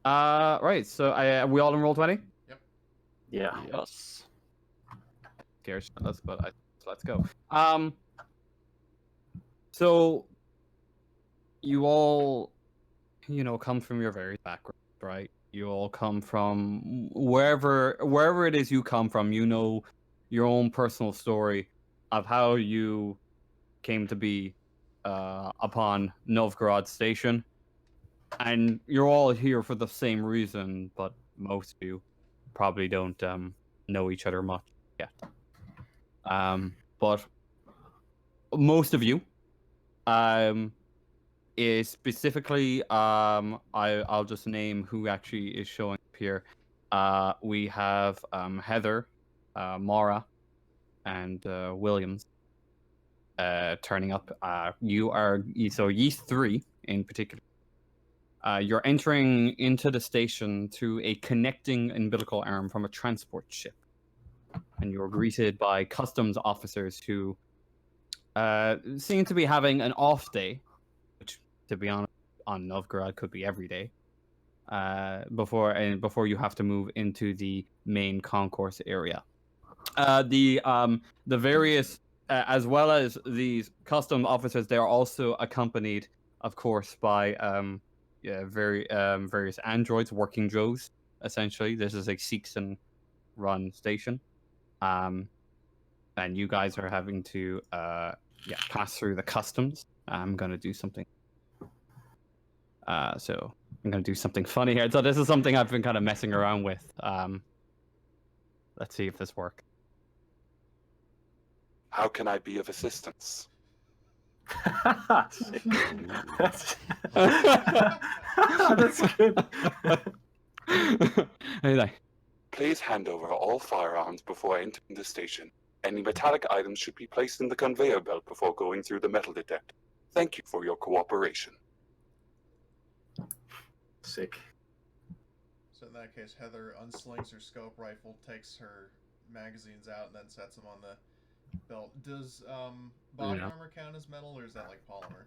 Right. So are we all in roll 20? Yep. Yeah. Yes. Scared shitless, but let's go. So you all, come from your various backgrounds, right? You all come from wherever it is you come from. You know your own personal story of how you came to be upon Novgorod Station, and you're all here for the same reason, but most of you probably don't know each other much yet. But most of you is specifically I'll just name who actually is showing up here. We have Heather, Mara, and Williams turning up. Ye three in particular. You're entering into the station through a connecting umbilical arm from a transport ship, and you're greeted by customs officers who seem to be having an off day, which, to be honest, on Novgorod could be every day. Before you have to move into the main concourse area. The various as well as these custom officers, they are also accompanied, of course, by various androids, working Joes. Essentially, this is a Seegson run station, and you guys are having to pass through the customs. I'm gonna do something. So I'm gonna do something funny here. So this is something I've been kind of messing around with. Let's see if this works. How can I be of assistance? That's good. Please hand over all firearms before entering the station. Any metallic items should be placed in the conveyor belt before going through the metal detector. Thank you for your cooperation. Sick. So in that case, Heather unslings her scope rifle, takes her magazines out, and then sets them on the belt. Does body armor count as metal, or is that like polymer?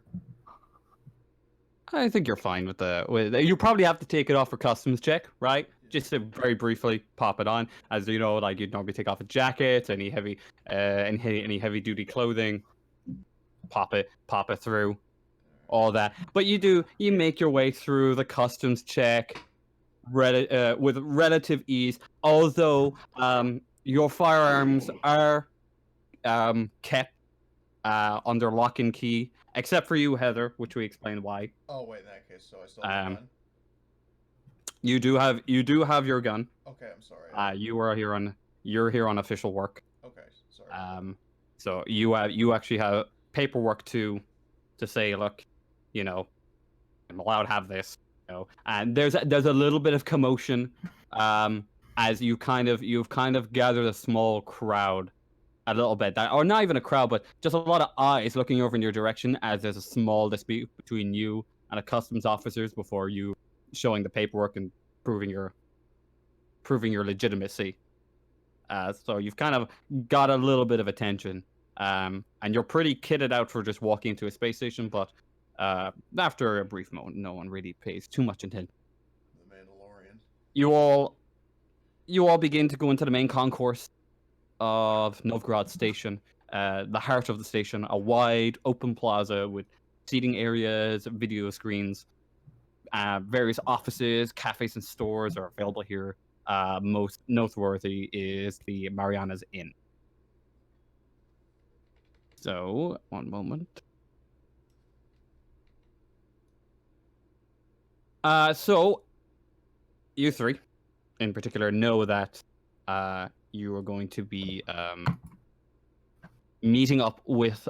I think you're fine with you probably have to take it off for customs check, right? Just to very briefly pop it on, as you know, like you'd normally take off a jacket, any heavy duty clothing, pop it through, all that. But you make your way through the customs check with relative ease. Although your firearms are kept under lock and key, except for you, Heather, which we explained why. Oh wait, in that case, so I still have a gun. You do have your gun. Okay, I'm sorry. You're here on official work. Okay, sorry. So you actually have paperwork to say, look, I'm allowed to have this. And there's a little bit of commotion, as you've kind of gathered a small crowd, a little bit, or not even a crowd, but just a lot of eyes looking over in your direction, as there's a small dispute between you and a customs officers before you showing the paperwork and proving your legitimacy. So you've kind of got a little bit of attention, and you're pretty kitted out for just walking into a space station, but after a brief moment, no one really pays too much attention. The Mandalorian. You all begin to go into the main concourse of Novgorod Station, the heart of the station, a wide open plaza with seating areas, video screens. Various offices, cafes, and stores are available here. Most noteworthy is the Mariana's Inn. So, one moment. So, you three, in particular, know that you are going to be meeting up with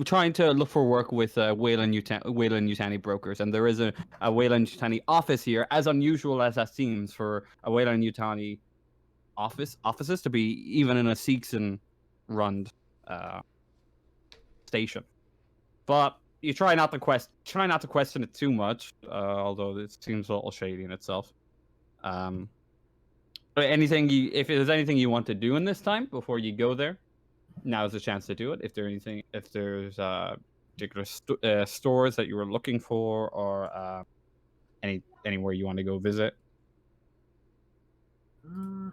trying to look for work with Weyland-Yutani brokers, and there is a Weyland-Yutani office here, as unusual as that seems for a Weyland-Yutani offices to be even in a Seegson-run station. But you try not to question it too much, although it seems a little shady in itself. If there's anything you want to do in this time before you go there, now's the chance to do it. If there's particular stores that you were looking for, or any anywhere you want to go visit. I'm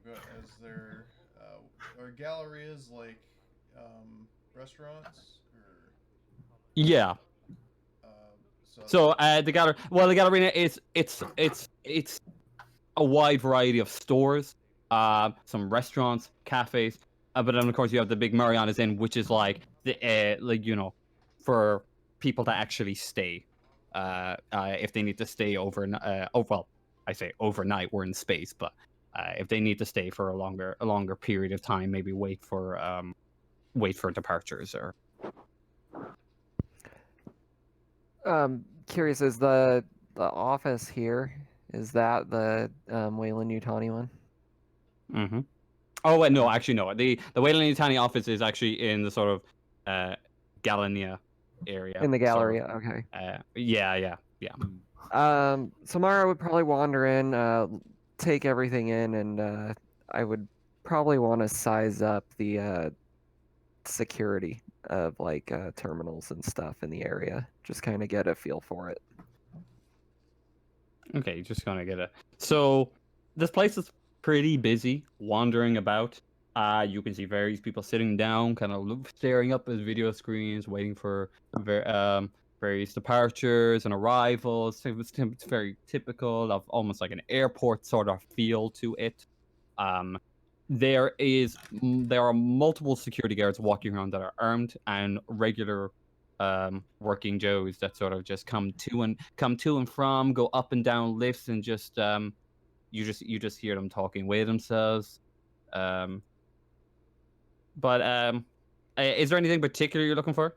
good. Is there are gallerias like restaurants or Yeah. so? The gallery. Well, the Galleria is it's a wide variety of stores, some restaurants, cafes, but then of course you have the big Mariana's Inn, which is like the for people to actually stay, if they need to stay overnight. Well, I say overnight, we're in space, but if they need to stay for a longer period of time, maybe wait for departures or. Curious, is the office here? Is that the Wayland Yutani one? Mm-hmm. Oh wait, no, actually no. The Wayland Yutani office is actually in the sort of Galania area. In the gallery, sort of. okay. Yeah. Samara would probably wander in, take everything in, and I would probably want to size up the security of like terminals and stuff in the area. Just kind of get a feel for it. Okay, you're just gonna get a. So this place is pretty busy, wandering about. You can see various people sitting down, kind of staring up at video screens, waiting for various departures and arrivals. It's very typical of almost like an airport sort of feel to it. There are multiple security guards walking around that are armed, and regular working Joes that sort of just come to and from, go up and down lifts, and just you just hear them talking away themselves. Is there anything particular you're looking for?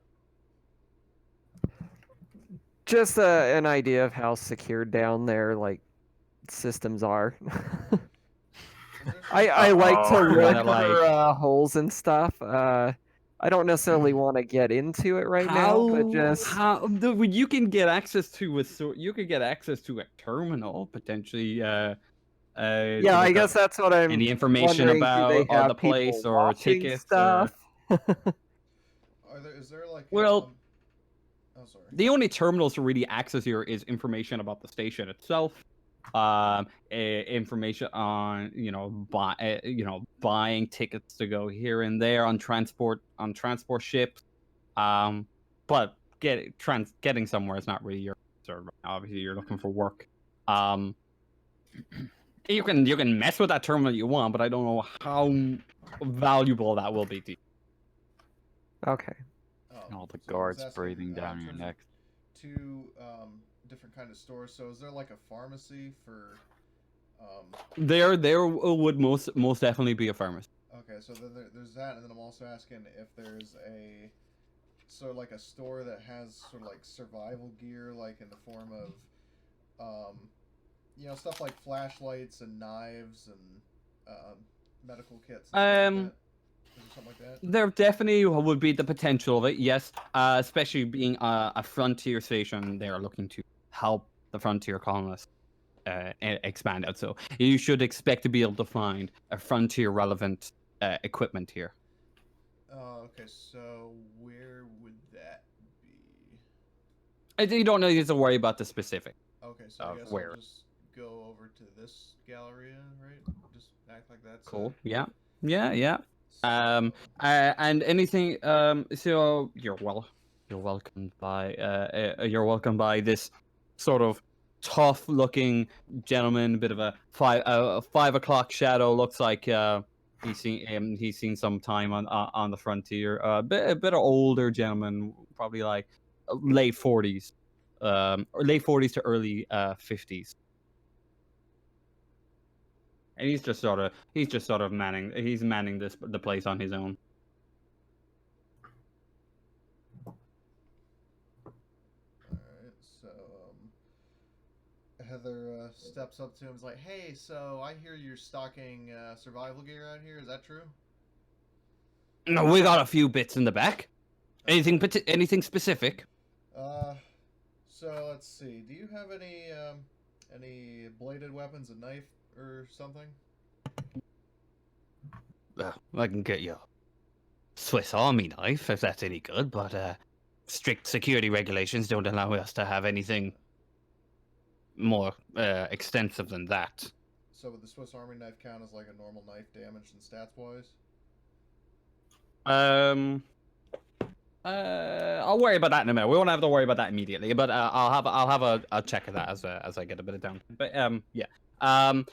Just an idea of how secure down there, like, systems are. I like to look for holes and stuff. I don't necessarily want to get into it right now, but just you can get access to a terminal potentially. Yeah, I guess that's what I'm. Any information about the place or tickets stuff? Is there like well? Oh, sorry. The only terminals to really access here is information about the station itself. Information on buying tickets to go here and there on transport ships, but getting somewhere is not really your concern. Obviously you're looking for work. You can mess with that terminal you want, but I don't know how valuable that will be to you. Okay. All the guards breathing down your neck. Two different kind of stores. So is there like a pharmacy for? There would most definitely be a pharmacy. Okay, so there's that, and then I'm also asking if there's like a store that has sort of like survival gear, like in the form of, stuff like flashlights and knives and medical kits. And something like that. There definitely would be the potential of it, yes. Especially being a frontier station, they are looking to help the frontier colonists expand out. So you should expect to be able to find a frontier relevant equipment here. Okay, so where would that be? You don't need to worry about the specific. Okay, so I guess where. I'll just go over to this Galleria, right? Just act like that's cool. Yeah. And anything. So you're welcomed by this sort of tough-looking gentleman, bit of a 5 o'clock shadow. Looks like he's seen some time on the frontier. A bit of older gentleman, probably like late 40s, or late 40s to early 50s. And he's just sort of manning the place on his own. Alright, so Heather steps up to him and is like, "Hey, so I hear you're stocking survival gear out here, is that true?" No, we got a few bits in the back. Anything specific? So let's see. Do you have any bladed weapons, a knife or something? I can get you a Swiss Army knife if that's any good, but strict security regulations don't allow us to have anything more extensive than that. So would the Swiss Army knife count as like a normal knife damage and stats wise? I'll worry about that in a minute. We won't have to worry about that immediately, but I'll have a check of that as I get a bit of down. But yeah,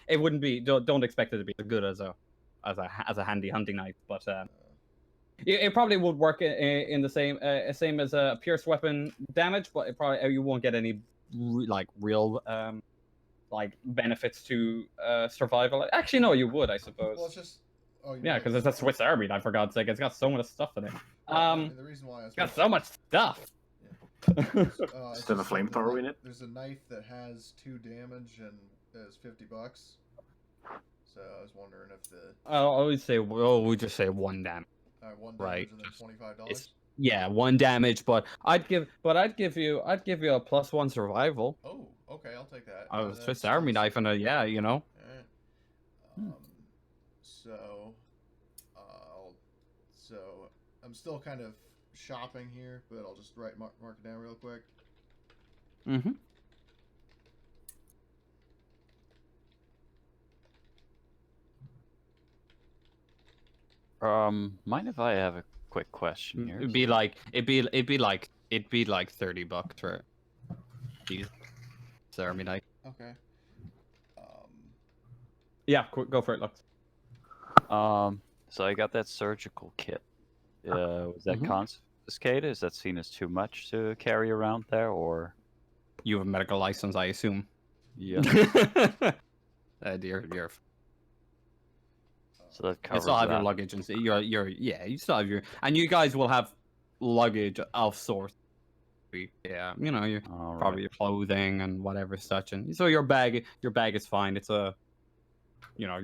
it wouldn't be. Don't expect it to be as good as a handy hunting knife, but it probably would work in the same as a pierced weapon damage, but it probably you won't get any real like benefits to survival. Actually, no, you would, I suppose. Well, it's just. Oh, yeah, because it's a Swiss Army knife, for God's sake. It's got so much stuff in it. I mean, the reason why it's got so much stuff. Still a flamethrower in it? There's a knife that has 2 damage and is $50. So I was wondering if the. I always say, we just say 1 damage. 1 damage right. and then $25. Yeah, 1 damage, but I'd give you a +1 survival. Oh, okay, I'll take that. I was Swiss Army knife and yeah, you know. Alright. So I'm still kind of shopping here, but I'll just mark it down real quick. Mm-hmm. Mind if I have a quick question here? It'd be like $30 for these Army knife. Okay. Yeah, go for it, Lux. So I got that surgical kit. Was that confiscated? Is that seen as too much to carry around there, or? You have a medical license, I assume. Yeah. Dear. So that covers you still have that. your luggage, and you still have your, and you guys will have luggage of sorts. Yeah, you know, your probably your clothing and whatever such, and so your bag is fine. It's a, you know,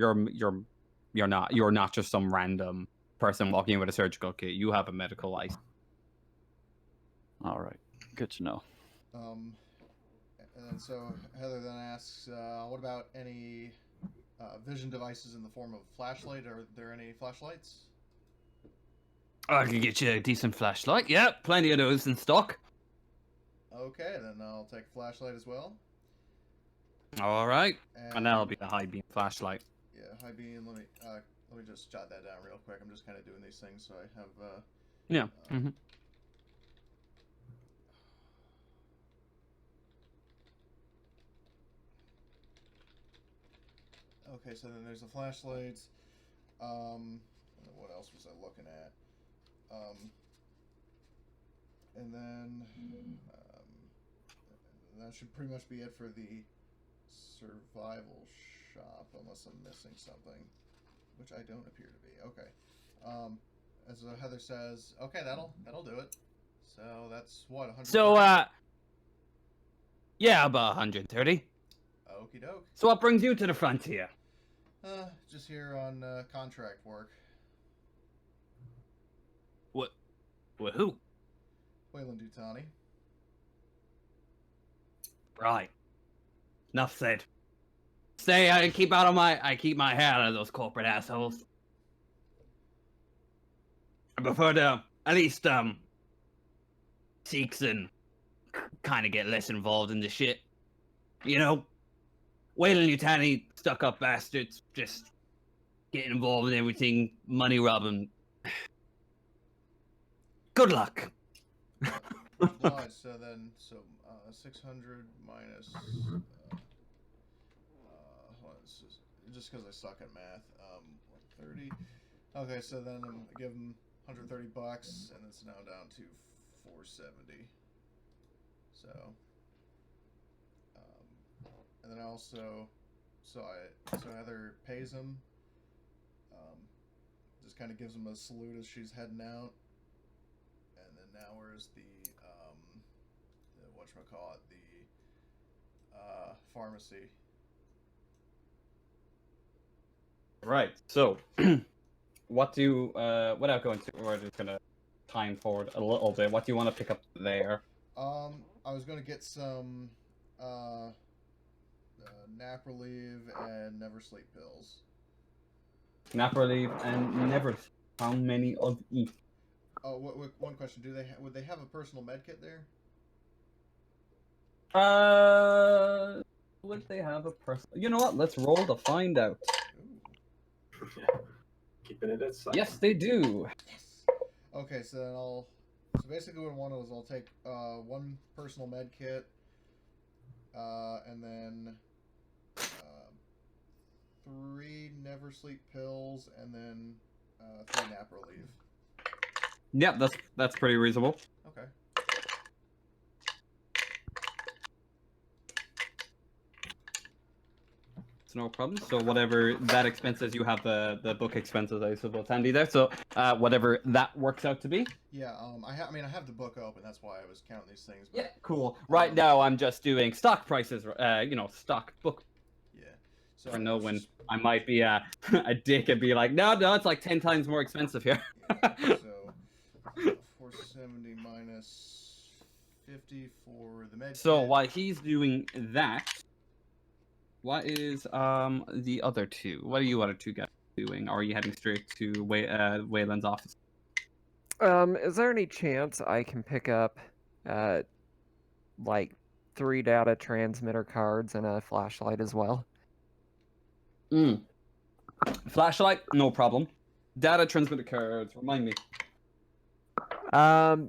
you're not just some random person walking in with a surgical kit. You have a medical license. All right, good to know. And then so Heather then asks, what about any vision devices in the form of flashlight? Are there any flashlights? I can get you a decent flashlight. Yeah, plenty of those in stock. Okay, then I'll take flashlight as well. All right, and that'll be the high beam flashlight. Yeah, high beam. Let me just jot that down real quick. I'm just kind of doing these things so I have. Yeah. Okay, so then there's the flashlights. What else was I looking at? And then that should pretty much be it for the survival shop, unless I'm missing something, which I don't appear to be. Okay. As Heather says, okay, that'll do it. So that's what, 100. So yeah, about 130. Okie doke. So what brings you to the frontier? Just here on contract work. What? With who? Wayland Dutani. Right. Enough said. I keep my head out of those corporate assholes. I prefer to at least Sikhs and kind of get less involved in the shit. You know, Wayland Yutani, stuck-up bastards, just getting involved in everything, money robbing. Good luck. Right, so 600 minus. Just because I suck at math. 130. Okay, so then I'm give them $130, and it's now down to 470. So, and then also, so Heather pays him. Just kind of gives him a salute as she's heading out. And then now where's the whatchamacallit, the pharmacy. Right. So, without going to, we're just gonna time forward a little bit. What do you want to pick up there? I was gonna get some nap relief and never sleep pills. Nap relief and never. How many of each? one question: would they have a personal med kit there? Would they have a person? You know what? Let's roll to find out. Ooh. Keeping it at sight. Yes, they do. Yes. Okay, so then So basically, what I want is I'll take one personal med kit, and then 3 never sleep pills, and then 3 nap relief. Yeah, that's pretty reasonable. Okay. It's no problem. So whatever that expenses, you have the book expenses, I suppose, handy there. So whatever that works out to be. Yeah. I have the book open. That's why I was counting these things. But, Yeah, cool. Right now, I'm just doing stock prices. Stock book. Yeah. So I know when I might be a dick and be like, no, it's like 10 times more expensive here. Yeah, so 470 minus 50 for the med So kit. while he's doing that, what is the other two? What are you other two guys doing? Or are you heading straight to Wayland's office? Is there any chance I can pick up, like 3 data transmitter cards and a flashlight as well? Flashlight, no problem. Data transmitter cards, remind me.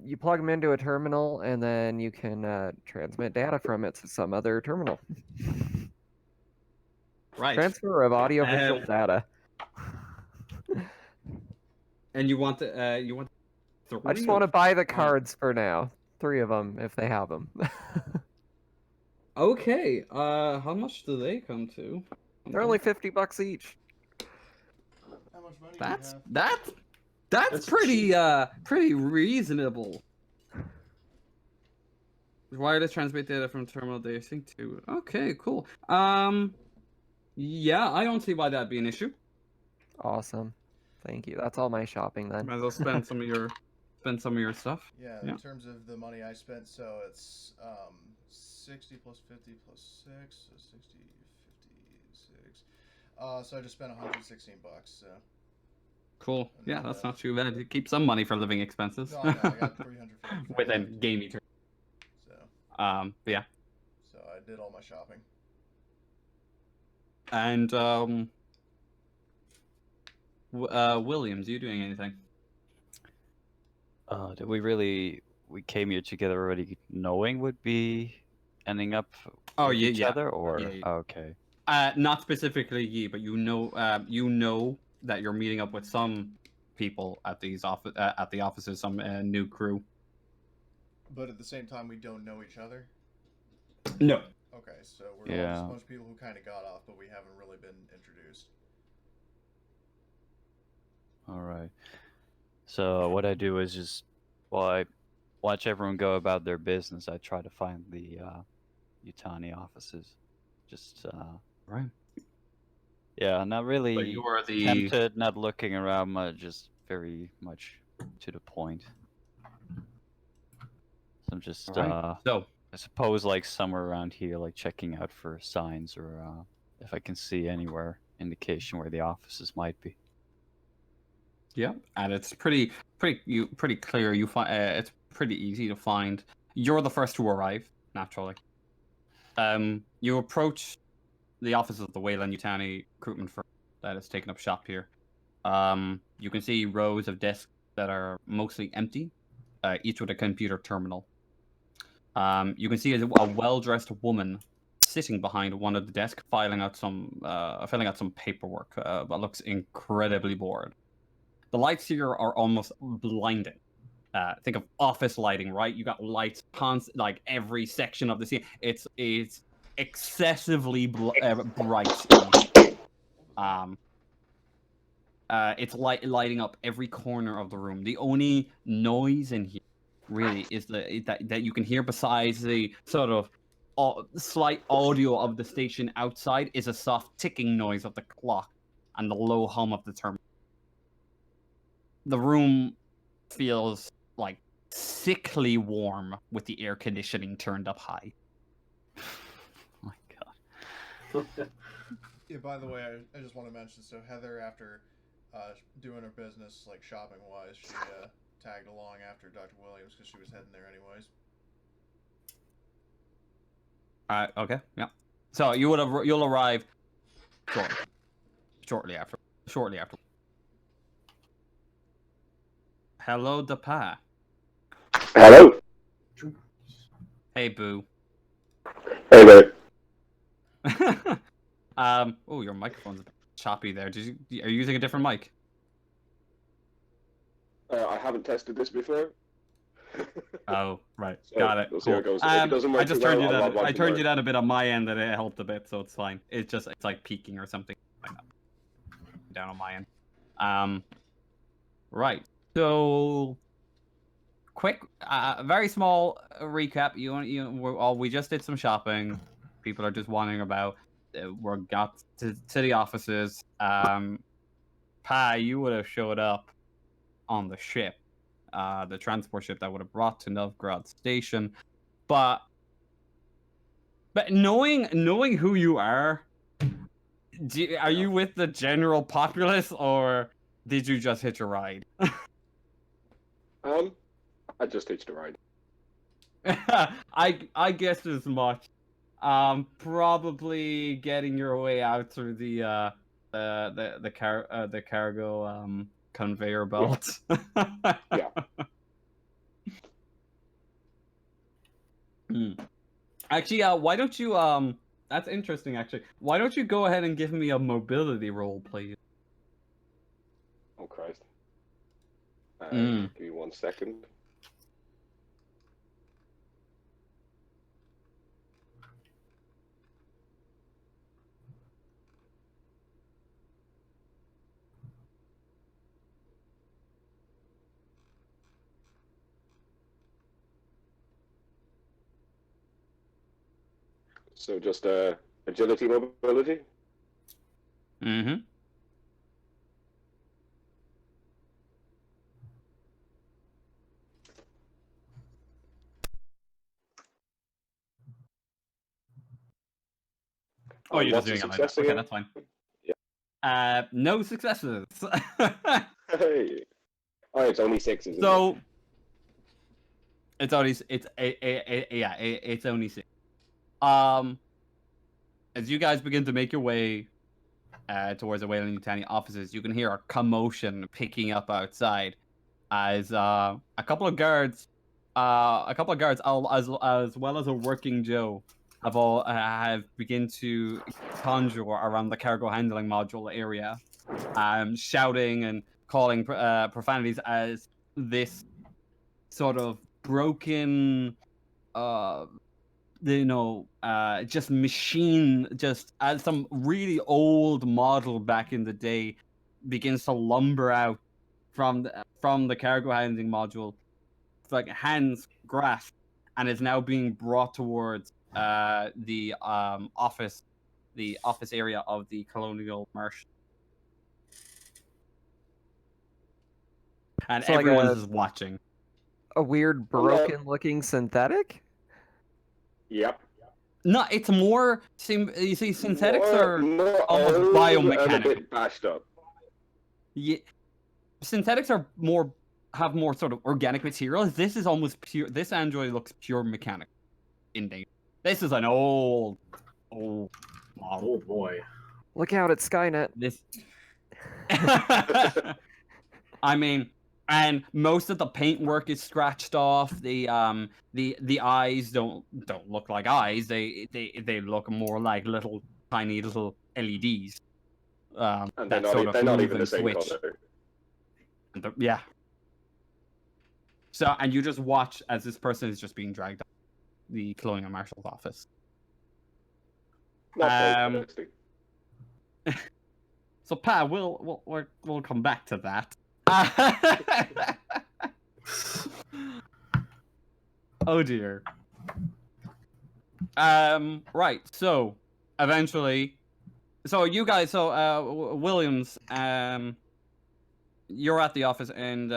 You plug them into a terminal, and then you can transmit data from it to some other terminal. Right. Transfer of audio-visual data. And you want I just want to buy the cards for now. 3 of them, if they have them. Okay. How much do they come to? They're only $50 each. How much money do you have? That's pretty pretty reasonable. Wireless transmit data from terminal they sync to. Okay, cool. Yeah, I don't see why that'd be an issue. Awesome. Thank you. That's all my shopping then. Might as well spend some of your stuff. Yeah, in terms of the money I spent, so it's 60 plus 50 plus 6, so 60, 56. So I just spent $116. So. Cool. Yeah, that's not too bad. You keep some money for living expenses. No, I got 350 within gaming terms. So. Yeah. So I did all my shopping. And Williams, you doing anything? Did we came here together already knowing we'd be ending up with each other, or okay. Not specifically ye, but you know that you're meeting up with some people at the offices, some new crew. But at the same time, we don't know each other. No. Okay, so we're all just a bunch of people who kind of got off, but we haven't really been introduced. All right. So what I do is just, while I watch everyone go about their business, I try to find the Yutani offices. Just right. Yeah, not really But you are the tempted, not looking around much, just very much to the point. So I'm just so I suppose like somewhere around here, like checking out for signs or if I can see anywhere indication where the offices might be. Yeah, and it's pretty clear. You find it's pretty easy to find. You're the first to arrive, naturally. You approach the offices of the Wayland Yutani recruitment firm that has taken up shop here. You can see rows of desks that are mostly empty, each with a computer terminal. You can see a well-dressed woman sitting behind one of the desks, filling out some paperwork, but looks incredibly bored. The lights here are almost blinding. Think of office lighting, right? You got lights like every section of the scene. It's excessively bright. It's lighting up every corner of the room. The only noise in here really is that you can hear, besides the sort of slight audio of the station outside, is a soft ticking noise of the clock and the low hum of the terminal. The room feels like sickly warm with the air conditioning turned up high. Oh my god. Yeah, by the way, I just want to mention, so Heather, after doing her business, like shopping-wise, tagged along after Dr. Williams because she was heading there anyways. Okay, yeah. So you'll arrive shortly after. Hello, Dapa. Hello. Hey, Boo. Hey there. Oh, your microphone's a bit choppy there. Are you using a different mic? I haven't tested this before. Oh, right. So Got it. we'll see how Cool. it goes. If it doesn't work I just too turned well, you I'll down. log on I turned tomorrow. you down a bit on my end, and it helped a bit, so it's fine. It's like peaking or something. Down on my end. Right. So, quick, very small recap. We just did some shopping. People are just wandering about. We got to the offices. Pa, you would have showed up on the ship, the transport ship that would have brought to Novgorod Station, but knowing who you are, are you with the general populace or did you just hitch a ride? I just hitched a ride. I guessed as much. Probably getting your way out through the cargo conveyor belt. Yeah. Actually, why don't you that's interesting actually. Why don't you go ahead and give me a mobility roll, please? Oh Christ. Mm. Give me 1 second. So just agility, mobility. Mm-hmm. Oh, you're just What's doing the it like that. success Okay, again? that's fine. Yeah. No successes. Hey. Oh, it's only 6, isn't it? So it's only it's only 6. As you guys begin to make your way towards the Weyland-Yutani offices, you can hear a commotion picking up outside as a couple of guards, as well as a working Joe, have begin to conjure around the cargo handling module area, shouting and calling profanities as this sort of broken, just machine, just as some really old model back in the day begins to lumber out from the cargo handling module, like hands grasped, and is now being brought towards the office area of the Colonial Marshal. And So like everyone's just watching. a weird broken-looking synthetic? Yep. No, it's more. You see, synthetics are more almost old biomechanical. and a bit bashed up. Yeah, synthetics are have more sort of organic materials. This is almost pure. This android looks pure mechanical in nature. This is an old model. Oh boy. Look out, it's Skynet. This. I mean, and most of the paintwork is scratched off. The eyes don't look like eyes. They look more like little tiny little LEDs. And That sort of they're not even move the and same switch. color. Yeah. So, and you just watch as this person is just being dragged out of the Colonial Marshal's office. Not protesting. So, Pa, we'll come back to that. Oh dear. Right. So, eventually, you guys, Williams, you're at the office, and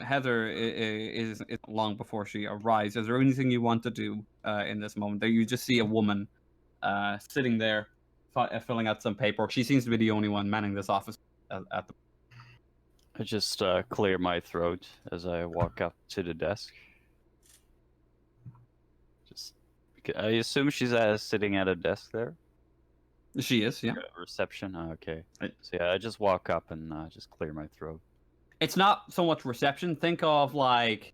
Heather is long before she arrives. Is there anything you want to do in this moment? You just see a woman sitting there filling out some paperwork. She seems to be the only one manning this office at the. I just clear my throat as I walk up to the desk. Just, I assume she's sitting at a desk there. She is, yeah. Reception. Oh, okay. Right. So yeah, I just walk up and just clear my throat. It's not so much reception. Think of like,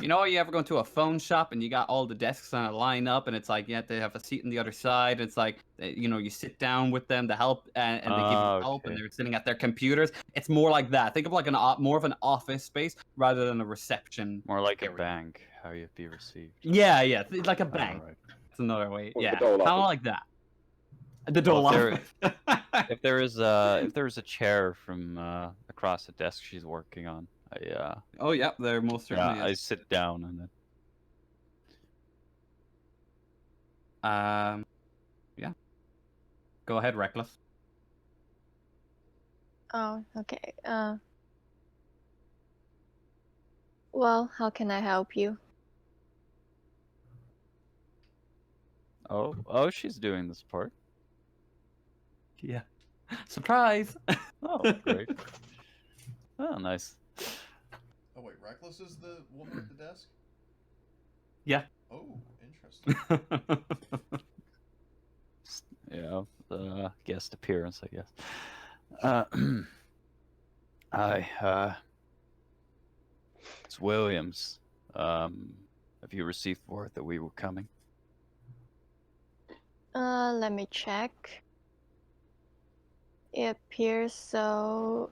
you know, you ever go to a phone shop and you got all the desks on a line up, and it's like you have to have a seat on the other side. It's like, you know, you sit down with them to help, and they give you help, and Okay. they're sitting at their computers. It's more like that. Think of like more of an office space rather than a reception. More like a area. bank, how you'd be received. Yeah, like a bank. Alright. It's another way. Or the Yeah, dole kind of office. like that. The Well, dole if office. If there is a chair from across the desk she's working on, Oh yeah, there most certainly I is. sit down and then Yeah. Go ahead, Reckless. Oh, okay. Well, how can I help you? oh she's doing this part. Yeah. Surprise. Oh, great. Oh, nice. Oh wait, Reckless is the woman at the desk? Yeah. Oh, interesting. Yeah, guest appearance, I guess. Hi, it's Williams. Have you received word that we were coming? Let me check. It appears so.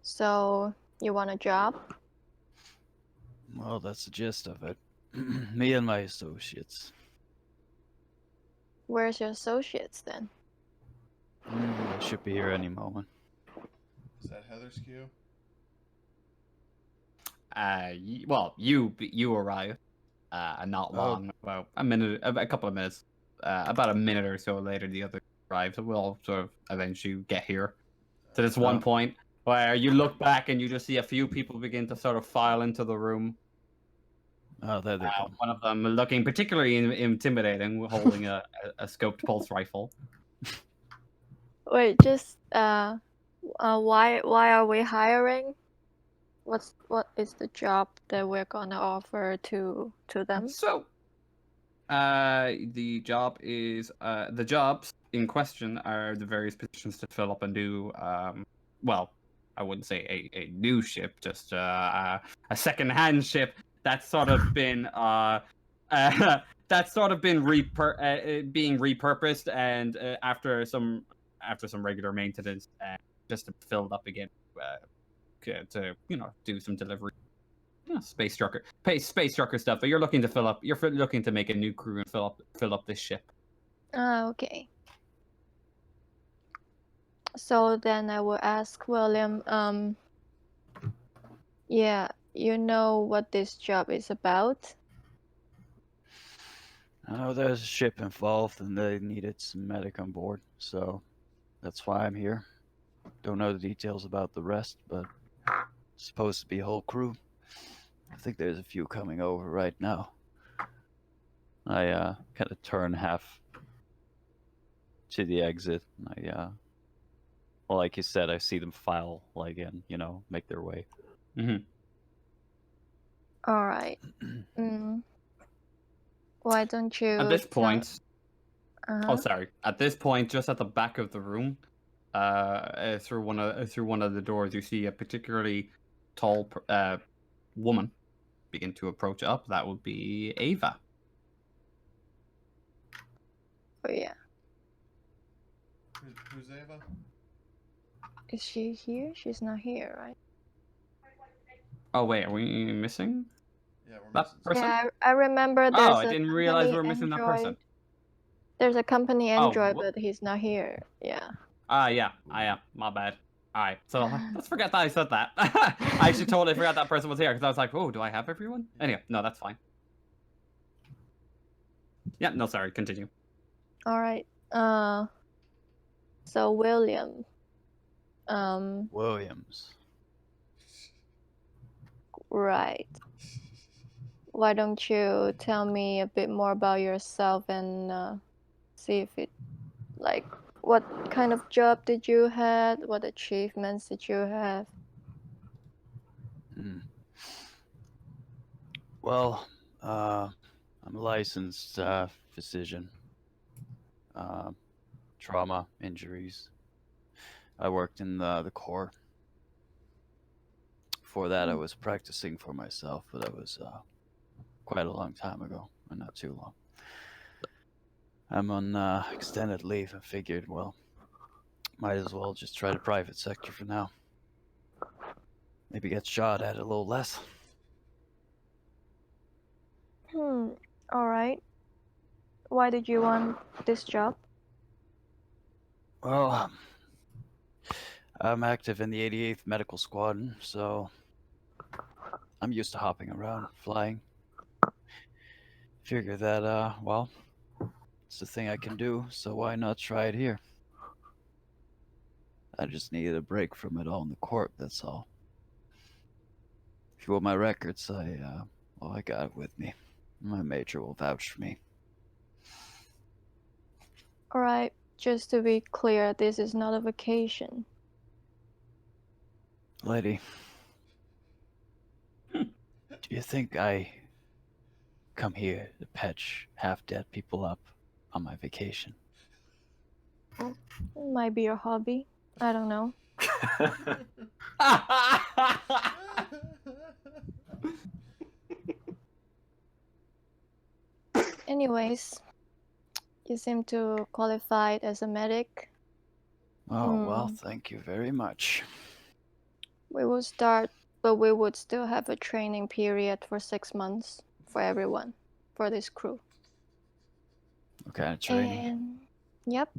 So you want a job? Well, that's the gist of it. Me and my associates. Where's your associates then? They should be here any moment. Is that Heather Skew? Well, you arrived. Not Oh. long, about a couple of minutes. About a minute or so later, the other arrived. So we'll sort of eventually get here to this one Oh. point where you look back and you just see a few people begin to sort of file into the room. Oh, there they come. One of them looking particularly intimidating, holding a scoped pulse rifle. Wait, just why are we hiring? What is the job that we're gonna offer to them? So, the jobs in question are the various positions to fill up and do. Well, I wouldn't say a new ship, just a second-hand ship that's sort of been being repurposed, and after some regular maintenance, just filled up again to do some delivery. Space trucker stuff, but you're looking to make a new crew and fill up this ship. Okay. So then I will ask William, yeah, you know what this job is about? Oh, there's a ship involved and they needed some medic on board, so that's why I'm here. Don't know the details about the rest, but it's supposed to be a whole crew. I think there's a few coming over right now. I kind of turn half to the exit. Well, like you said, I see them file like in, make their way. Mm-hmm. All right. Why don't you? At this point, Uh-huh. sorry. At this point, just at the back of the room, through one of the doors, you see a particularly tall woman begin to approach up. That would be Ava. Oh yeah. Who's Ava? Is she here? She's not here, right? Oh wait, are we missing Yeah, we're that missing person? Yeah, I remember there's Oh, I didn't realize we were missing that person. Android. There's a company Oh, Android, but he's not here. Yeah. Yeah, I am. My bad. Alright, so let's forget that I said that. I actually totally forgot that person was here, because I was like, oh, do I have everyone? Anyway, no, that's fine. Yeah, no, sorry, continue. All right. So William. Williams. Right. Why don't you tell me a bit more about yourself and see if it, like, what kind of job did you have? What achievements did you have? Hmm. Well, I'm a licensed physician. Trauma, injuries. I worked in the Corps. Before that, I was practicing for myself, but that was quite a long time ago, and not too long. I'm on extended leave and figured, well, might as well just try the private sector for now. Maybe get shot at a little less. All right. Why did you want this job? Well, I'm active in the 88th Medical Squadron, so I'm used to hopping around, flying. Figure that, well, it's the thing I can do, so why not try it here? I just needed a break from it all in the Corp, that's all. If you want my records, well, I got it with me. My major will vouch for me. All right. Just to be clear, this is not a vacation. Lady, do you think I come here to patch half-dead people up on my vacation? It might be your hobby. I don't know. Anyways, you seem to qualified as a medic. Oh, well, thank you very much. We will start, but we would still have a training period for 6 months for everyone, for this crew. What kind of training? And, yep.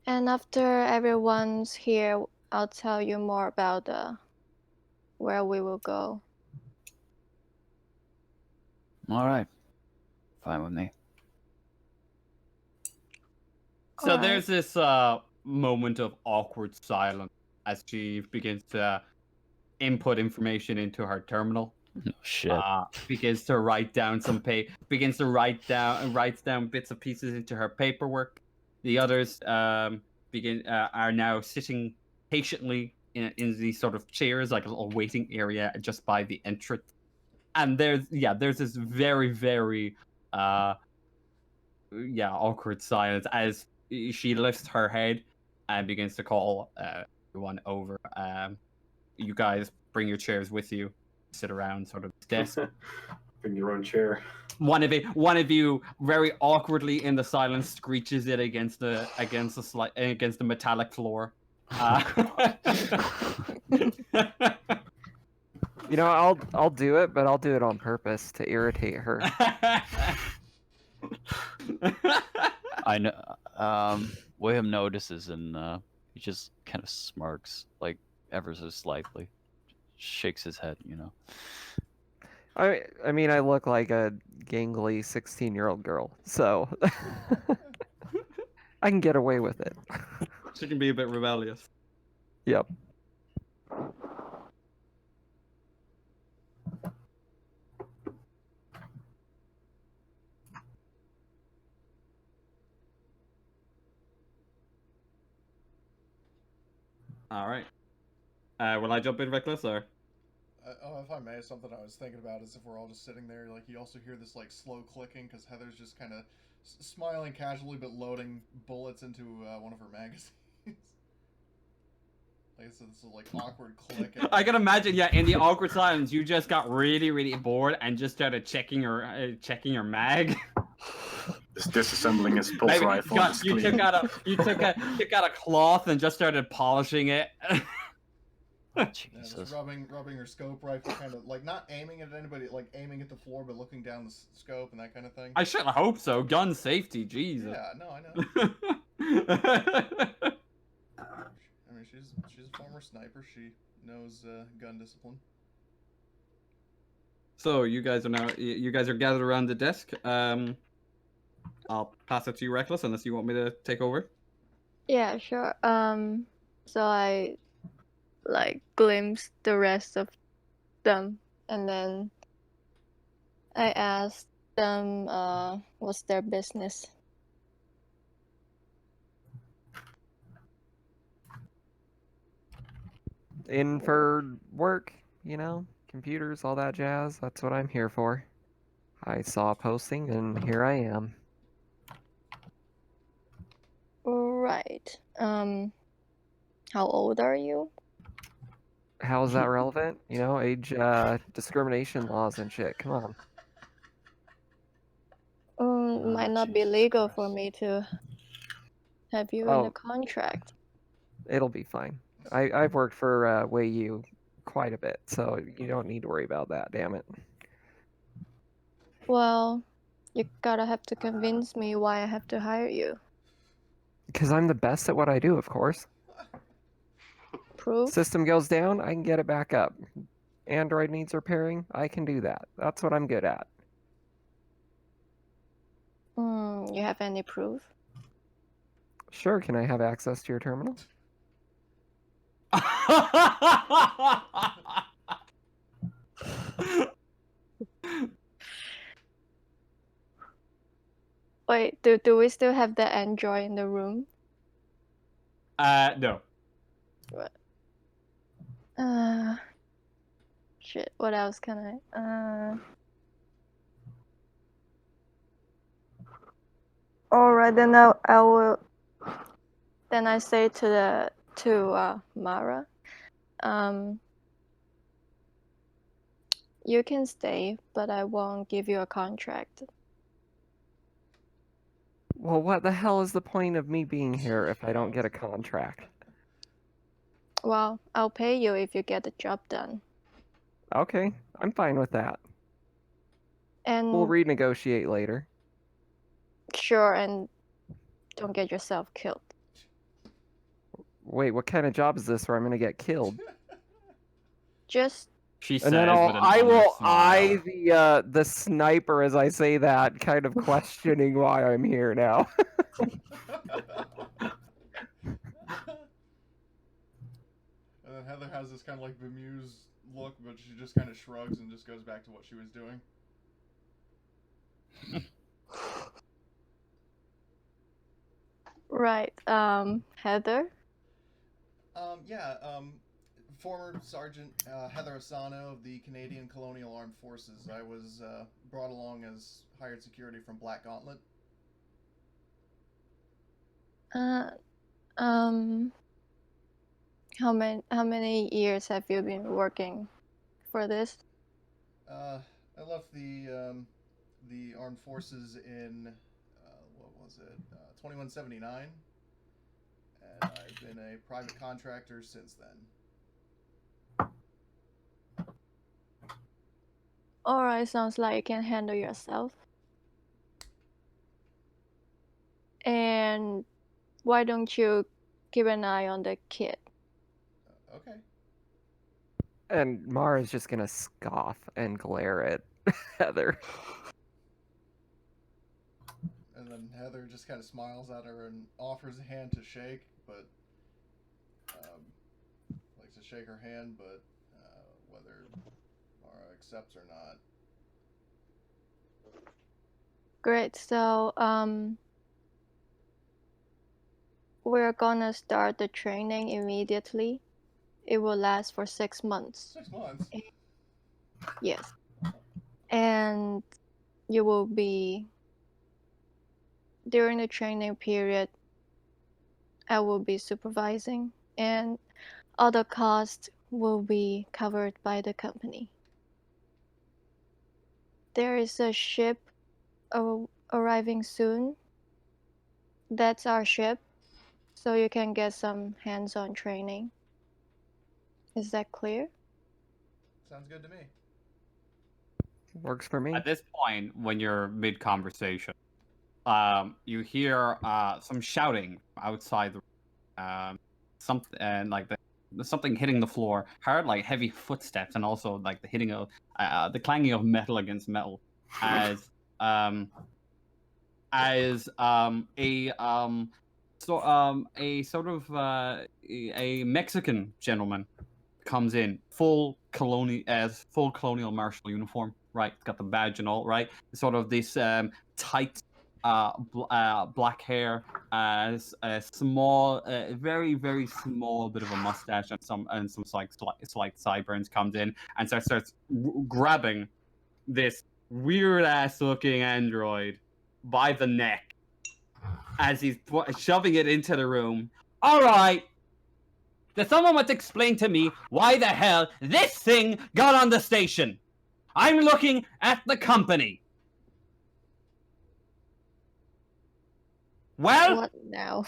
And after everyone's here, I'll tell you more about where we will go. All right. Fine with me. So Alright. there's this moment of awkward silence as she begins to input information into her terminal. Oh, shit. Begins to write down writes down bits and pieces into her paperwork. The others are now sitting patiently in these sort of chairs, like a little waiting area just by the entrance. And there's this very, very awkward silence as she lifts her head and begins to call everyone over. You guys bring your chairs with you, sit around sort of this desk. Bring your own chair. One of you very awkwardly in the silence screeches it against the metallic floor. You know, I'll do it, but I'll do it on purpose to irritate her. I know. William notices and he just kind of smirks, like ever so slightly, shakes his head. You know. I mean, I look like a gangly 16-year-old girl, so I can get away with it. She can be a bit rebellious. Yep. All right. Will I jump in, Reckless, or? If I may, something I was thinking about is if we're all just sitting there, like you also hear this like slow clicking because Heather's just kind of smiling casually but loading bullets into one of her magazines. Like so, this is like awkward click. I can imagine, in the awkward silence, you just got really, really bored and just started checking your mag. Just disassembling his pulse rifle. You took out a cloth and just started polishing it. Jesus. Just rubbing her scope rifle, kind of like not aiming at anybody, like aiming at the floor, but looking down the scope and that kind of thing. I should hope so. Gun safety, Jesus. Yeah, no, I know. I mean, she's a former sniper. She knows gun discipline. So you guys are gathered around the desk. I'll pass it to you, Reckless, unless you want me to take over. Yeah, sure. So I glimpse the rest of them, and then I asked them what's their business. in for work, you know, computers, all that jazz. That's what I'm here for. I saw a posting and here I am. Right. How old are you? How is that relevant? You know, age discrimination laws and shit. Come on. Might not be Jesus legal for Christ. me to have you in the Oh, contract. it'll be fine. I've worked for Wayu quite a bit, so you don't need to worry about that, damn it. Well, you gotta have to convince me why I have to hire you. Because I'm the best at what I do, of course. Proof? System goes down, I can get it back up. Android needs repairing, I can do that. That's what I'm good at. You have any proof? Sure, can I have access to your terminal? Wait, do we still have the Android in the room? No. What? Shit, what else can I? Alright, then I will. Then I say to Mara, you can stay, but I won't give you a contract. Well, what the hell is the point of me being here if I don't get a contract? Well, I'll pay you if you get the job done. Okay, I'm fine with that. And We'll renegotiate later. sure, and don't get yourself killed. Wait, what kind of job is this where I'm gonna get killed? Just She And says then with an I will ominous eye smile. the sniper as I say that, kind of questioning why I'm here now. And then Heather has this kind of like bemused look, but she just kind of shrugs and just goes back to what she was doing. right, Heather. Former Sergeant Heather Asano of the Canadian Colonial Armed Forces. I was brought along as hired security from Black Gauntlet. How many years have you been working for this? I left the armed forces in what was it, 2179, and I've been a private contractor since then. Alright, sounds like you can handle yourself. And why don't you keep an eye on the kid? Okay. And Mara's just gonna scoff and glare at Heather. And then Heather just kind of smiles at her and offers a hand to shake, but likes to shake her hand, but whether Mara accepts or not. Great, so we're gonna start the training immediately. It will last for 6 months. 6 months? Yes. And you will be, during the training period, I will be supervising, and other costs will be covered by the company. There is a ship arriving soon. That's our ship, so you can get some hands-on training. Is that clear? Sounds good to me. Works for me. At this point, when you're mid-conversation, you hear some shouting outside the room. Something and like something hitting the floor, hard, like heavy footsteps, and also like the hitting of the clanging of metal against metal, as a Mexican gentleman comes in, full colonial marshal uniform, right? Got the badge and all, right? Sort of this tight black hair, a small, very very small bit of a mustache, and some slight sideburns, comes in and starts grabbing this weird ass looking android by the neck as he's shoving it into the room. All right. Does someone want to explain to me why the hell this thing got on the station? I'm looking at the company. Well, What now?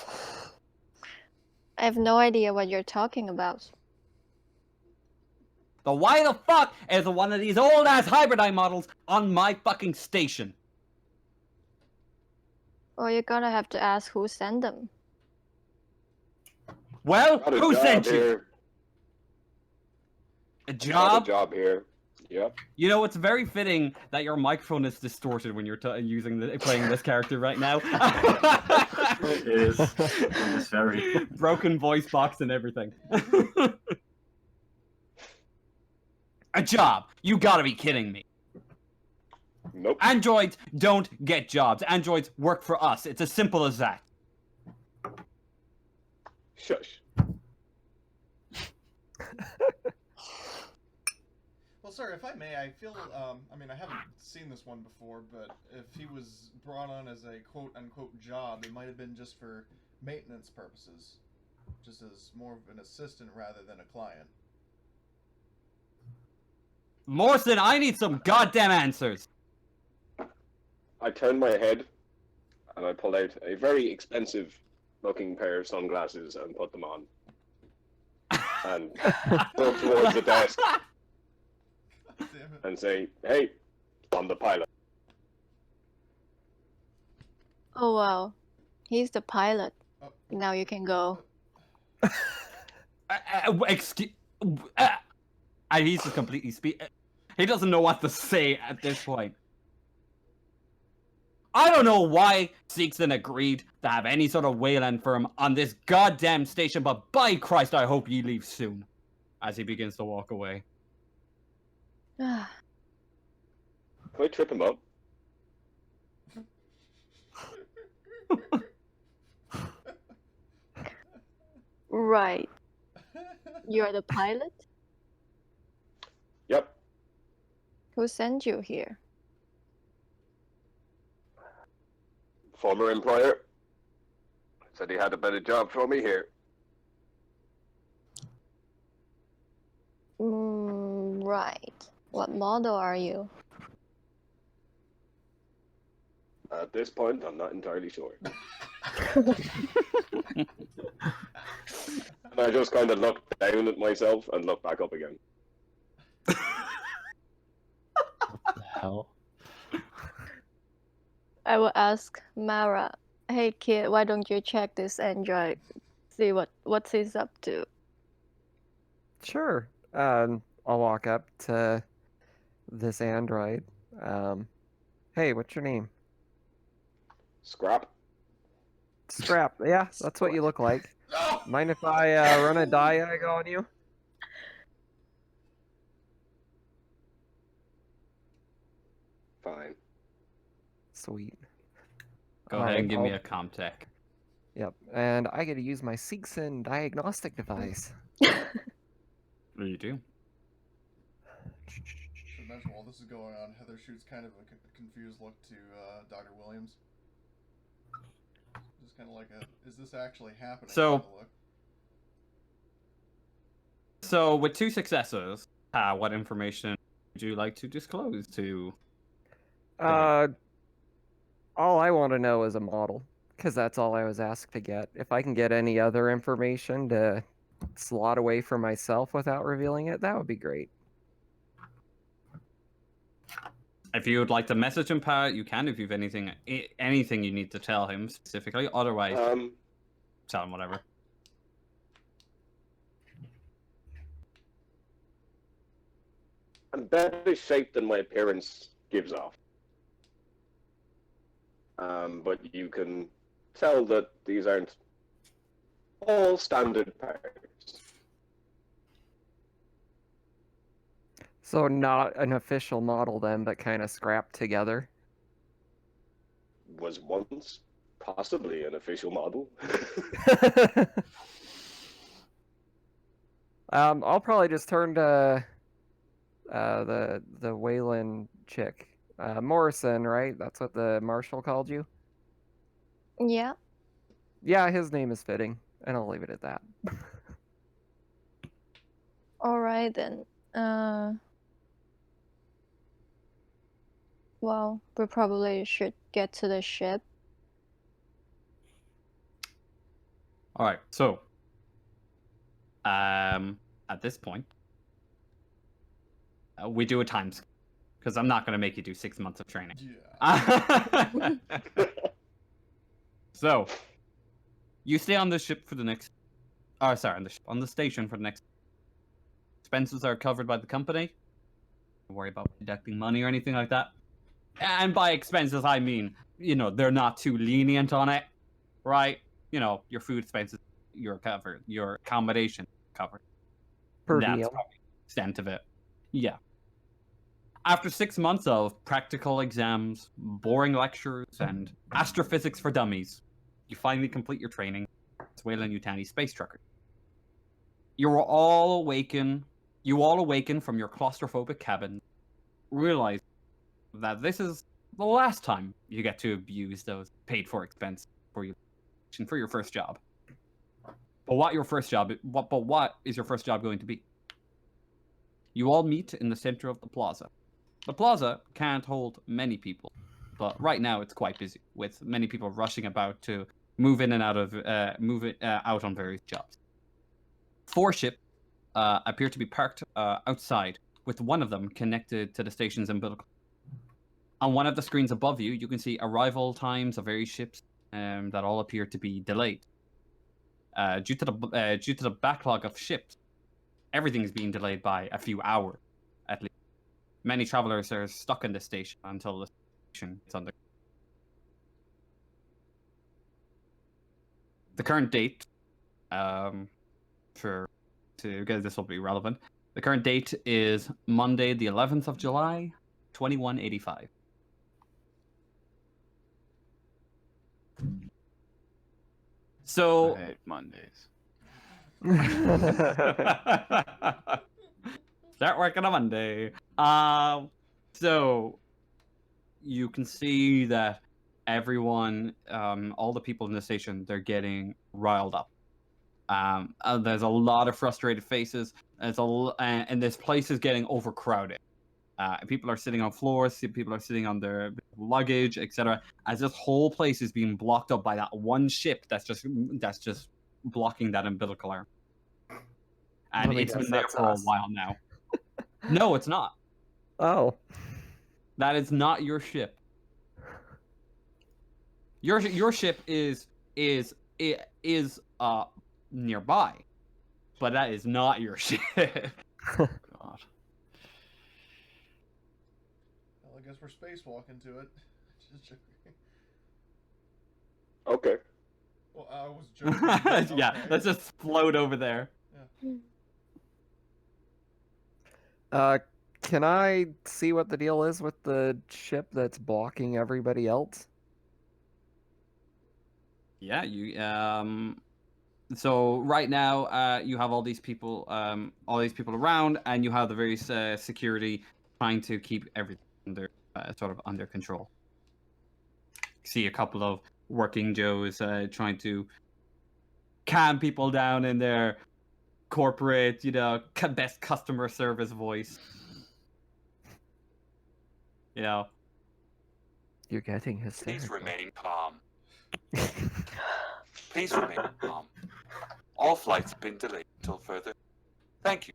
I have no idea what you're talking about. the why the fuck is one of these old ass hybridine models on my fucking station? Well, you're gonna have to ask who sent them. Well, Got a who job sent you? here. A Got job? a job here. Yep. You know, it's very fitting that your microphone is distorted when you're playing this character right now. It is. It is very. Broken voice box and everything. A job? You gotta be kidding me. Nope. Androids don't get jobs. Androids work for us. It's as simple as that. Shush. Well, sir, if I may, I feel, I mean, I haven't seen this one before, but if he was brought on as a quote-unquote job, it might have been just for maintenance purposes. Just as more of an assistant rather than a client. Morrison, I need some goddamn answers. I turned my head and I pulled out a very expensive looking pair of sunglasses and put them on. And go towards the desk God damn it. and say, "Hey, I'm the pilot." Oh wow, he's the pilot. Oh. Now you can go. Excuse. He's just completely he doesn't know what to say at this point. I don't know why Seekson agreed to have any sort of wayland firm on this goddamn station, but by Christ, I hope ye leave soon. As he begins to walk away. Can I trip him up? Right. You're the pilot? Yep. Who sent you here? Former employer. Said he had a better job for me here. Right. What model are you? At this point, I'm not entirely sure. And I just kind of looked down at myself and looked back up again. What the hell? I will ask Mara, hey kid, why don't you check this android? See what he's up to. Sure. I'll walk up to this android. Hey, what's your name? Scrap. Scrap. Yeah, that's what you look like. No! Mind if I run a diag on you? Fine. Sweet. Go ahead and give me a comtech. Yep, and I get to use my Seekson diagnostic device. What do you do? So imagine while this is going on, Heather shoots kind of a confused look to Dr. Williams. Just kind of like is this actually happening? So- kind of look. So, with 2 successes, what information would you like to disclose to? All I want to know is a model, because that's all I was asked to get. If I can get any other information to slot away for myself without revealing it, that would be great. If you would like to message him, Pat, you can. If you've anything you need to tell him specifically, otherwise, tell him whatever. I'm better shape than my appearance gives off. But you can tell that these aren't all standard parts. So not an official model then, but kind of scrapped together. was once possibly an official model. I'll probably just turn to the Wayland chick, Morrison, right? That's what the Marshal called you. Yeah. Yeah, his name is fitting, and I'll leave it at that. All right then. Well, we probably should get to the ship. All right. So, at this point, we do a time skip because I'm not going to make you do 6 months of training. Yeah. So, you stay on the ship for the next. Oh, sorry, on the station for the next. Expenses are covered by the company. Don't worry about deducting money or anything like that. And by expenses, I mean, they're not too lenient on it, right? Your food expenses, you're covered. Your accommodation covered. Per That's diem. probably the extent of it. Yeah. After 6 months of practical exams, boring lectures, and astrophysics for dummies, you finally complete your training as Weyland-Yutani space trucker. You all awaken from your claustrophobic cabin, realize that this is the last time you get to abuse those paid-for expenses for your first job. But what is your first job going to be? You all meet in the center of the plaza. The plaza can't hold many people, but right now it's quite busy, with many people rushing about to move in and out on various jobs. 4 ships appear to be parked outside, with one of them connected to the station's umbilical. On one of the screens above you, you can see arrival times of various ships that all appear to be delayed. Due to the backlog of ships, everything is being delayed by a few hours, at least. Many travelers are stuck in the station until the station is under. The current date, because this will be relevant, the current date is Monday, the 11th of July, 2185. So I hate Mondays. start working on Monday. So you can see that everyone, all the people in the station, they're getting riled up. There's a lot of frustrated faces. And this place is getting overcrowded. People are sitting on floors. People are sitting on their luggage, etc. As this whole place is being blocked up by that one ship that's just blocking that umbilical arm. And Let me it's guess, been there that's for a us. while now. No, it's not. Oh. That is not your ship. Your ship is nearby, but that is not your ship. God. Well, I guess we're spacewalking to it. Just joking. Okay. Well, I was joking. Yeah, Okay. let's just float over there. Can I see what the deal is with the ship that's blocking everybody else? Yeah, you so right now you have all these people around, and you have the various security trying to keep everything under control. See a couple of working Joes trying to calm people down in their corporate, best customer service voice. You're getting Please hysterical. remain calm. Please remain calm. All flights have been delayed until further. Thank you.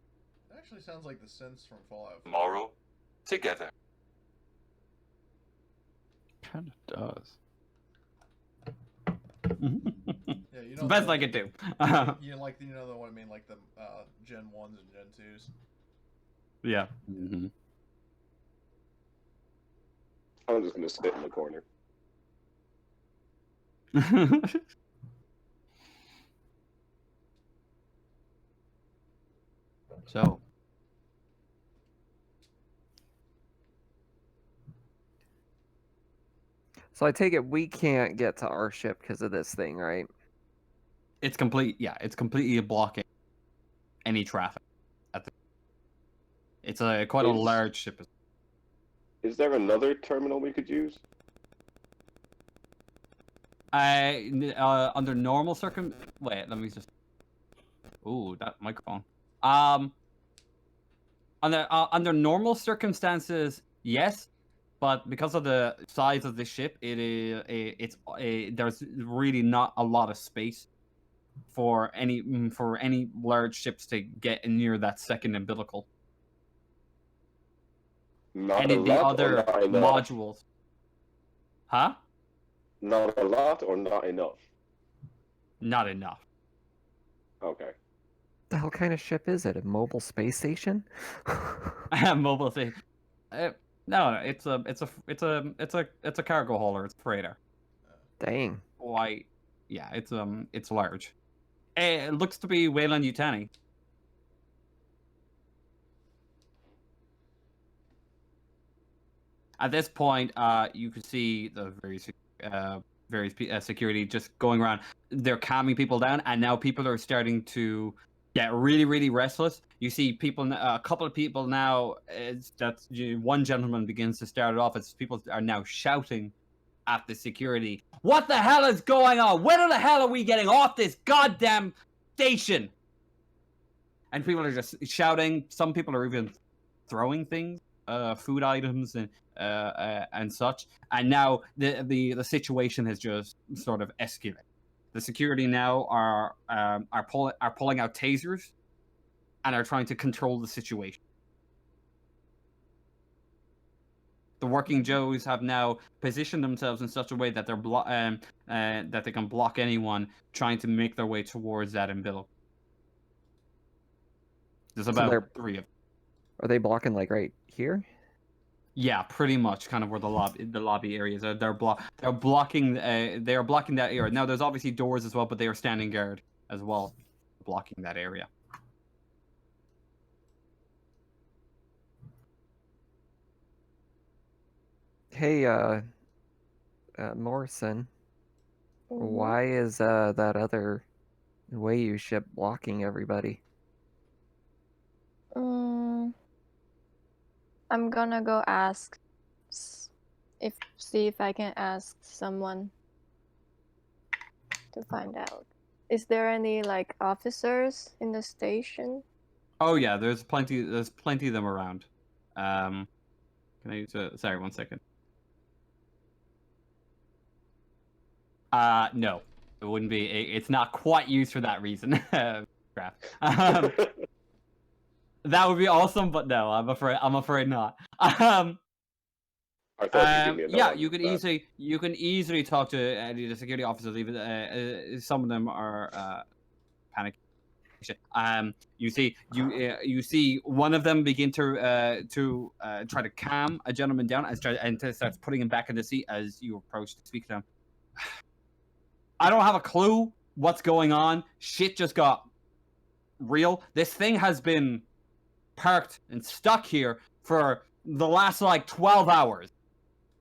It actually sounds like the synths from Fallout 4. Tomorrow, together. Kind of does. Yeah, It's the best I could do. You know what I mean, like the Gen 1s and Gen 2s. Yeah. Mm-hmm. I'm just gonna sit in the corner. So, So I take it we can't get to our ship because of this thing, right? It's complete. Yeah, it's completely blocking any traffic. It's quite a large ship. Is there another terminal we could use? Under normal wait, let me just. Ooh, that microphone. Under normal circumstances, yes, but because of the size of the ship, there's really not a lot of space for any large ships to get near that second umbilical. Not Any a of the lot other or not enough? modules. Huh? Not a lot or not enough? Not enough. Okay. The hell kind of ship is it? A mobile space station? Mobile thing. No, it's a cargo hauler. It's a freighter. Dang. Why? Yeah, it's large. It looks to be Wayland Yutani. At this point, you can see the various security just going around. They're calming people down, and now people are starting to get really, really restless. You see people, a couple of people now. One gentleman begins to start it off as people are now shouting at the security. What the hell is going on? When the hell are we getting off this goddamn station? And people are just shouting. Some people are even throwing things, food items and such. And now the situation has just sort of escalated. The security now are pulling out tasers and are trying to control the situation. The working Joes have now positioned themselves in such a way that that they can block anyone trying to make their way towards that umbilical. There's about 3 of them. Are they blocking like right here? Yeah, pretty much, kind of where the lobby areas are. They're blocking that area. Now, there's obviously doors as well, but they are standing guard as well, blocking that area. Hey, Morrison. Why is that other Wayu ship blocking everybody? I'm gonna go see if I can ask someone to find out. Is there any like officers in the station? Oh yeah, there's plenty of them around. Can I use sorry, 1 second. No, it wouldn't be. It's not quite used for that reason. Crap. That would be awesome, but no, I'm afraid not. I thought you'd give me yeah, you can easily talk to any of the security officers. Even some of them are panicking. You see one of them begin to try to calm a gentleman down and starts putting him back in the seat as you approach to speak to him. I don't have a clue what's going on. Shit just got real. This thing has been parked and stuck here for the last like 12 hours,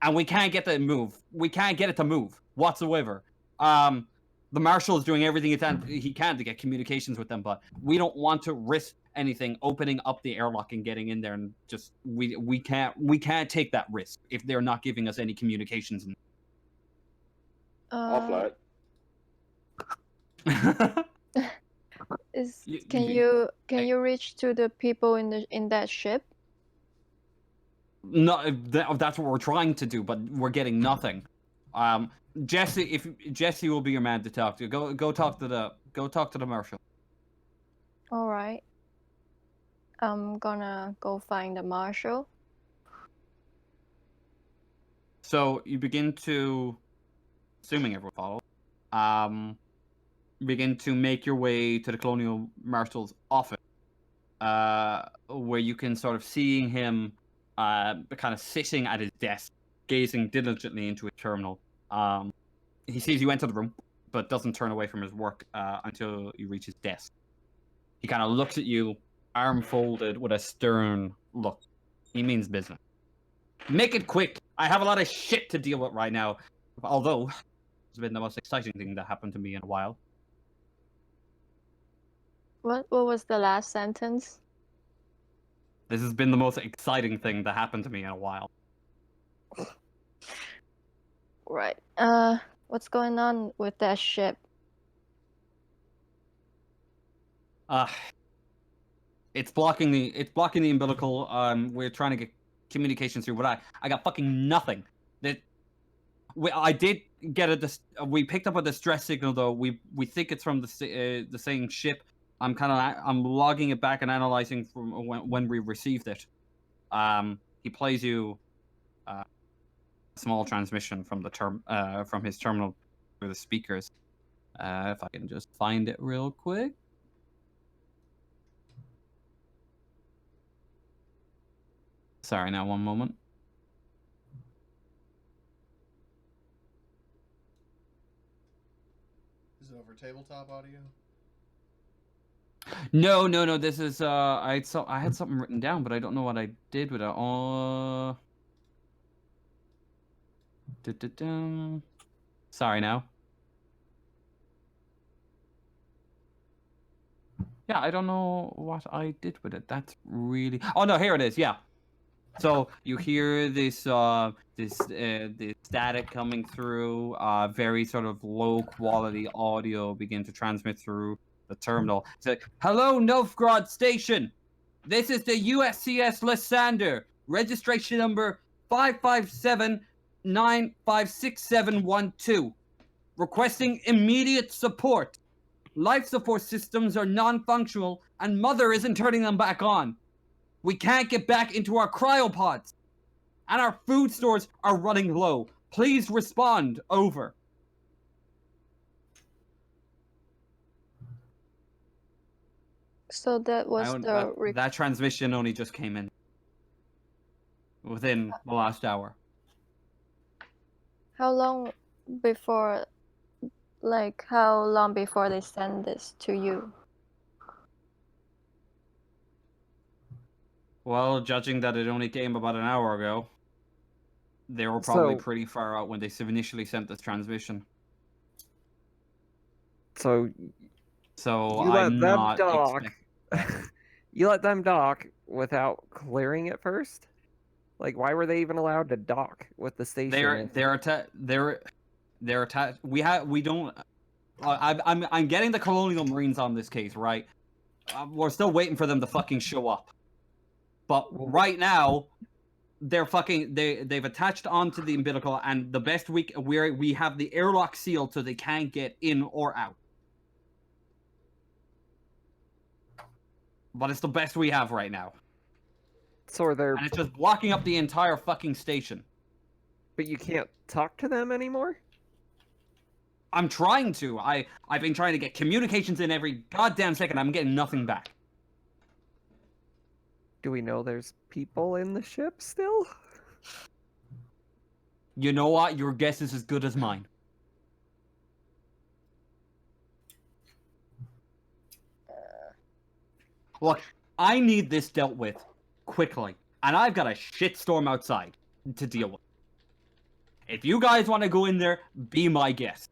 and we can't get it to move. We can't get it to move whatsoever. The Marshal is doing everything he can to get communications with them, but we don't want to risk anything opening up the airlock and getting in there, and just we can't take that risk if they're not giving us any communications. Offline. Can you reach to the people in that ship? No, that's what we're trying to do, but we're getting nothing. Jesse will be your man to talk to. Go talk to the Marshal. All right. I'm gonna go find the Marshal. So you begin to, assuming everyone follows, begin to make your way to the Colonial Marshal's office, where you can sort of seeing him kind of sitting at his desk, gazing diligently into a terminal. He sees you enter the room, but doesn't turn away from his work until you reach his desk. He kind of looks at you, arm folded, with a stern look. He means business. Make it quick. I have a lot of shit to deal with right now. Although, it's been the most exciting thing that happened to me in a while. What was the last sentence? This has been the most exciting thing that happened to me in a while. Right. What's going on with that ship? It's blocking the umbilical. We're trying to get communications through, but I got fucking nothing. I did get we picked up a distress signal though. We think it's from the same ship. I'm logging it back and analyzing from when we received it. He plays you a small transmission from from his terminal through the speakers. If I can just find it real quick. Sorry, now one moment. Is it over tabletop audio? No. This is I had something written down, but I don't know what I did with it. Sorry now. Yeah, I don't know what I did with it. That's really. Oh no, here it is. Yeah. So you hear this this static coming through, very sort of low quality audio begin to transmit through the terminal. It's like, "Hello, Novgorod Station. This is the USCS Lysander. Registration number 557-956-712. Requesting immediate support. Life support systems are non-functional, and Mother isn't turning them back on. We can't get back into our cryopods. And our food stores are running low. Please respond. Over." So that was that transmission only just came in. Within the last hour. How long before they send this to you? Well, judging that it only came about an hour ago, they were probably So- pretty far out when they initially sent this transmission. So So you let I'm them not dock. expecting. You let them dock without clearing it first? Like, why were they even allowed to dock with the station? They're attached. We don't. I'm getting the Colonial Marines on this case, right? We're still waiting for them to fucking show up. But right now, they've attached onto the umbilical, and the best we have the airlock sealed so they can't get in or out. But it's the best we have right now. So are there? And it's just blocking up the entire fucking station. But you can't talk to them anymore? I'm trying to. I've been trying to get communications in every goddamn second. I'm getting nothing back. Do we know there's people in the ship still? You know what? Your guess is as good as mine. Look, I need this dealt with quickly, and I've got a shitstorm outside to deal with. If you guys want to go in there, be my guest.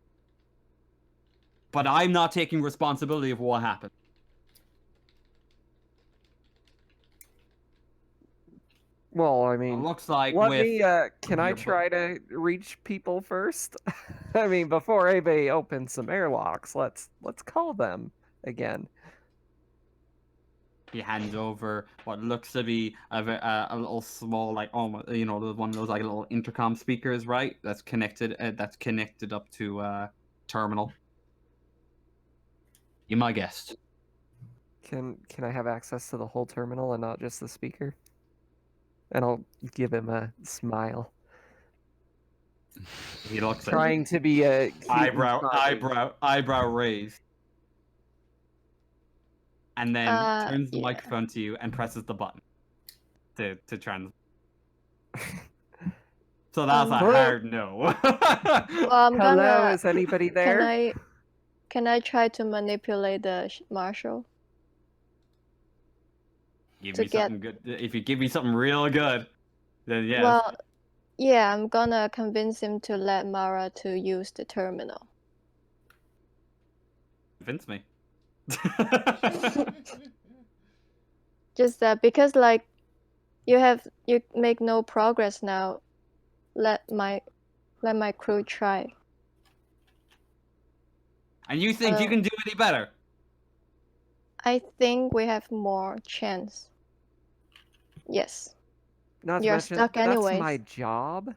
But I'm not taking responsibility of what happened. Well, I It mean, looks like let with me. Can I try to reach people first? I mean, before anybody opens some airlocks, let's call them again. he hands over what looks to be a little small, like almost, you know, one of those like little intercom speakers, right? That's connected up to terminal. You're my guest. Can I have access to the whole terminal and not just the speaker? And I'll give him a smile, He looks at trying to be a eyebrow raised, and then turns the yeah. microphone to you and presses the button to trans. So that's a hard no. Well, I'm Hello, gonna. is anybody there? Can I try to manipulate the Marshal? Give to me something good. If you give me something real good, then yes. Well, Yeah, I'm gonna convince him to let Mara to use the terminal. Convince me. Just that because you make no progress now. Let my crew try. And you think you can do any better? I think we have more chance. Yes. Not to You're mention, stuck that's anyways. my job.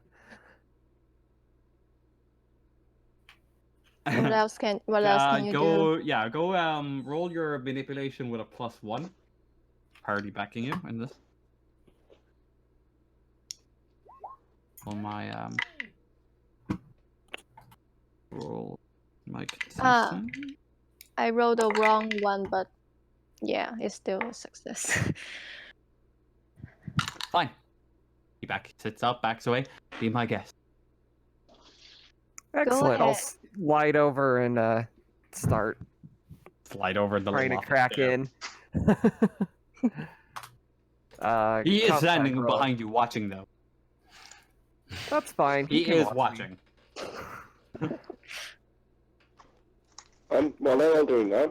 What else can you do? Yeah, go roll your manipulation with a +1. Party backing you in this. On my roll my consistent. I rolled the wrong one, but yeah, it's still a success. Fine. He sits up, backs away. Be my guest. Excellent. I'll ahead. slide over and start Slide over the trying to little crack chair. in. He is contact standing roll. behind you, watching though. That's fine. He can is watch me. watching. While they're all doing that,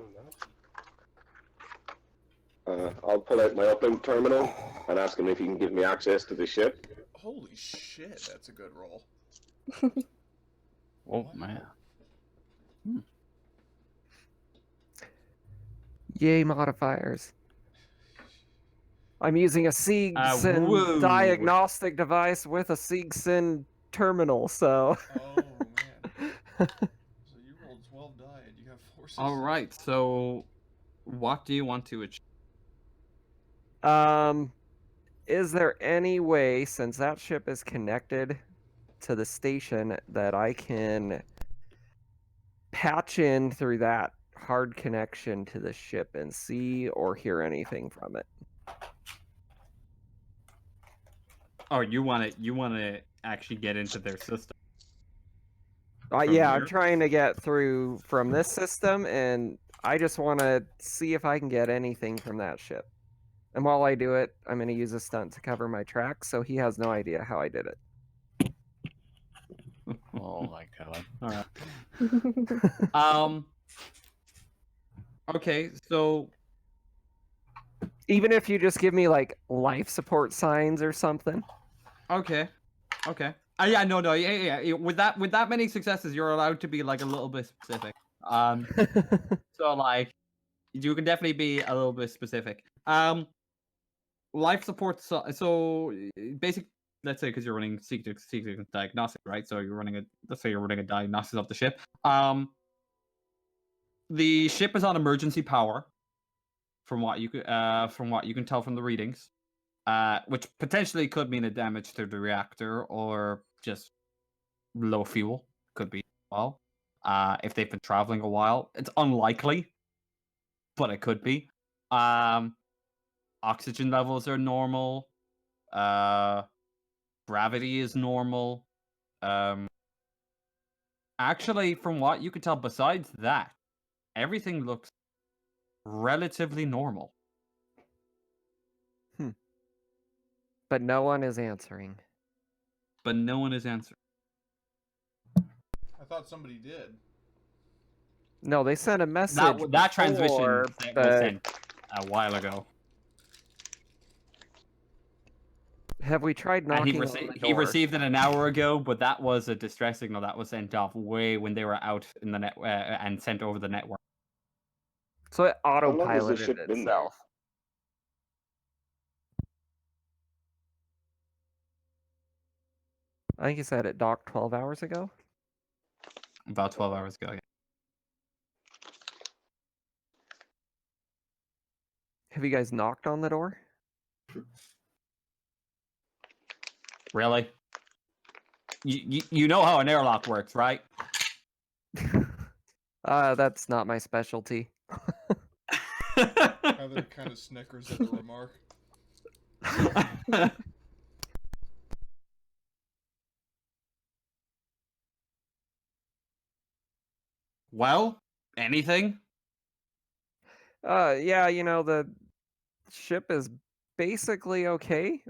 I'll pull out my uplink terminal and ask him if he can give me access to the ship. Holy shit, that's a good roll. Oh man. Yay, modifiers. I'm using a SIG-SYN woo. diagnostic device with a SIG-SYN terminal, so... Oh, man. So you rolled 12 die and you have 4 successes. Alright, so what do you want to achieve? Is there any way, since that ship is connected to the station, that I can patch in through that hard connection to the ship and see or hear anything from it? Oh, you want to actually get into their system? Yeah, I'm here? trying to get through from this system, and I just want to see if I can get anything from that ship. And while I do it, I'm going to use a stunt to cover my tracks, so he has no idea how I did it. Oh my god. Alright. Okay, so Even if you just give me, like, life support signs or something. Okay. Yeah, no, yeah. With that many successes, you're allowed to be like a little bit specific. So like, you can definitely be a little bit specific. Life support. So basic. Let's say because you're running secret diagnostic, right? So you're running let's say you're running a diagnosis of the ship. The ship is on emergency power, from what you can tell from the readings. Which potentially could mean a damage to the reactor or just low fuel. Could be as well. If they've been traveling a while, it's unlikely, but it could be. Oxygen levels are normal. Gravity is normal. Actually, from what you can tell, besides that, everything looks relatively normal. But no one is answering. But no one is answering. I thought somebody did. No, they sent a message That transmission before, was but sent a while ago. have we tried And knocking on the he door? received it an hour ago, but that was a distress signal that was sent off way when they were out in the net and sent over the network. So it How long has the autopiloted ship been there? itself. I think you said it docked 12 hours ago. About 12 hours ago, yeah. Have you guys knocked on the door? Really? You know how an airlock works, right? That's not my specialty. Heather kind of snickers at the remark. Well, anything? Yeah, the ship is basically okay.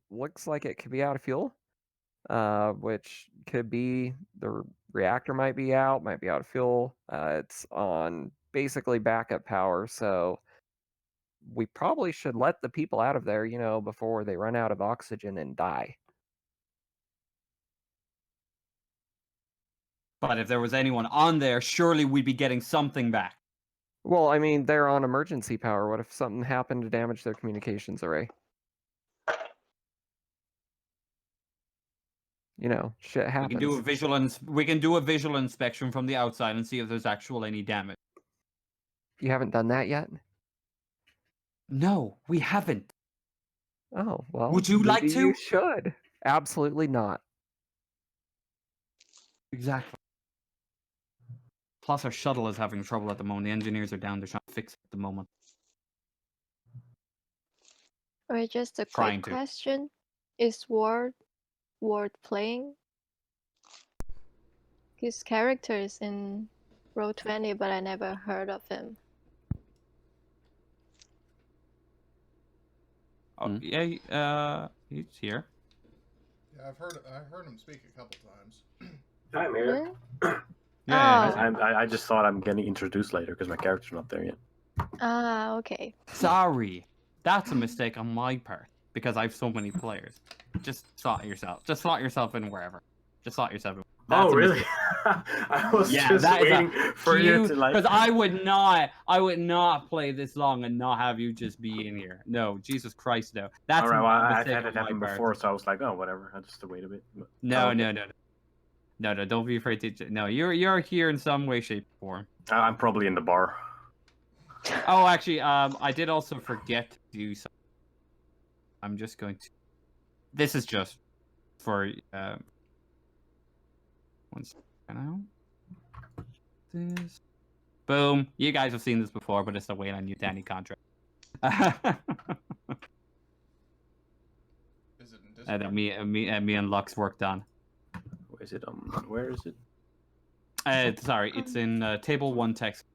Looks like it could be out of fuel. which could be the reactor might be out of fuel. It's on basically backup power, so we probably should let the people out of there, before they run out of oxygen and die. But if there was anyone on there, surely we'd be getting something back. Well, I mean, they're on emergency power. What if something happened to damage their communications array? Shit We happens. we can do a visual inspection from the outside and see if there's actual any damage. You haven't done that yet? No, we haven't. Oh, well. Would you like maybe to? You should. Absolutely not. Exactly. Plus, our shuttle is having trouble at the moment. The engineers are down. They're trying to fix it at the moment. Wait, just a Trying quick to. question. Is Ward playing? His character is in Roll20, but I never heard of him. Oh, yeah, he's here. Yeah, I've heard him speak a couple times. I'm here. Really? Yeah, Oh. I just thought I'm getting introduced later because my character's not there yet. Ah, okay. Sorry. That's a mistake on my part because I have so many players. Just slot yourself. Just slot yourself in wherever. Just slot yourself in. That's Oh, really? I was just waiting for you to like. Because I would not play this long and not have you just be in here. No, Jesus Christ, no. That's All right, well, a I've mistake had on it my happen part. before, so I was like, oh, whatever. I'll just wait a bit. But... No, oh, okay. no, don't be afraid to. No, you're here in some way, shape, or form. I'm probably in the bar. Oh, actually, I did also forget to do something. I'm just going to. This is just for 1 second now. This. Boom. You guys have seen this before, but it's the way I knew Danny contract. Is it in Discord? That me and Lux worked on. Where is it? Where is it? Sorry, it's in table 1 text.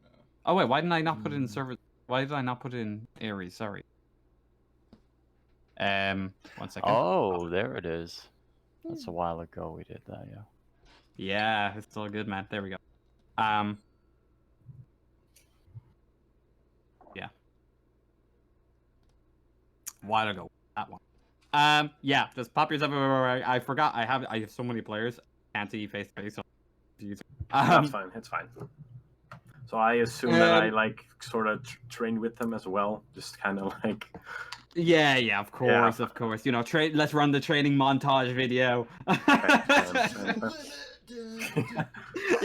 No. Oh wait, why didn't I not put it in server? Why did I not put it in Aries? Sorry. 1 second. Oh, there it is. That's a while ago we did that, yeah. Yeah, it's all good, man. There we go. Yeah. While ago, that one. Yeah, just pop yourself everywhere. I forgot. I have so many players. Can't see face to face. So That's fine. It's fine. So I assume that I like sort of trained with them as well, just kind of like. Yeah, of course, of course. Let's run the training montage video.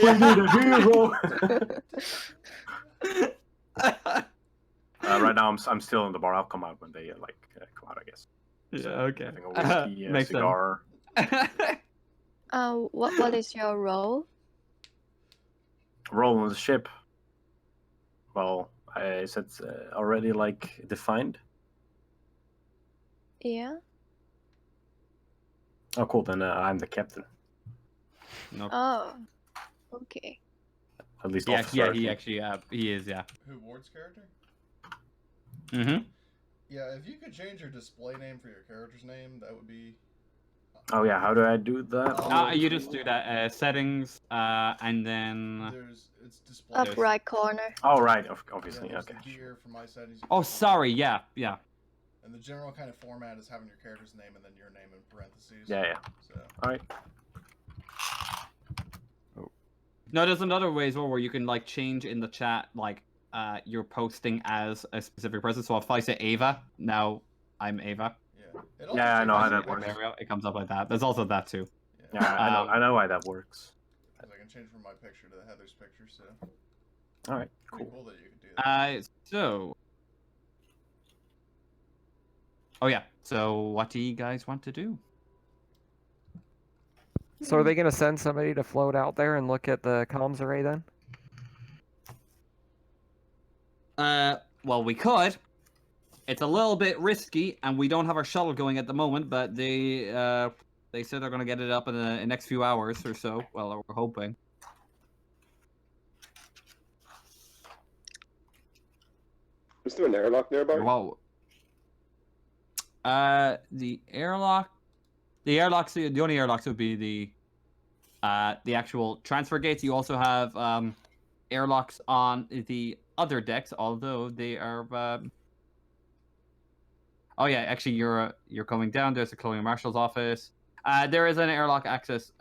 We need a hero. Right now, I'm still in the bar. I'll come out when they come out, I guess. Yeah, okay. Having a whiskey, Makes cigar. What is your role? Roll on the ship. Well, is it already defined? Yeah. Oh, cool. Then I'm the captain. Nope. Oh. Okay. At least Yeah, officer. he actually he is, yeah. Who, Ward's character? Mm-hmm. Yeah, if you could change your display name for your character's name, that would be... Oh yeah, how do I do that? You just do that settings, and then. It's display. Up right corner. Oh right, obviously. Yeah, Okay. the gear for my settings. Oh, sorry. Yeah. And the general kind of format is having your character's name and then your name in parentheses. Yeah. So. All right. No, there's another way as well where you can change in the chat you're posting as a specific person. So if I say Ava, now I'm Ava. Yeah, I know how that works. It comes up like that. There's also that too. Yeah, I know why that works. I can change from my picture to Heather's picture, so. All right, Pretty cool. cool that you can do that. So. Oh yeah. So what do you guys want to do? So are they going to send somebody to float out there and look at the comms array then? Well, we could. It's a little bit risky, and we don't have our shuttle going at the moment. But they said they're gonna get it up in the next few hours or so. Well, we're hoping. Is there an airlock nearby? Well, the airlock. The airlocks, the only airlocks would be the actual transfer gates. You also have airlocks on the other decks, although they are. Oh yeah, actually, you're coming down. There's the Colonial Marshal's office. There is an airlock access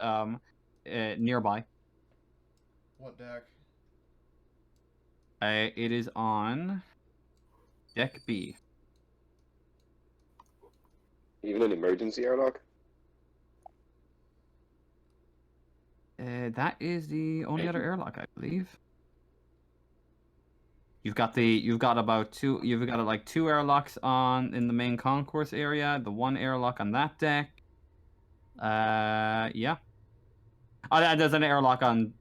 nearby. What deck? It is on deck B. Even an emergency airlock? That is the only other airlock, I believe. You've got like two airlocks in the main concourse area. The one airlock on that deck. Yeah. Oh, and there's an airlock on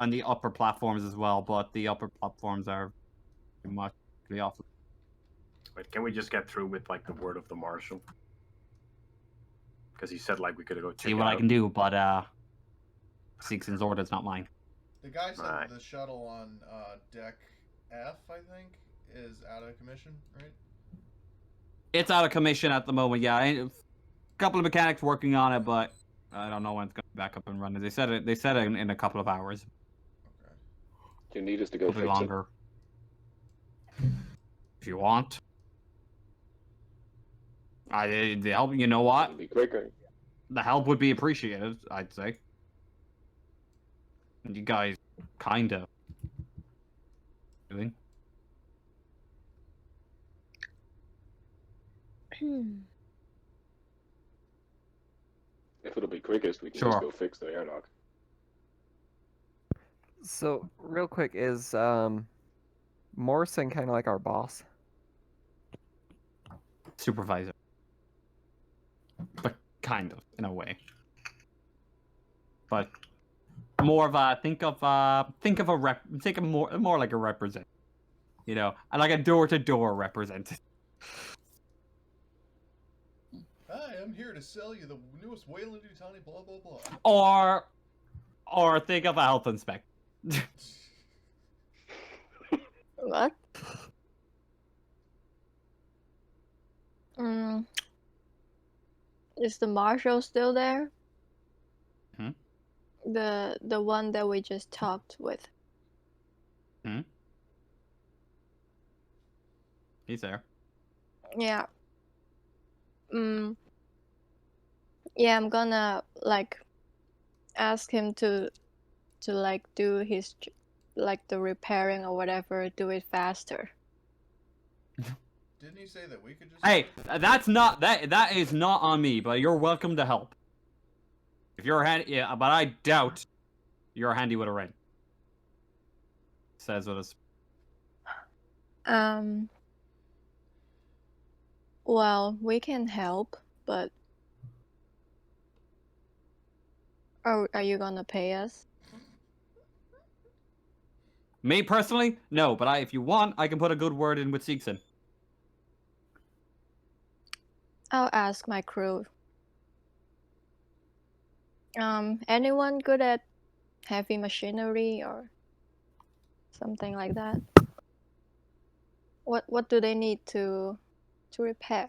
the upper platforms as well, but the upper platforms are pretty much off. Wait, can we just get through with like the word of the Marshal? Because he said like we could go check See what I can do, but Seegson's order's not mine. The guy said Right. the shuttle on deck F, I think, is out of commission, right? It's out of commission at the moment. Yeah, a couple of mechanics working on it, but I don't know when it's going to be back up and running. They said it in a couple of hours. Okay. Do you need us to go Probably fix longer. If you want. The help. You know it? what? It'll be quicker. The help would be appreciated, I'd say. And you guys kinda doing. If it'll be quickest, we can Sure. just go fix the airlock. So, real quick, is Morrison kind of like our boss? Supervisor. But kind of, in a way. But more of a more like a representative. You know, and like a door-to-door representative. Hi, I'm here to sell you the newest Wayland Utani, blah blah blah. Or think of a health inspector. What? Is the Marshal still there? Hmm? The one that we just talked with. He's there. Yeah. Yeah, I'm gonna like ask him to like do his like the repairing or whatever, do it faster. Didn't he say that we could just? Hey, that is not on me, but you're welcome to help. If you're handy, yeah, but I doubt you're handy with a wrench. Says with us. Well, we can help, but are you gonna pay us? Me personally, no, but if you want, I can put a good word in with Seegson. I'll ask my crew. Anyone good at heavy machinery or something like that? What do they need to repair?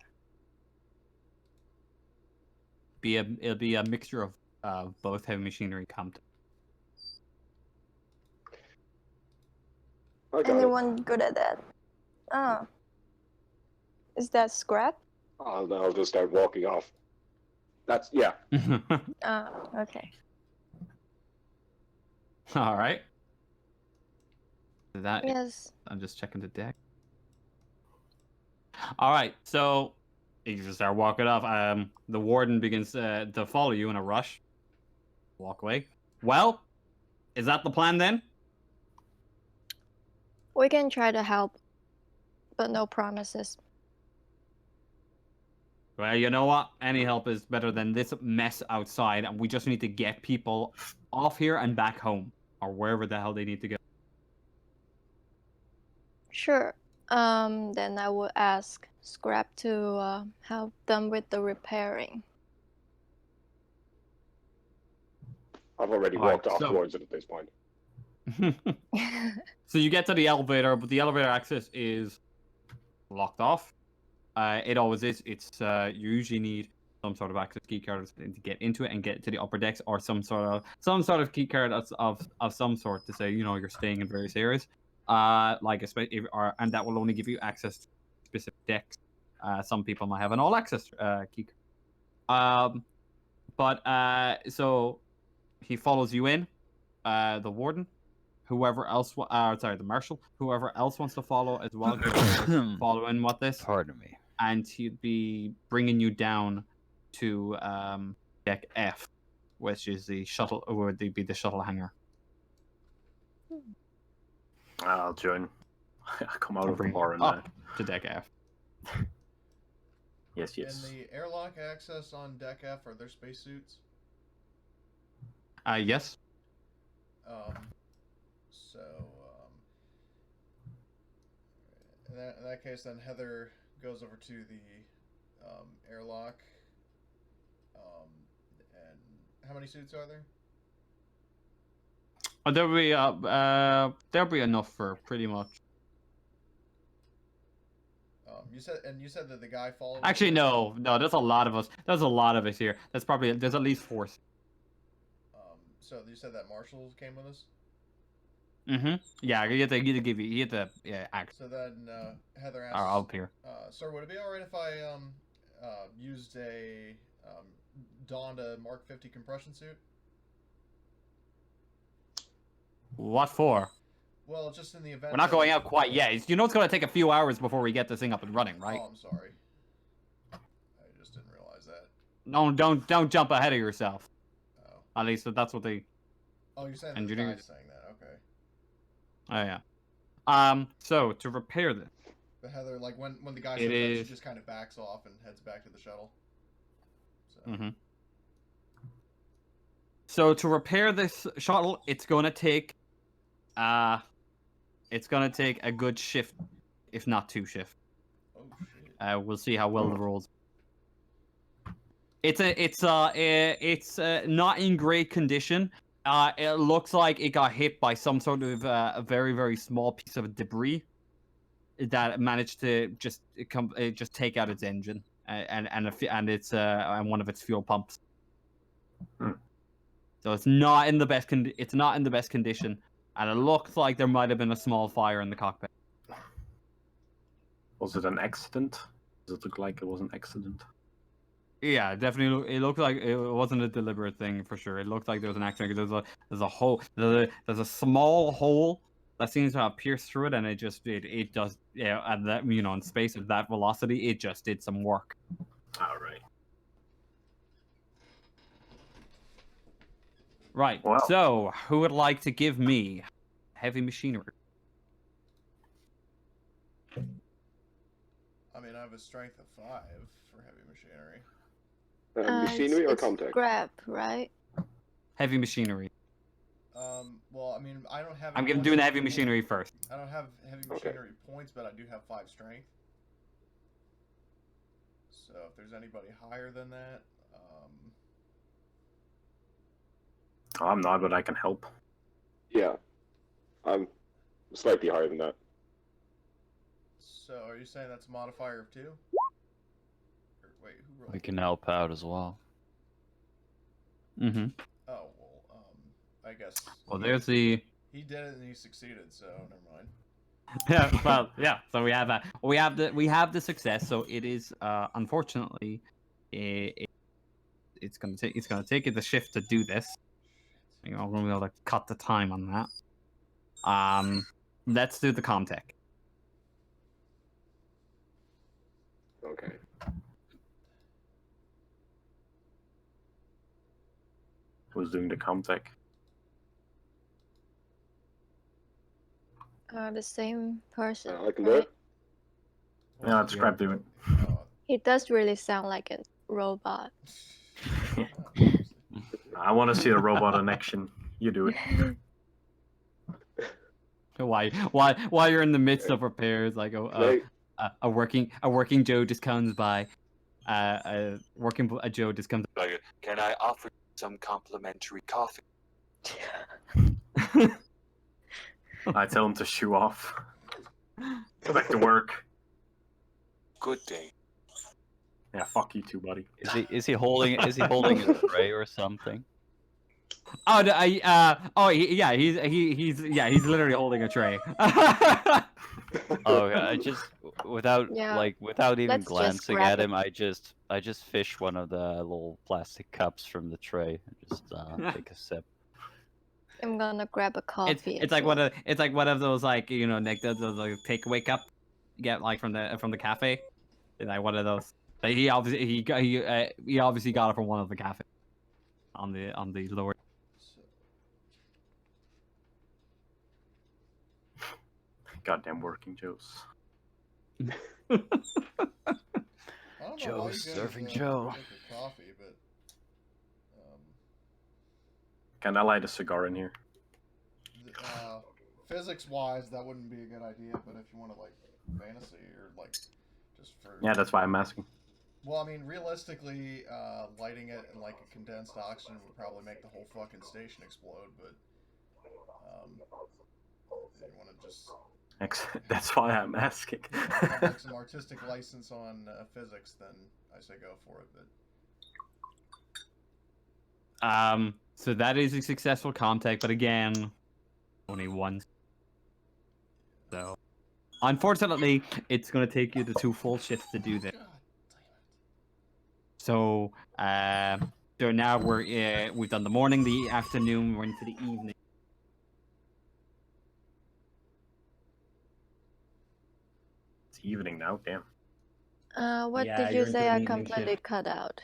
It'll be a mixture of both heavy machinery and I got it. Anyone good at that? Oh. Is that scrap? I'll just start walking off. Yeah. Okay. All right. That Yes. I'm just checking the deck. All right, so you just start walking off. The warden begins to follow you in a rush. Walk away. Well, is that the plan then? We can try to help, but no promises. Well, you know what? Any help is better than this mess outside, and we just need to get people off here and back home, or wherever the hell they need to go. Sure. Then I will ask Scrap to help them with the repairing. I've already All right, walked off so- towards it at this point. So you get to the elevator, but the elevator access is locked off. It always is. It's you usually need some sort of access key card to get into it and get to the upper decks, or some sort of key card of some sort to say, you know, you're staying in various areas. Like and that will only give you access to specific decks. Some people might have an all access key card. So he follows you in, the warden, whoever else, the marshal, whoever else wants to follow as well, follow in with this. Pardon me. And he'd be bringing you down to deck F, which is the shuttle, or would be the shuttle hangar. I'll join. I'll come out of the bring bar and up to deck F. Yes. In the airlock access on deck F, are there spacesuits? Yes. In that case, then Heather goes over to the airlock. And how many suits are there? There'll be enough for pretty much. You said that the guy followed. Actually, no. There's a lot of us. There's a lot of us here. There's at least 4. So you said that Marshal came with us. Yeah, you have to act. So then Heather asks, I'll appear. Sir, would it be alright if I used donned a Mark 50 compression suit? What for? Well, just in the event. We're not going out quite yet. You know it's going to take a few hours before we get this thing up and running, right? Oh, I'm sorry. I just didn't realize that. Don't jump ahead of yourself. Oh. At least that's what they. Oh, you're saying the guy's saying that? Okay. Oh yeah. So to repair this. But Heather, like when the guy says that, she just kind of backs off and heads back to the shuttle. So. So to repair this shuttle, it's gonna take a good shift, if not 2 shifts. Oh shit. We'll see how well the rolls. It's not in great condition. It looks like it got hit by some sort of a very, very small piece of debris that managed to just take out its engine and one of its fuel pumps. So it's not in the best condition, and it looks like there might have been a small fire in the cockpit. Was it an accident? Does it look like it was an accident? Yeah, definitely. It looked like it wasn't a deliberate thing for sure. It looked like there was an accident. There's a hole. There's a small hole that seems to have pierced through it, and it does. Yeah, at that, in space at that velocity, it just did some work. All right. Right. Wow. So, who would like to give me heavy machinery? I mean, I have a strength of 5 for heavy machinery. Machinery or it's contact? Scrap, right? Heavy machinery. Well, I mean, I don't have. I'm doing the heavy machinery first. I don't have heavy machinery points, but I do have 5 strength. So if there's anybody higher than that, I'm not, but I can help. Yeah, I'm slightly higher than that. So are you saying that's a modifier of 2? Or, wait, who rolled? We can help out as well. Mm-hmm. Oh well, I guess. Well, there's the. He did it and he succeeded, so never mind. Yeah, well, yeah. So we have that. We have the success. So it is unfortunately, it's gonna take it the shift to do this. I'm gonna be able to cut the time on that. Let's do the Comtech. Okay. Who's doing the Comtech? The same person. I can do it. Yeah, let Scrap do it. He does really sound like a robot. I want to see a robot in action. You do it. While you're in the midst of repairs, like a working Joe just comes by. A Joe just comes. Can I offer you some complimentary coffee? I tell him to shoo off. Go back to work. Good day. Yeah, fuck you too, buddy. Is he holding a tray or something? Oh, yeah, he's literally holding a tray. Oh, I just without Yeah, without even let's just glancing grab at it. him, I just fish one of the little plastic cups from the tray and just take a sip. I'm gonna grab a coffee. It's as like well. it's like one of those like like those like takeaway cup you get like from the cafe. It's like one of those. Like he obviously he obviously got it from one of the cafes on the lower. Goddamn working Joes. I don't know Joe why you guys, serving Joe. make your coffee, but Can I light a cigar in here? physics-wise, that wouldn't be a good idea. But if you want to like fantasy or like just for Yeah, that's why I'm asking. Well, I mean, realistically, lighting it in like a condensed oxygen would probably make the whole fucking station explode. But if you want to just That's why I'm asking. have like some artistic license on physics, then I say go for it. But So that is a successful contact, but again, only once. So, unfortunately, it's going to take you to 2 full shifts to do this. God So, so now we've done the morning, the afternoon, we're into the evening. It's evening now, damn. What Yeah, did you're you into say the I evening completely shift. cut out?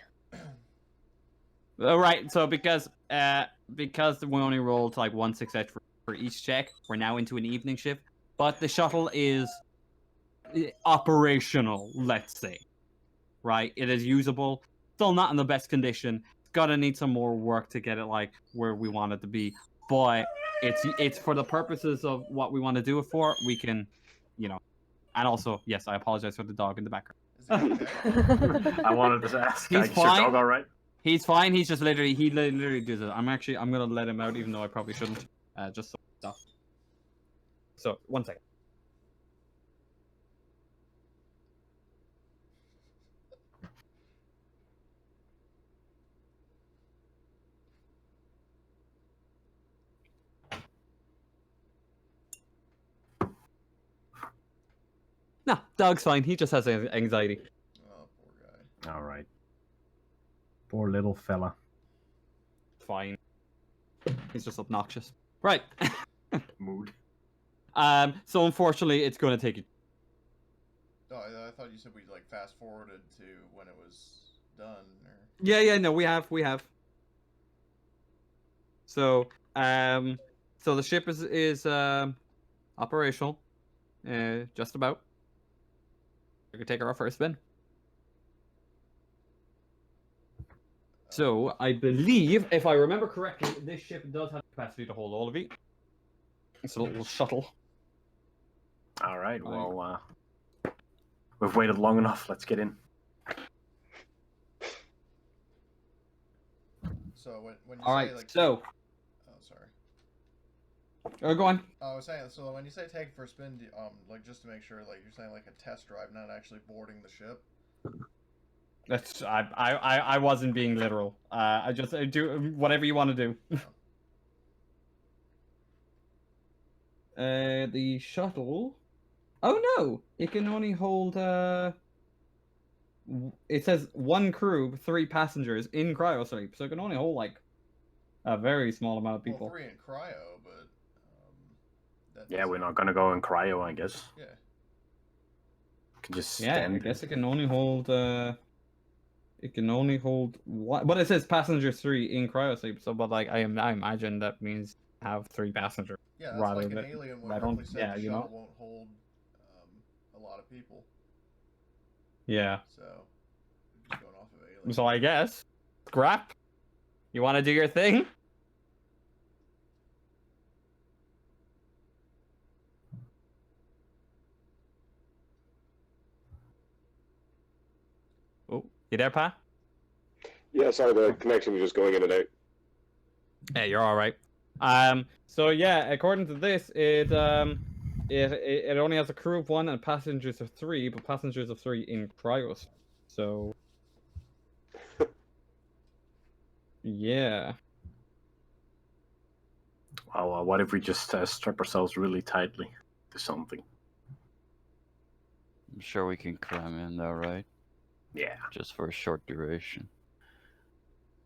All right. So because we only rolled like 1 success for each check, we're now into an evening shift. But the shuttle is operational, let's say. Right? It is usable. Still not in the best condition. It's gonna need some more work to get it like where we want it to be. But it's for the purposes of what we want to do it for. We can, And also, yes, I apologize for the dog in the background. is he okay? I wanted to ask. He's Is your fine. dog all right? He's fine. He's just literally does it. I'm gonna let him out, even though I probably shouldn't. Just some stuff. So 1 second. No, dog's fine. He just has anxiety. Oh, poor guy. All right. Poor little fella. Fine. He's just obnoxious. Right. Mood. So unfortunately, it's going to take you. Oh, I thought you said we like fast forwarded to when it was done. Or... Yeah. No, we have. So, so the ship is operational. Just about. We could take our first spin. So I believe, if I remember correctly, this ship does have capacity to hold all of you. It's a little shuttle. All right. Well, we've waited long enough. Let's get in. So when you All say right. like, So, oh sorry. go on. I was saying, so when you say take it for a spin, like just to make sure, like you're saying like a test drive, not actually boarding the ship. That's I wasn't being literal. I just do whatever you want to do. The shuttle. Oh no! It can only hold. It says 1 crew, 3 passengers in cryosleep, so it can only hold like a very small amount of people. Well, 3 in cryo, but that Yeah, doesn't- we're not gonna go in cryo, I guess. Yeah. Can just Yeah, stand. I guess it can only hold. It can only hold 1. But it says passengers 3 in cryosleep. So, but like I imagine that means have 3 passengers. Yeah, that's rather like an than- alien I when don't- Ripley said yeah, the you shuttle know? won't hold a lot of people. Yeah. So just going off of alien. So I guess scrap. You want to do your thing? Oh, you there, Pa? Yeah, sorry, the connection was just going in and out. Yeah, you're all right. So yeah, according to this, it only has a crew of 1 and passengers of 3, but passengers of 3 in cryos. So Yeah. Well, what if we just strap ourselves really tightly to something? I'm sure we can cram in though, right? Yeah. Just for a short duration.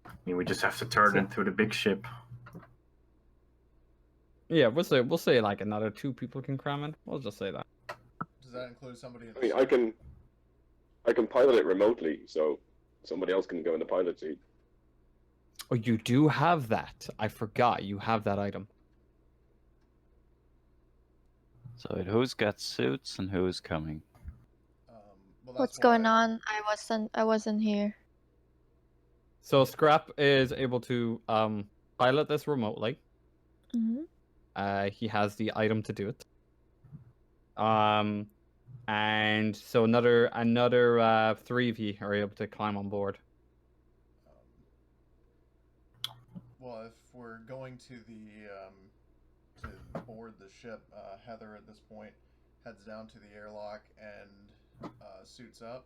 I mean, we just have to turn into the big ship. Yeah, we'll say like another 2 people can cram in. We'll just say that. Does that include somebody in I the mean, ship? I can pilot it remotely, so somebody else can go in the pilot seat. Oh, you do have that. I forgot you have that item. So who's got suits and who's coming? Well, What's that's going why- on? I wasn't here. So Scrap is able to pilot this remotely. Hmm. He has the item to do it. And so another 3 of you are able to climb on board. Well, if we're going to board the ship, Heather at this point heads down to the airlock and suits up.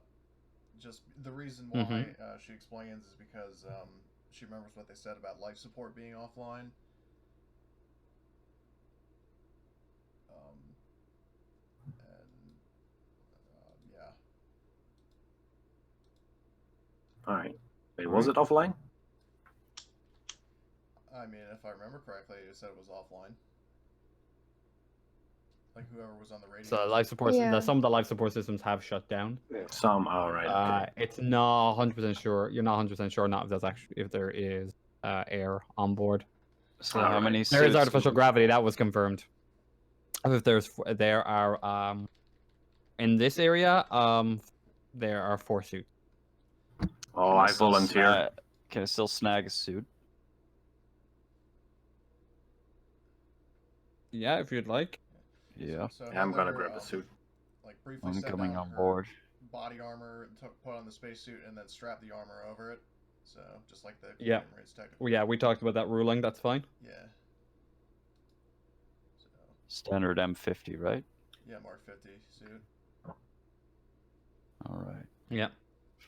Just the reason why she explains is because she remembers what they said about life support being offline. Yeah. All right. Wait, was it offline? I mean, if I remember correctly, it said it was offline. Like whoever was on the radio. So life support, Yeah. some of the life support systems have shut down. Some. All right. Okay. It's not 100% sure. You're not 100% sure not if there is air on board. So how many suits? There is artificial gravity that was confirmed. If there are in this area there are 4 suits. Oh, I volunteer. Can I still snag a suit? Yeah, if you'd like. Yeah. So Yeah, I'm gonna Heather, grab a suit. Like briefly I'm set coming down on her board. body armor, put on the spacesuit, and then strap the armor over it. So just like the Yeah. Marines technically. Well, yeah, we talked about that ruling. That's fine. Yeah. So, Standard M50, right? yeah, Mark 50 suit. All right. Yeah.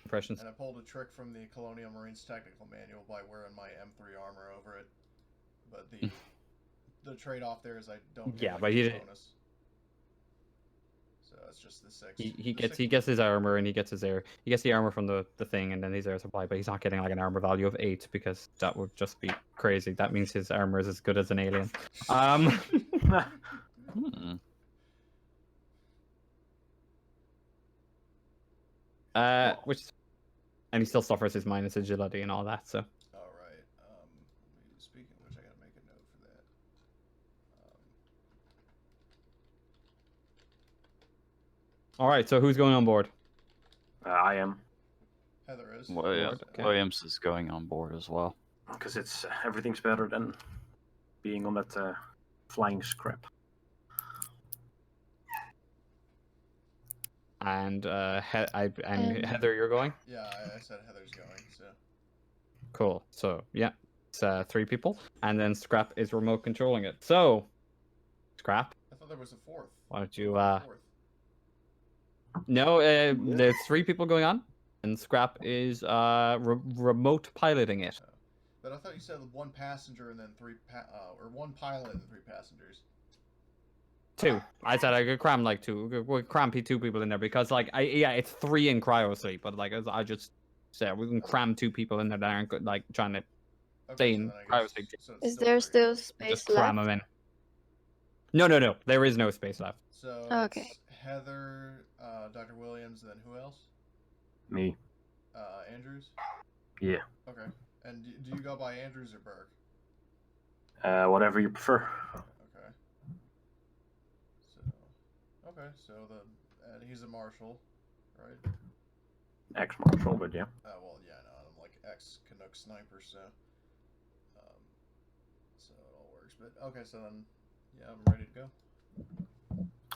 Impressions. And I pulled a trick from the Colonial Marines technical manual by wearing my M3 armor over it. But the trade-off there is I don't get Yeah, but he didn't. bonus. So it's just the 6. He gets his armor and he gets the armor from the thing and then his air supply, but he's not getting like an armor value of 8 because that would just be crazy. That means his armor is as good as an alien. And he still suffers his minus agility and all that. So All right. Speaking of which, I gotta make a note for that. all right. So who's going on board? I am. Heather is. Well, yeah. Okay. Williams is going on board as well. Because it's everything's better than being on that flying scrap. And Heather, you're going. Yeah, I said Heather's going. So Cool. So yeah, it's 3 people, and then Scrap is remote controlling it. So, Scrap, I thought there was a 4th. why don't you? Fourth. No, there's 3 people going on, and Scrap is remote piloting it. But I thought you said 1 passenger and then or 1 pilot and 3 passengers. 2. I said I could cram like 2. We could cram 2 people in there because like it's 3 in cryo sleep, but like I just said we can cram 2 people in there that aren't like trying to stay in then I cryo guess- sleep. so it's Is there 3. still Just space cram left? them in. No. There is no space left. So Okay. it's Heather, Dr. Williams, and then who else? Me. Andrews? Yeah. Okay. And do you go by Andrews or Burke? Whatever you prefer. Okay. So and he's a marshal, right? Ex-Marshal, but yeah. Well, yeah, no, I'm like ex-Canuck sniper, so so it all works. But okay, so then yeah, I'm ready to go.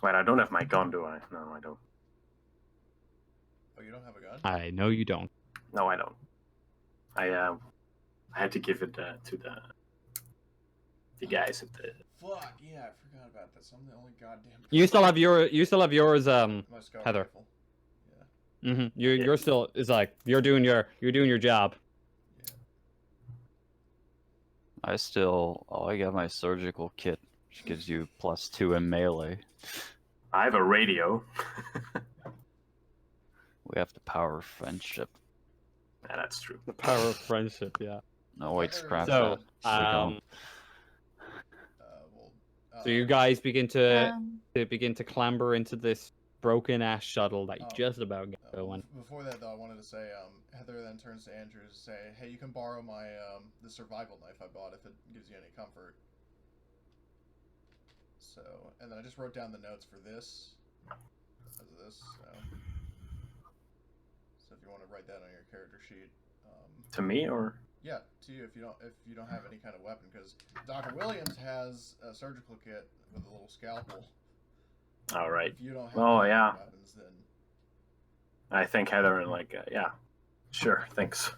Wait, I don't have my gun, do I? No, I don't. Oh, you don't have a gun? I know you don't. No, I don't. I had to give it to the guys at the. Fuck yeah, I forgot about that. So I'm the only goddamn. You still have yours, My scout Heather. rifle. Yeah. You're still. It's like you're doing your job. Yeah. I got my surgical kit, which gives you +2 in melee. I have a radio. We have the power of friendship. Yeah, that's true. The power of friendship, yeah. No, wait, Heather scrap is, So, that. Stick on. So you guys begin to Um, clamber into this broken ass shuttle that you Oh. just about got going. Before that, though, I wanted to say, Heather then turns to Andrew to say, "Hey, you can borrow my the survival knife I bought if it gives you any comfort." So, and then I just wrote down the notes for this. As this, so if you want to write that on your character sheet. To me, or Yeah, to you if you don't have any kind of weapon, because Dr. Williams has a surgical kit with a little scalpel. all right. If you don't have Oh, any yeah. weapons, then I think Heather and like, yeah, sure, thanks.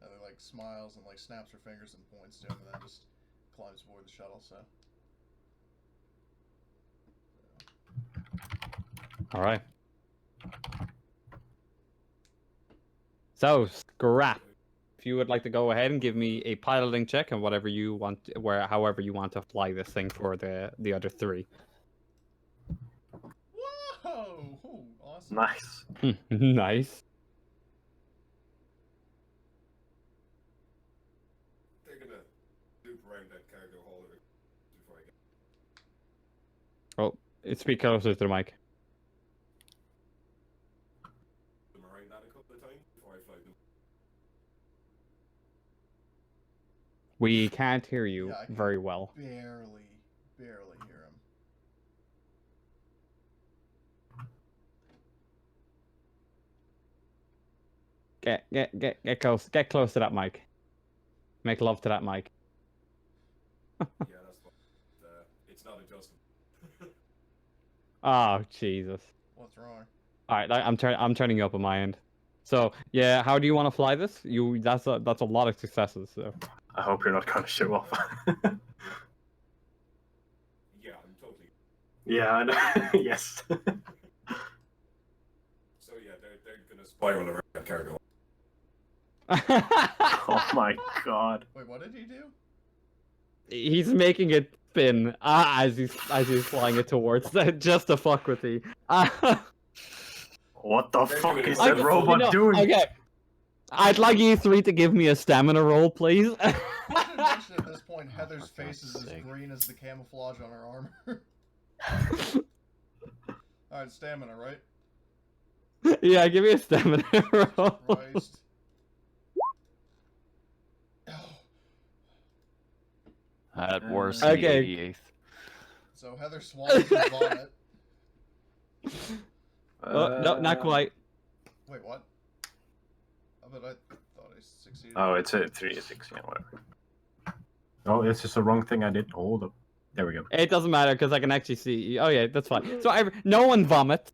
Heather like smiles and like snaps her fingers and points to him, and then just climbs aboard the shuttle. So. All right. So, Scrap, if you would like to go ahead and give me a piloting check and whatever you want, however you want to fly this thing for the other three. Whoa! Ooh, awesome. Nice. Nice. They're gonna loop around that cargo holder before I get. Oh, speak closer to the mic. Them around that a couple of times before I fly them. We can't hear you Yeah, I can very well. barely hear him. Get close to that mic. Make love to that mic. Yeah, that's fine. It's not adjustable. Oh Jesus! What's wrong? All right, I'm turning you up on my end. So yeah, how do you want to fly this? That's a lot of successes. So I hope you're not going to show off. Yeah, I'm totally. Yeah, I know. Yes. So yeah, they're gonna spiral around that cargo. Oh my god. Wait, what did he do? he's making it spin as he's flying it towards just to fuck with you. What the fuck is Okay, that robot doing? Okay, I'd like you three to give me a stamina roll, please. I should mention at this point, Heather's For face is God's as sake. green as the camouflage on her armor. Alright, stamina, right? Yeah, give me a stamina roll. Christ. At worst, Okay. the 88th. So Heather swallows her vomit. No, not quite. Wait, what? But I thought I succeeded. Oh, it's a 3 6, yeah, whatever. Oh, it's just the wrong thing I did. Hold up. There we go. It doesn't matter because I can actually see. Oh yeah, that's fine. So no one vomit.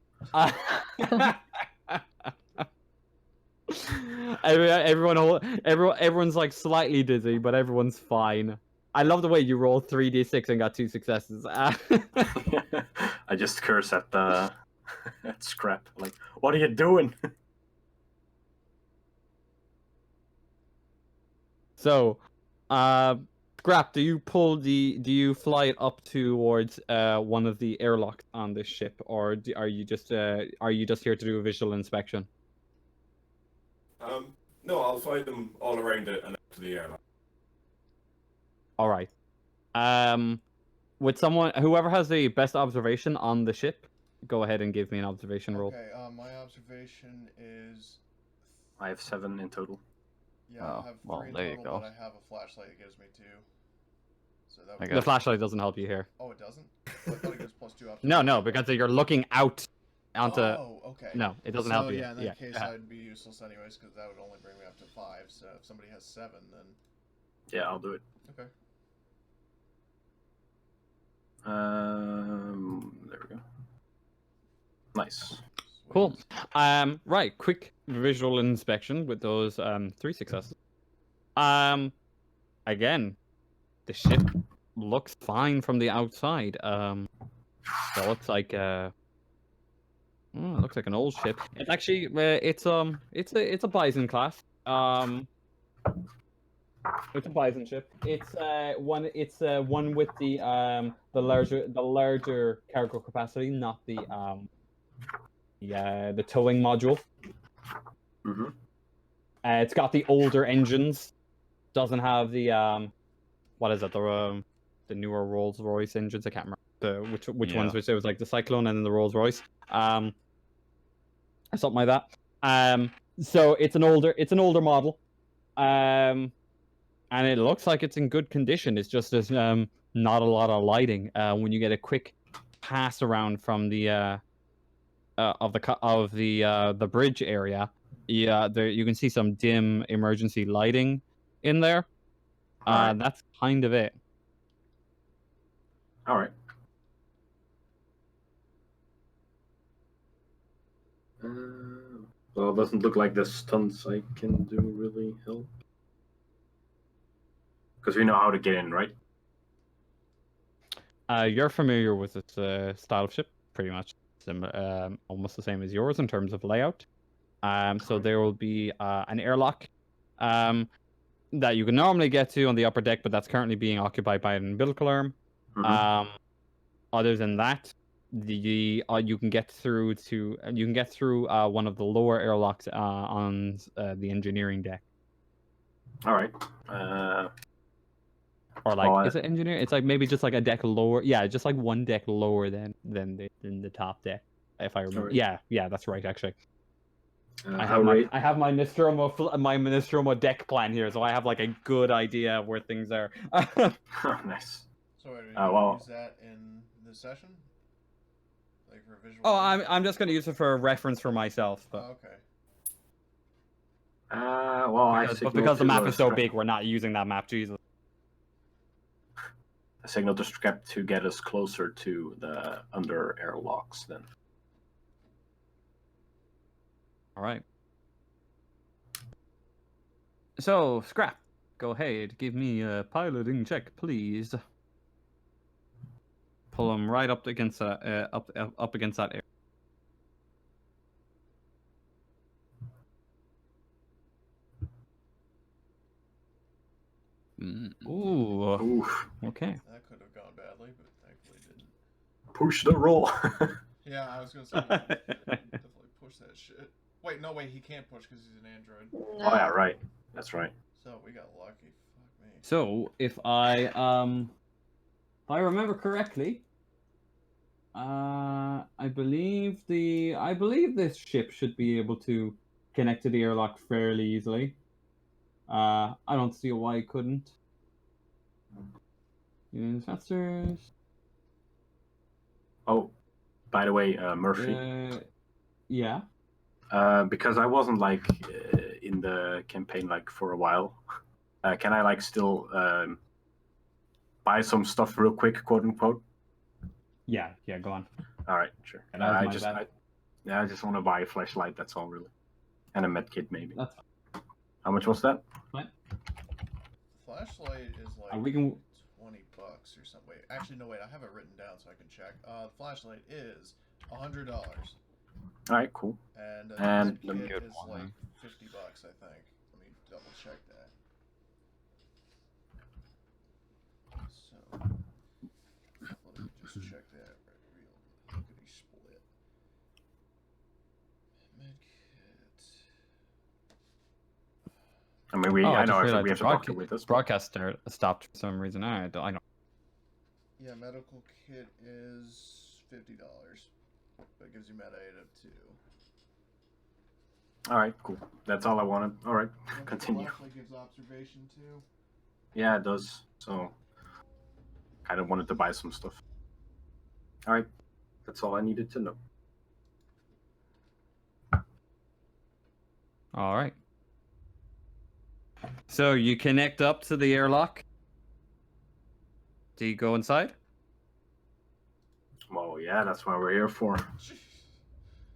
Everyone's like slightly dizzy, but everyone's fine. I love the way you roll 3d6 and got 2 successes. I just curse at the at Scrap. Like, what are you doing? So, Scrap, do you fly it up towards one of the airlocks on this ship, or are you just here to do a visual inspection? No, I'll fly them all around it and up to the airline. All right. With whoever has the best observation on the ship, go ahead and give me an observation roll. Okay, my observation is... I have 7 in total. Yeah, I Oh, have 3 well, in there you total, go. but I have a flashlight that gives me 2. So that I would... got The flashlight doesn't help you here. Oh, it doesn't? I thought it gives +2 observation. No, because you're looking out onto. Oh, okay. No, it doesn't so, help you. Yeah, in that case, yeah. I'd be useless anyways, because that would only bring me up to 5. So if somebody has 7, then... Yeah, I'll do it. Okay. There we go. Nice. Cool. Right, quick visual inspection with those 3 successes. Again, the ship looks fine from the outside. So it looks like it looks like an old ship. It's actually it's a Bison class. It's a bison ship. It's one. It's one with the larger cargo capacity, not the towing module. Mm-hmm. It's got the older engines. Doesn't have the what is it? The newer Rolls Royce engines. I can't remember which ones. Which it was like the Cyclone and then the Rolls Royce. Or something like that. So it's an older model. And it looks like it's in good condition. It's just there's not a lot of lighting. When you get a quick pass around from the the bridge area, there you can see some dim emergency lighting in there. Alright. That's kind of it. All right. Well, it doesn't look like the stunts I can do really help. Because we know how to get in, right? You're familiar with this style of ship, pretty much almost the same as yours in terms of layout. So there will be an airlock that you can normally get to on the upper deck, but that's currently being occupied by an umbilical arm. Mhm. Other than that, you can get through one of the lower airlocks on the engineering deck. All right. Or like, Well, is it engineer? It's like maybe just like a deck lower. Yeah, just like one deck lower than the top deck, if I remember. Alright. Yeah, that's right. Actually, I how have my Nostromo deck plan here, so I have like a good idea of where things are. Nice. So wait, are you well- use that in the session? Like for visual? Oh, I'm just gonna use it for a reference for myself. But... Oh, okay. Well, because the map is so big, we're not using that map. Jesus. I signal to Strap to get us closer to the under airlocks then. All right. So, Scrap, go ahead. Give me a piloting check, please. Pull him right up against that up against that air. Ooh. Oof. Okay. That could have gone badly, but thankfully didn't. Push the roll. Yeah, I was gonna say definitely push that shit. Wait, no, wait, he can't push because he's an android. Oh yeah, right. That's right. So we got lucky. Fuck me. So, if I remember correctly, I believe this ship should be able to connect to the airlock fairly easily. I don't see why it couldn't. Investors. Oh, by the way, Murphy. Yeah. Because I wasn't like in the campaign like for a while. Can I like still buy some stuff real quick, quote unquote? Yeah, go on. All right, sure. I just want to buy a flashlight. That's all, really, and a med kit maybe. That's How much was that? fine. Flashlight is like We can. $20 or something. Wait, actually, no, wait, I have it written down so I can check. The flashlight is $100. All right, cool. And And the the med kit good is one, like $50, I think. Let me double check that. So, let me just check that real lickety split. Med kit. I mean, I know actually we have the a doctor with us. broadcast stopped for some reason. I don't. Yeah, medical kit is $50, but it gives you med aid of 2. All right, cool. That's all I wanted. All right, continue. Flashlight gives observation too. Yeah, it does. So, kind of wanted to buy some stuff. All right, that's all I needed to know. All right. So you connect up to the airlock. Do you go inside? Well, yeah, that's what we're here for.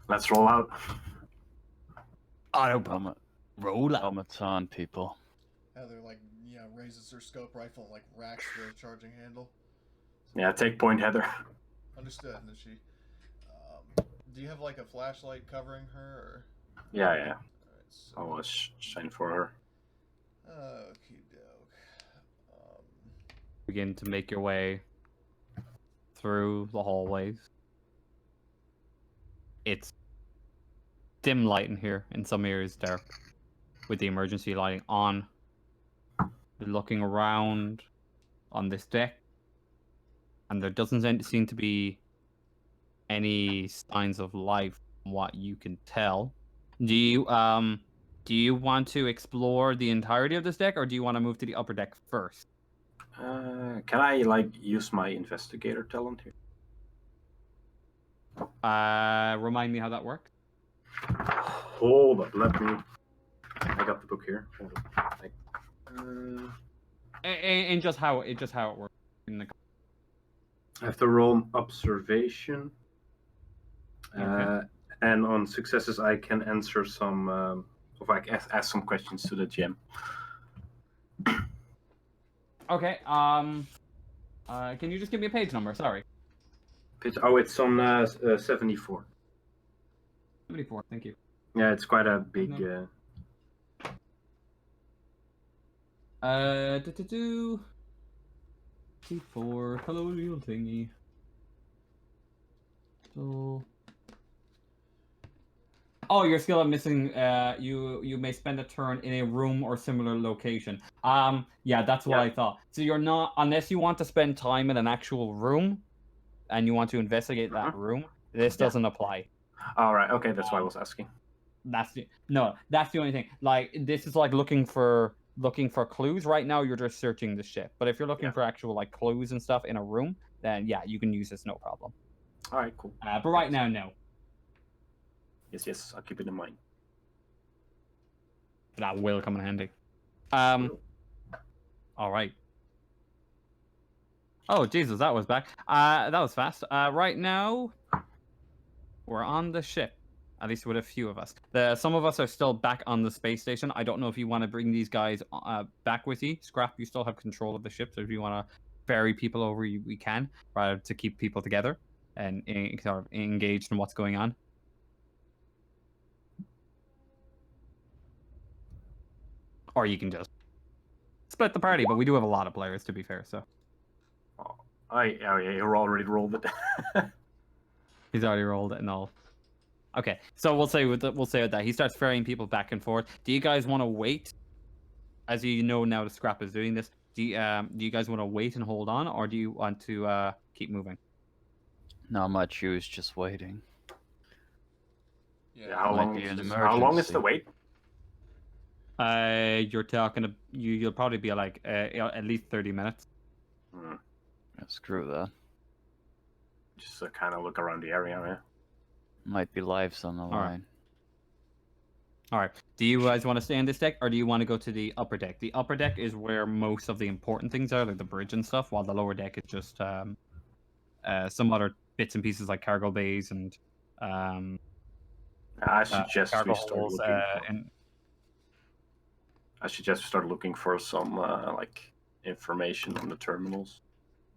Let's roll out. Autopilot. Roll up. Helmets on, people. Heather raises her scope rifle and racks the charging handle. Yeah, take point, Heather. Understood, Nishi. Do you have a flashlight covering her? Or... Yeah. Alright, so... I'll shine for her. Okie doke. begin to make your way through the hallways. It's dim light in here, in some areas dark, with the emergency lighting on. Looking around on this deck, and there doesn't seem to be any signs of life from what you can tell. Do you want to explore the entirety of this deck, or do you want to move to the upper deck first? Can I like use my investigator talent here? Remind me how that works. Hold up, let me. I got the book here. Hold up. And just how it works. I have to roll an observation. Okay. And on successes, I can answer some, ask some questions to the GM. Okay. Can you just give me a page number? Sorry. Oh, it's on 74. 74. Thank you. Yeah, it's quite a big. T4 colonial thingy. So. Oh, your skill at missing. You may spend a turn in a room or similar location. Yeah, that's what I thought. So you're not, unless you want to spend time in an actual room, and you want to investigate that room. This doesn't apply. All right. Okay, that's why I was asking. That's the only thing. Like, this is like looking for clues. Right now, you're just searching the ship. But if you're looking for actual like clues and stuff in a room, then yeah, you can use this, no problem. All right, cool. But right now, no. Yes, I'll keep it in mind. That will come in handy. All right. Oh Jesus, that was back. That was fast. Right now, we're on the ship. At least with a few of us. Some of us are still back on the space station. I don't know if you want to bring these guys back with you. Scrap, you still have control of the ship, so if you want to ferry people over, we can, rather to keep people together and sort of engaged in what's going on. Or you can just split the party, but we do have a lot of players, to be fair, so. Oh yeah, you already rolled it. He's already rolled it and all. Okay, so we'll say with that he starts ferrying people back and forth. Do you guys want to wait? As you know now, the Scrap is doing this. Do you guys want to wait and hold on, or do you want to keep moving? Not much use, just waiting. Yeah. How long is the wait? You're talking. You'll probably be like at least 30 minutes. Hmm. Yeah, screw that. Just kind of look around the area, yeah. Might be lives on the line. All right. Do you guys want to stay on this deck, or do you want to go to the upper deck? The upper deck is where most of the important things are, like the bridge and stuff, while the lower deck is just some other bits and pieces like cargo bays and I suggest we start holes, looking I suggest we start looking for some like information on the terminals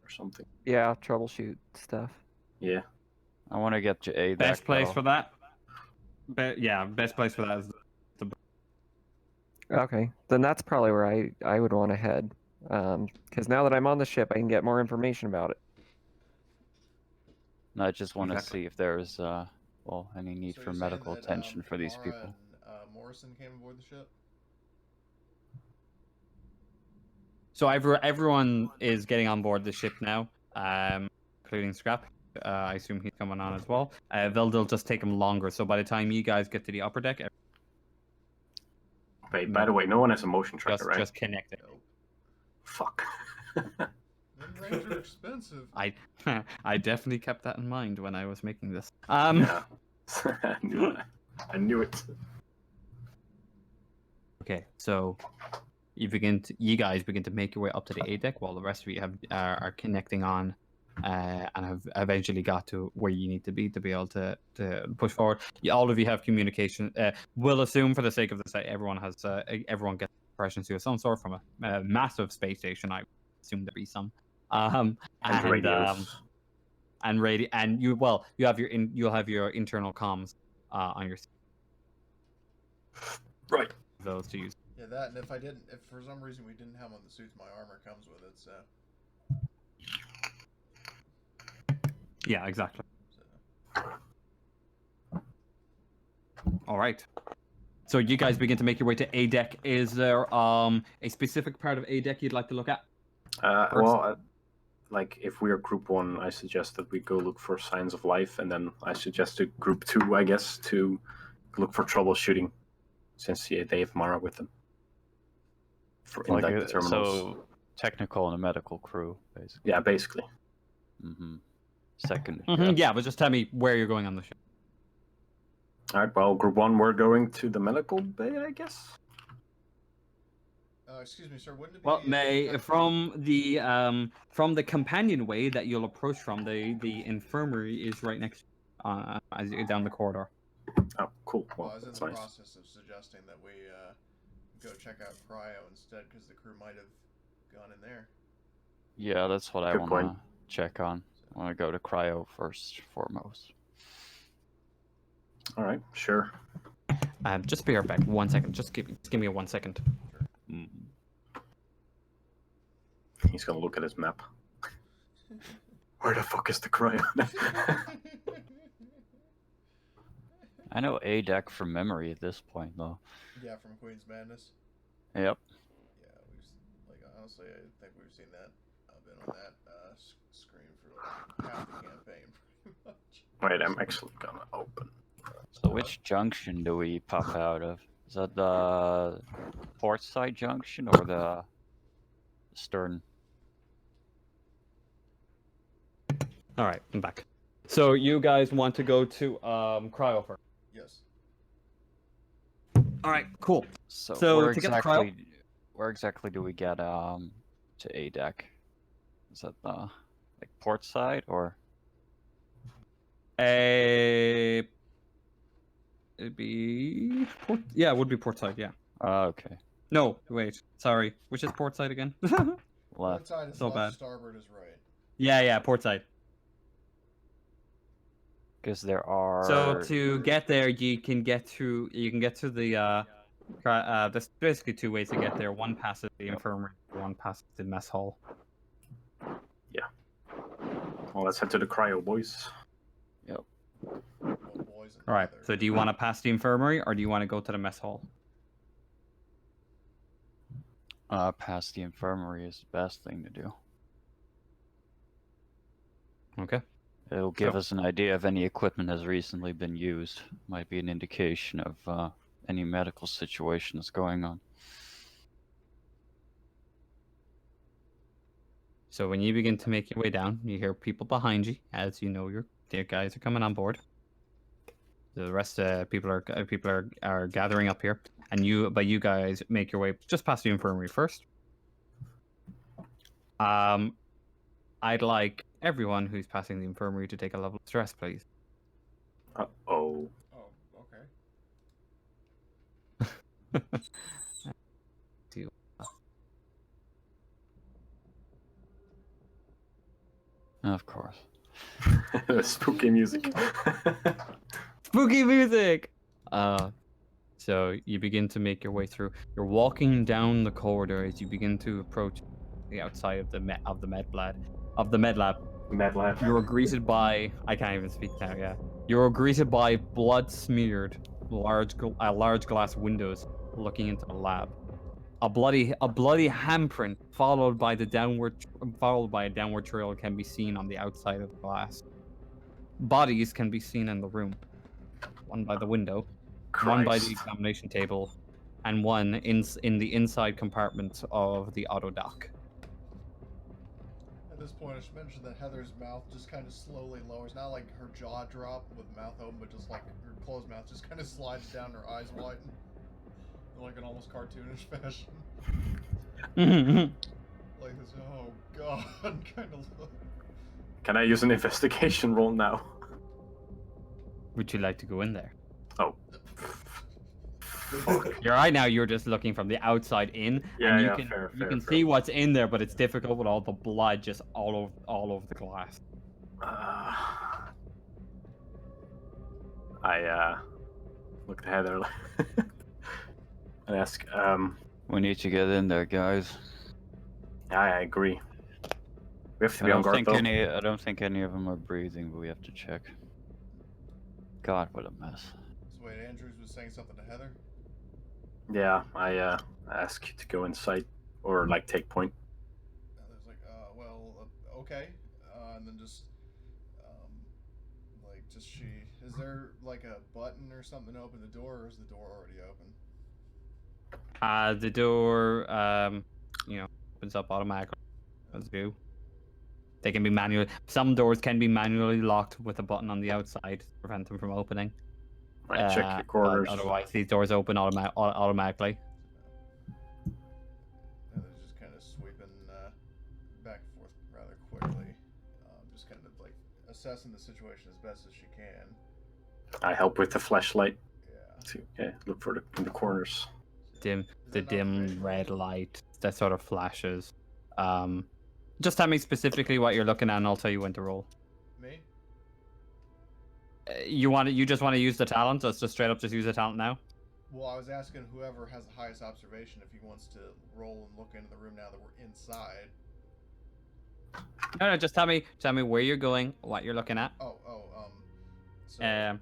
or something. Yeah, troubleshoot stuff. Yeah. I want to get to A. Best place for that. Best place for that is the. Okay, then that's probably where I would want to head. Because now that I'm on the ship, I can get more information about it. I just want to see if there's any need for medical attention for these Mara people. And, Morrison came aboard the ship. So everyone is getting on board the ship now, including Scrap. I assume he's coming on as well. They'll just take him longer. So by the time you guys get to the upper deck, Wait, by the way, no one has a motion tracker, right? Just connect it. Nope. Fuck. Rains are expensive. I definitely kept that in mind when I was making this. Yeah. I knew it. Okay, so you guys begin to make your way up to the A deck, while the rest of you are connecting on, and have eventually got to where you need to be able to push forward. All of you have communication. We'll assume, for the sake of this, that everyone gets impressions of some sort from a massive space station. I assume there be some. And radios. And you'll have your internal comms on your. Right. Those to use. Yeah, that, and if for some reason we didn't have on the suits, my armor comes with it, so. Yeah, exactly. So, All right. So you guys begin to make your way to A deck. Is there a specific part of A deck you'd like to look at? Like if we are group 1, I suggest that we go look for signs of life, and then I suggest to group 2, I guess, to look for troubleshooting, since they have Mara with them. For in like the terminals. So technical and a medical crew, basically. Yeah, basically. Mm-hmm. Second. Yeah, but just tell me where you're going on the ship. All right. Well, group 1, we're going to the medical bay, I guess. excuse me, sir. Wouldn't it be? Well, from the companionway that you'll approach from, the infirmary is right next, as you down the corridor. Oh, cool. Well, Well, I was in that's the nice. process of suggesting that we go check out Cryo instead, because the crew might have gone in there. Yeah, that's what I Good want point. to check on. I want to go to cryo first, foremost. All right, sure. Just be right back. 1 second. Just give me 1 second. He's gonna look at his map. Where the fuck is the cryo? I know A deck from memory at this point, though. Yeah, from Queen's Madness. Yep. Yeah, honestly, I think we've seen that. I've been on that screen for like half the campaign, pretty much. Wait, I'm actually gonna open. So which junction do we pop out of? Is that the port side junction or the stern? All right, I'm back. So you guys want to go to cryo first? Yes. All right, cool. So to get the cryo, where exactly do we get to A deck? Is that the like port side or? it'd be port. Yeah, it would be port side. Yeah. Okay. No, wait. Sorry. Which is port side again? Left. Port side is So left, bad. starboard is right. Yeah, port side. Because there are. So to get there, you can get to the there's basically 2 ways to get there. One passes the infirmary, one passes the mess hall. Yeah. Well, let's head to the cryo, boys. Yep. Well, boys and All right. leather. So do you want to pass the infirmary or do you want to go to the mess hall? Past the infirmary is the best thing to do. Okay. It'll give us an idea if any equipment has recently been used. Might be an indication of any medical situation that's going on. So when you begin to make your way down, you hear people behind you, as you know your guys are coming on board. The rest people are gathering up here, and you guys make your way just past the infirmary first. I'd like everyone who's passing the infirmary to take a level of stress, please. Oh, Uh-oh. okay. Of course. Spooky music. Spooky music! So you begin to make your way through. You're walking down the corridor as you begin to approach the outside of the med lab. Mad lab. You're greeted by I can't even speak now. Yeah, you're greeted by blood-smeared large glass windows looking into the lab. A bloody handprint followed by a downward trail can be seen on the outside of the glass. Bodies can be seen in the room. One by the window, one by the Christ. examination table, and one in the inside compartment of the auto dock. At this point, I should mention that Heather's mouth just kind of slowly lowers. Not like her jaw dropped with mouth open, but just like her closed mouth just kind of slides down, her eyes widen. In like an almost cartoonish fashion. Like this, oh god, kind of look. Can I use an investigation roll now? Would you like to go in there? Oh. You're right now. You're just looking from the outside in, Yeah, and you yeah, can fair, see what's in there, but it's difficult with all the blood just all over the glass. I look at Heather and ask, We need to get in there, guys. I agree. We have to I be on don't guard think though. I don't think any of them are breathing, but we have to check. God, what a mess. So wait, Andrews was saying something to Heather? Yeah, I ask you to go inside or like take point. Heather's like, okay. And then just, is there like a button or something to open the door, or is the door already open? The door, opens up automatically. As do. They can be manually. Some doors can be manually locked with a button on the outside to prevent them from opening. Right, check your But corners. otherwise, these doors open automatically. Heather's just kind of sweeping back and forth rather quickly, just kind of like assessing the situation as best as she can. I help with the flashlight. Yeah. To look for in the corners. The that not dim information? red light that sort of flashes. Just tell me specifically what you're looking at, and I'll tell you when to roll. Me? You just want to use the talent? Let's just straight up just use the talent now. Well, I was asking whoever has the highest observation if he wants to roll and look into the room now that we're inside. No, just tell me where you're going, what you're looking at. So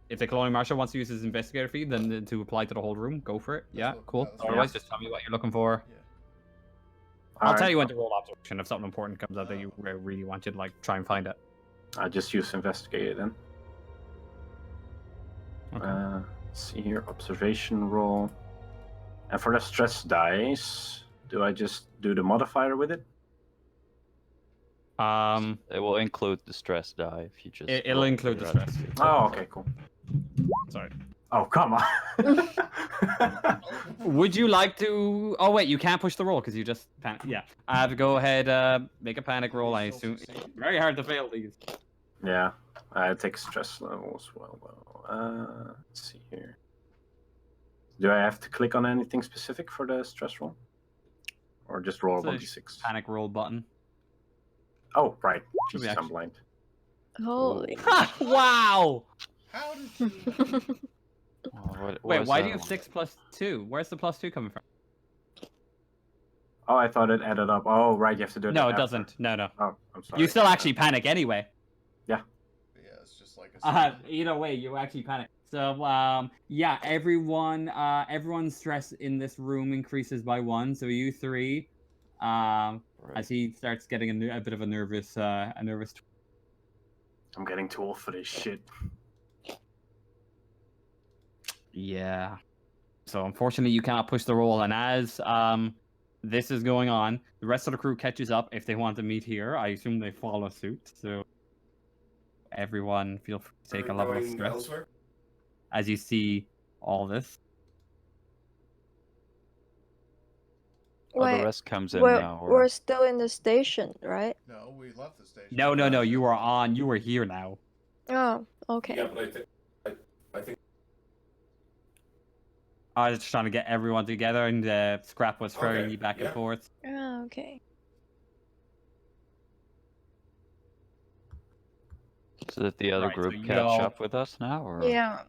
If the Colonial Marshal wants to use his investigator feed, then to apply to the whole room, go for it. Yeah, cool. that's what- Otherwise, just tell me what you're looking for. yeah. I'll tell you when to roll observation if something important comes up that you really want you to try and find it. I just use investigator then. Okay. Let's see here, observation roll. And for the stress dice, do I just do the modifier with it? It will include the stress die if you just. It'll include the stress. Oh, okay, cool. Sorry. Oh, come on. Would you like to? Oh wait, you can't push the roll because you just panic. Yeah, I have to go ahead. Make a panic roll. I assume very hard to fail these. Yeah, I take stress level as well. Let's see here. Do I have to click on anything specific for the stress roll, or just roll a 1d6? Panic roll button. Oh, right. Should be Jesus, I'm actually- blind. Holy. Wow. How did you... Wait, why do you have 6 + 2? Where's the +2 coming from? Oh, I thought it added up. Oh, right, you have to do it. No, it after. doesn't. No. Oh, I'm sorry. You still actually panic anyway. Yeah, it's just like a... Either way, you actually panic. So, yeah, everyone's stress in this room increases by 1. So you 3, as he starts getting a bit of a nervous. I'm getting too old for this shit. Yeah. So unfortunately, you cannot push the roll, and as this is going on, the rest of the crew catches up if they want to meet here. I assume they follow suit. So everyone, feel free to take a level of stress elsewhere? as you see all this. The rest comes in we're, now. we're still in the station, right? No, we left the station. No. You are on. You are here now. Oh, okay. Yeah, but I think I was just trying to get everyone together, and Scrap was throwing you back and forth. Oh, okay. So that the other Right, so group you catch all- up with us now, or Yeah.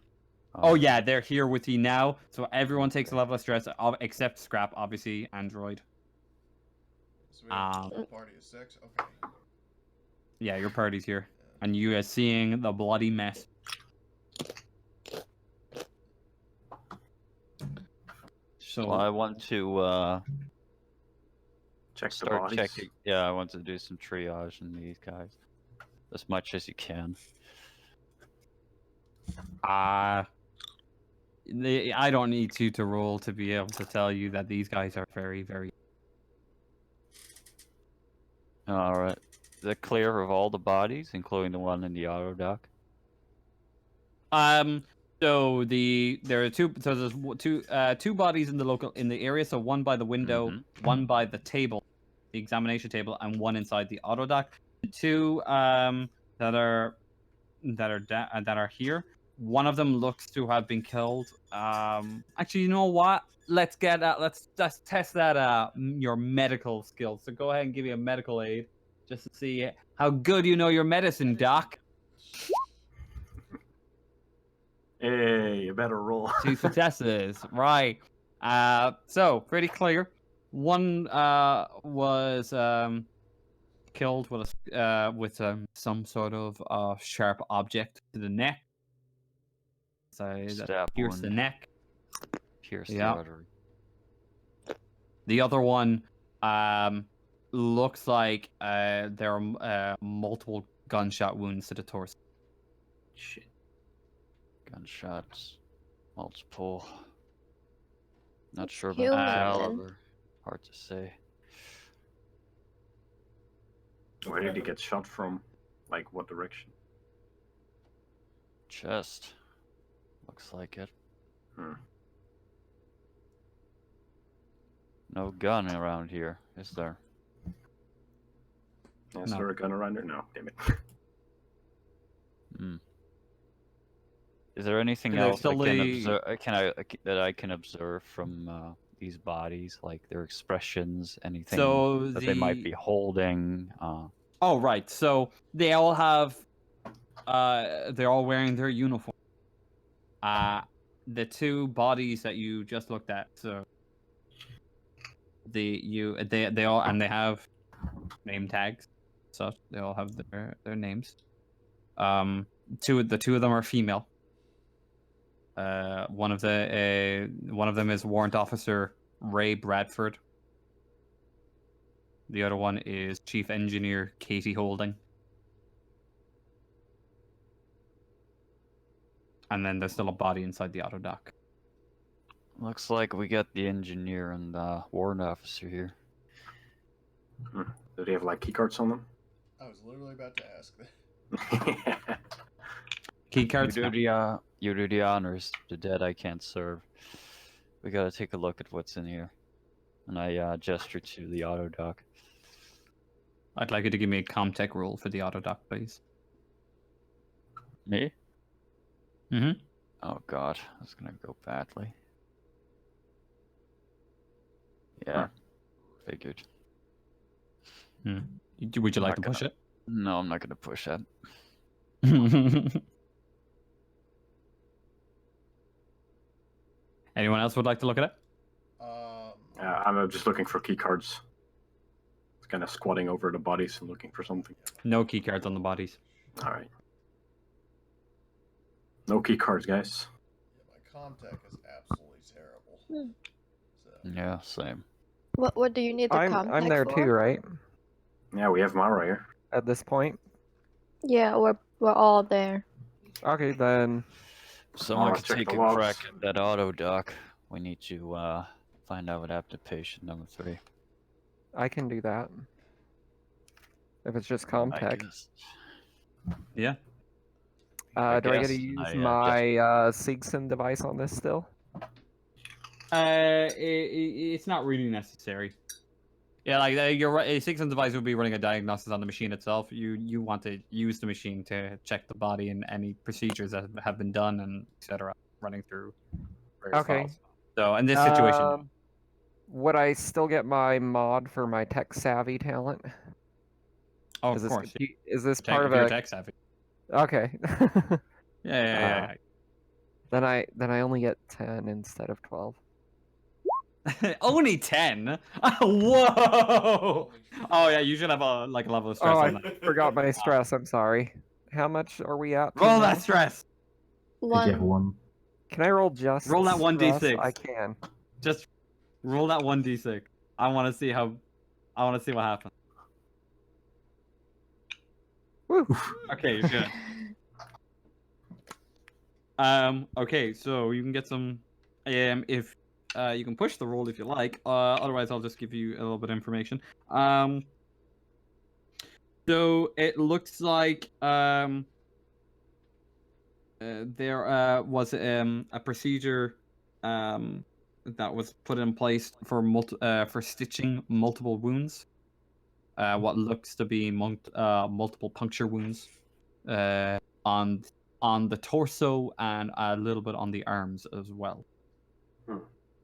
Oh yeah, they're here with you now. So everyone takes a level of stress, except Scrap, obviously, Android. So we have a party of 6? Okay. Yeah, your party's here, and you are seeing the bloody mess. So Well, I want to Check the start bodies. checking. Yeah, I want to do some triage in these guys, as much as you can. I don't need you to roll to be able to tell you that these guys are very, very. All right. Is that clear of all the bodies, including the one in the auto dock? So there are two. So there's two bodies in the area. So one by the window, one by the table, the examination table, and one inside the auto dock. The two that are here. One of them looks to have been killed. Actually, you know what? Let's test that your medical skills. So go ahead and give me a medical aid, just to see how good you know your medicine, Doc. Hey, you better roll. 2 successes, right? So pretty clear. One was killed with some sort of sharp object to the neck. So that Stab pierced the wound. neck. Pierce Yeah. the artery. The other one looks like there are multiple gunshot wounds to the torso. Shit. Gunshots. Multiple. Not sure about Human, the then. caliber. Hard to say. Where did he get shot from? Like, what direction? Chest. Looks like it. Hmm. No gun around here, is there? Is No. there a gun around here? No, damn it. Hmm. Is there anything There's else I still can the- that I can observe from these bodies, like their expressions, anything So that they might be holding? Oh, right. So they all have, they're all wearing their uniform. The two bodies that you just looked at. So they all and they have name tags, so they all have their names. The two of them are female. One of them is Warrant Officer Ray Bradford. The other one is Chief Engineer Katie Holding. And then there's still a body inside the auto dock. Looks like we got the engineer and the warrant officer here. Do they have, like, keycards on them? I was literally about to ask that. Key cards. You do the honors. The dead I can't serve. We gotta take a look at what's in here. And I gesture to the auto dock. I'd like you to give me a Comtech roll for the auto dock, please. Me? Mm-hmm. Oh god, that's gonna go badly. Yeah, figured. Would you like to push it? No, I'm not gonna push that. Anyone else would like to look at it? I'm just looking for keycards. It's kind of squatting over the bodies and looking for something. No key cards on the bodies. Alright. No keycards, guys. Yeah, my Comtech is absolutely terrible. So, Yeah, same. What do you need the I'm contact there for? too, right? Yeah, we have Mara here. At this point. Yeah, we're all there. Okay, then. Someone let's could check take the a logs. crack at that auto dock. We need to find out what happened to patient number 3. I can do that. If it's just I Comtech. guess. Yeah. Do I get guess, to use I, my Sigson device on this still? It's not really necessary. Yeah, like your Sigson device would be running a diagnosis on the machine itself. You want to use the machine to check the body and any procedures that have been done and etc. Running through various Okay. files. So in this situation, Would I still get my mod for my tech savvy talent? oh, is of this, course, Is this tech, part if of you're a? tech savvy. Okay. Yeah. Then I only get 10 instead of 12. Only 10? Whoa! Oh yeah, you should have a level of stress Oh, on I that. forgot my stress. I'm sorry. How much are we at? Roll now? that stress. One. Can I roll just Roll that stress? 1d6. I can. Just roll that 1d6. I want to see what happens. Woo. Okay, you're good. Okay, so you can get some. If you can push the roll if you like. Otherwise, I'll just give you a little bit of information. So it looks like there was a procedure that was put in place for stitching multiple wounds. What looks to be multiple puncture wounds on the torso and a little bit on the arms as well.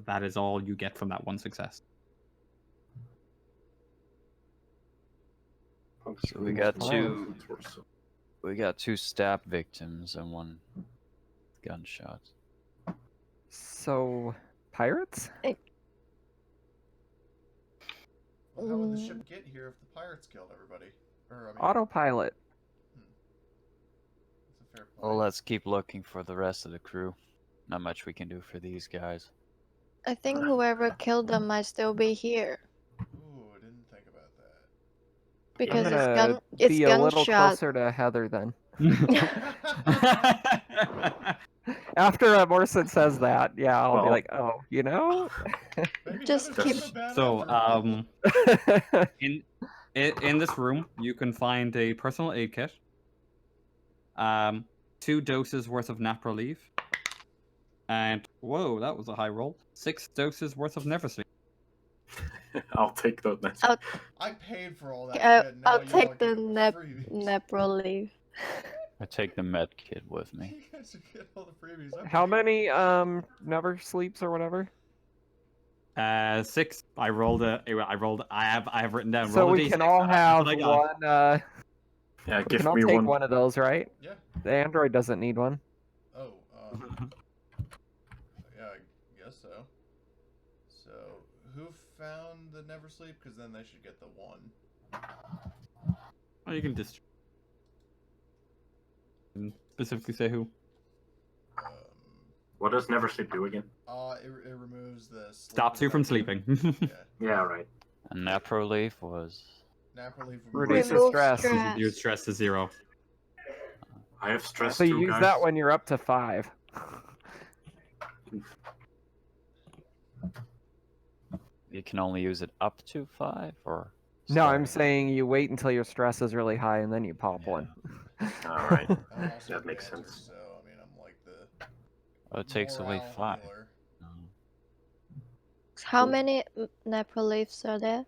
That is all you get from that one success. So we got two. We got 2 stab victims and 1 gunshot. So, pirates? Well, how would the ship get here if the pirates killed everybody? Or, I mean, Autopilot. that's a fair point. Well, let's keep looking for the rest of the crew. Not much we can do for these guys. I think whoever killed them might still be here Ooh, I didn't think about that. because I'm it's gonna it's be a little gunshot. closer to Heather then. After Morrison says that, yeah, I'll be Well- like, oh, you know? Maybe Just Heather's keep- not a bad So, actor. in this room, you can find a personal aid kit, 2 doses worth of nap relief, and whoa, that was a high roll. 6 doses worth of never sleep. I'll take those. I paid for all that shit. Now I'll you take all the get nap freebies. relief. I take the med kit with me. You guys should get all the freebies. I How paid. many never sleeps or whatever? 6. I rolled I have written down. So roll a we D6, can all that's have what I got. one Yeah, we give can all me take one. one of those, right? Yeah. The android doesn't need one. Oh, yeah, I guess so. So, who found the never sleep? Because then they should get the one. Oh, you can just specifically say who. What does never sleep do again? It removes the sleep Stops you from effect. sleeping. Yeah. Yeah, right. And nap relief was. Nap relief Reduces Remove stress. stress. Your stress to 0. I have stress So you too, use guys. that when you're up to 5. You can only use it up to 5, or. No, I'm starting? saying you wait until your stress is really high and then you pop Yeah. one. All right. I'm also That a makes dancer, sense. So, I mean, I'm like the Oh, it takes away morale 5. healer. No. How Cool. many nap reliefs are there?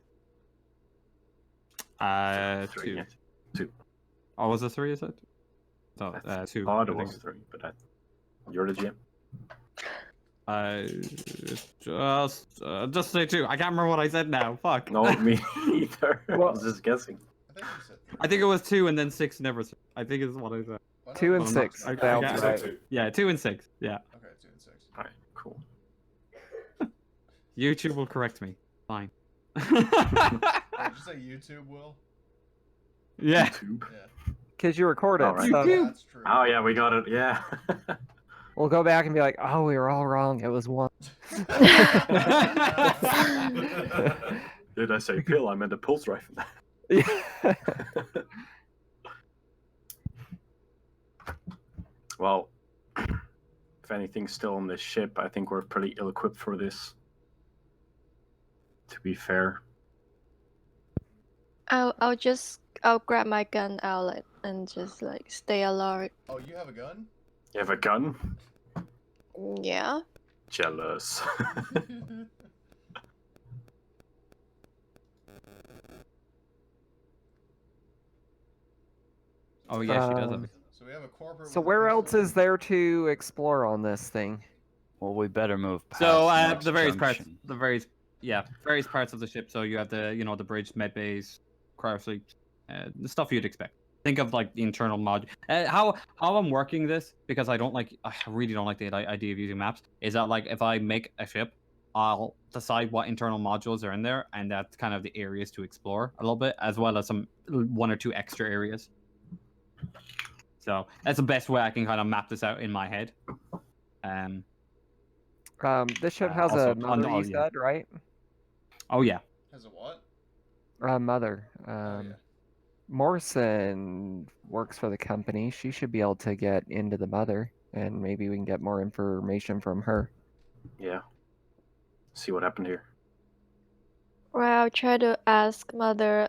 3, 2. yeah. 2. Oh, was it 3? Is it? No, I 2. thought I it think. was 3, but you're the GM. Just say 2. I can't remember what I said now. Fuck. No, me either. I Well- was just guessing. I think you said three. I think it was 2 and then 6 never. I think is what I said. Why not? 2 and Well, I'm not- 6 I sounds got- right. Yeah, 2 and 6. Yeah. Okay, 2 and 6. All right, cool. YouTube will correct me. Fine. Wait, did you say YouTube will? Yeah. YouTube. Yeah. Because you record it. Alright. So YouTube. That's true. Oh yeah, we got it. Yeah. we'll go back and be like, oh, we were all wrong. It was 1. Did I say pill? I meant a pulse rifle. Well, if anything's still on this ship, I think we're pretty ill-equipped for this. To be fair. I'll grab my gun outlet and just like stay alert. Oh, you have a gun? You have a gun? Yeah. Jealous. Oh yeah, she does have Um, a So we have a corporate. So with a where else pistol. is there to explore on this thing? Well, we better move past So next the various parts, junction. various parts of the ship. So you have the bridge, med bays, cryo sleep, the stuff you'd expect. Think of like the internal mod. How I'm working this, because I really don't like the idea of using maps. Is that like if I make a ship, I'll decide what internal modules are in there, and that's kind of the areas to explore a little bit, as well as some 1 or 2 extra areas. So that's the best way I can kind of map this out in my head. This ship has also, a mother, you yeah. said, right? Oh yeah. Has a what? Mother. Oh, yeah. Morrison works for the company. She should be able to get into the mother, and maybe we can get more information from her. Yeah. See what happened here. Well, I'll try to ask Mother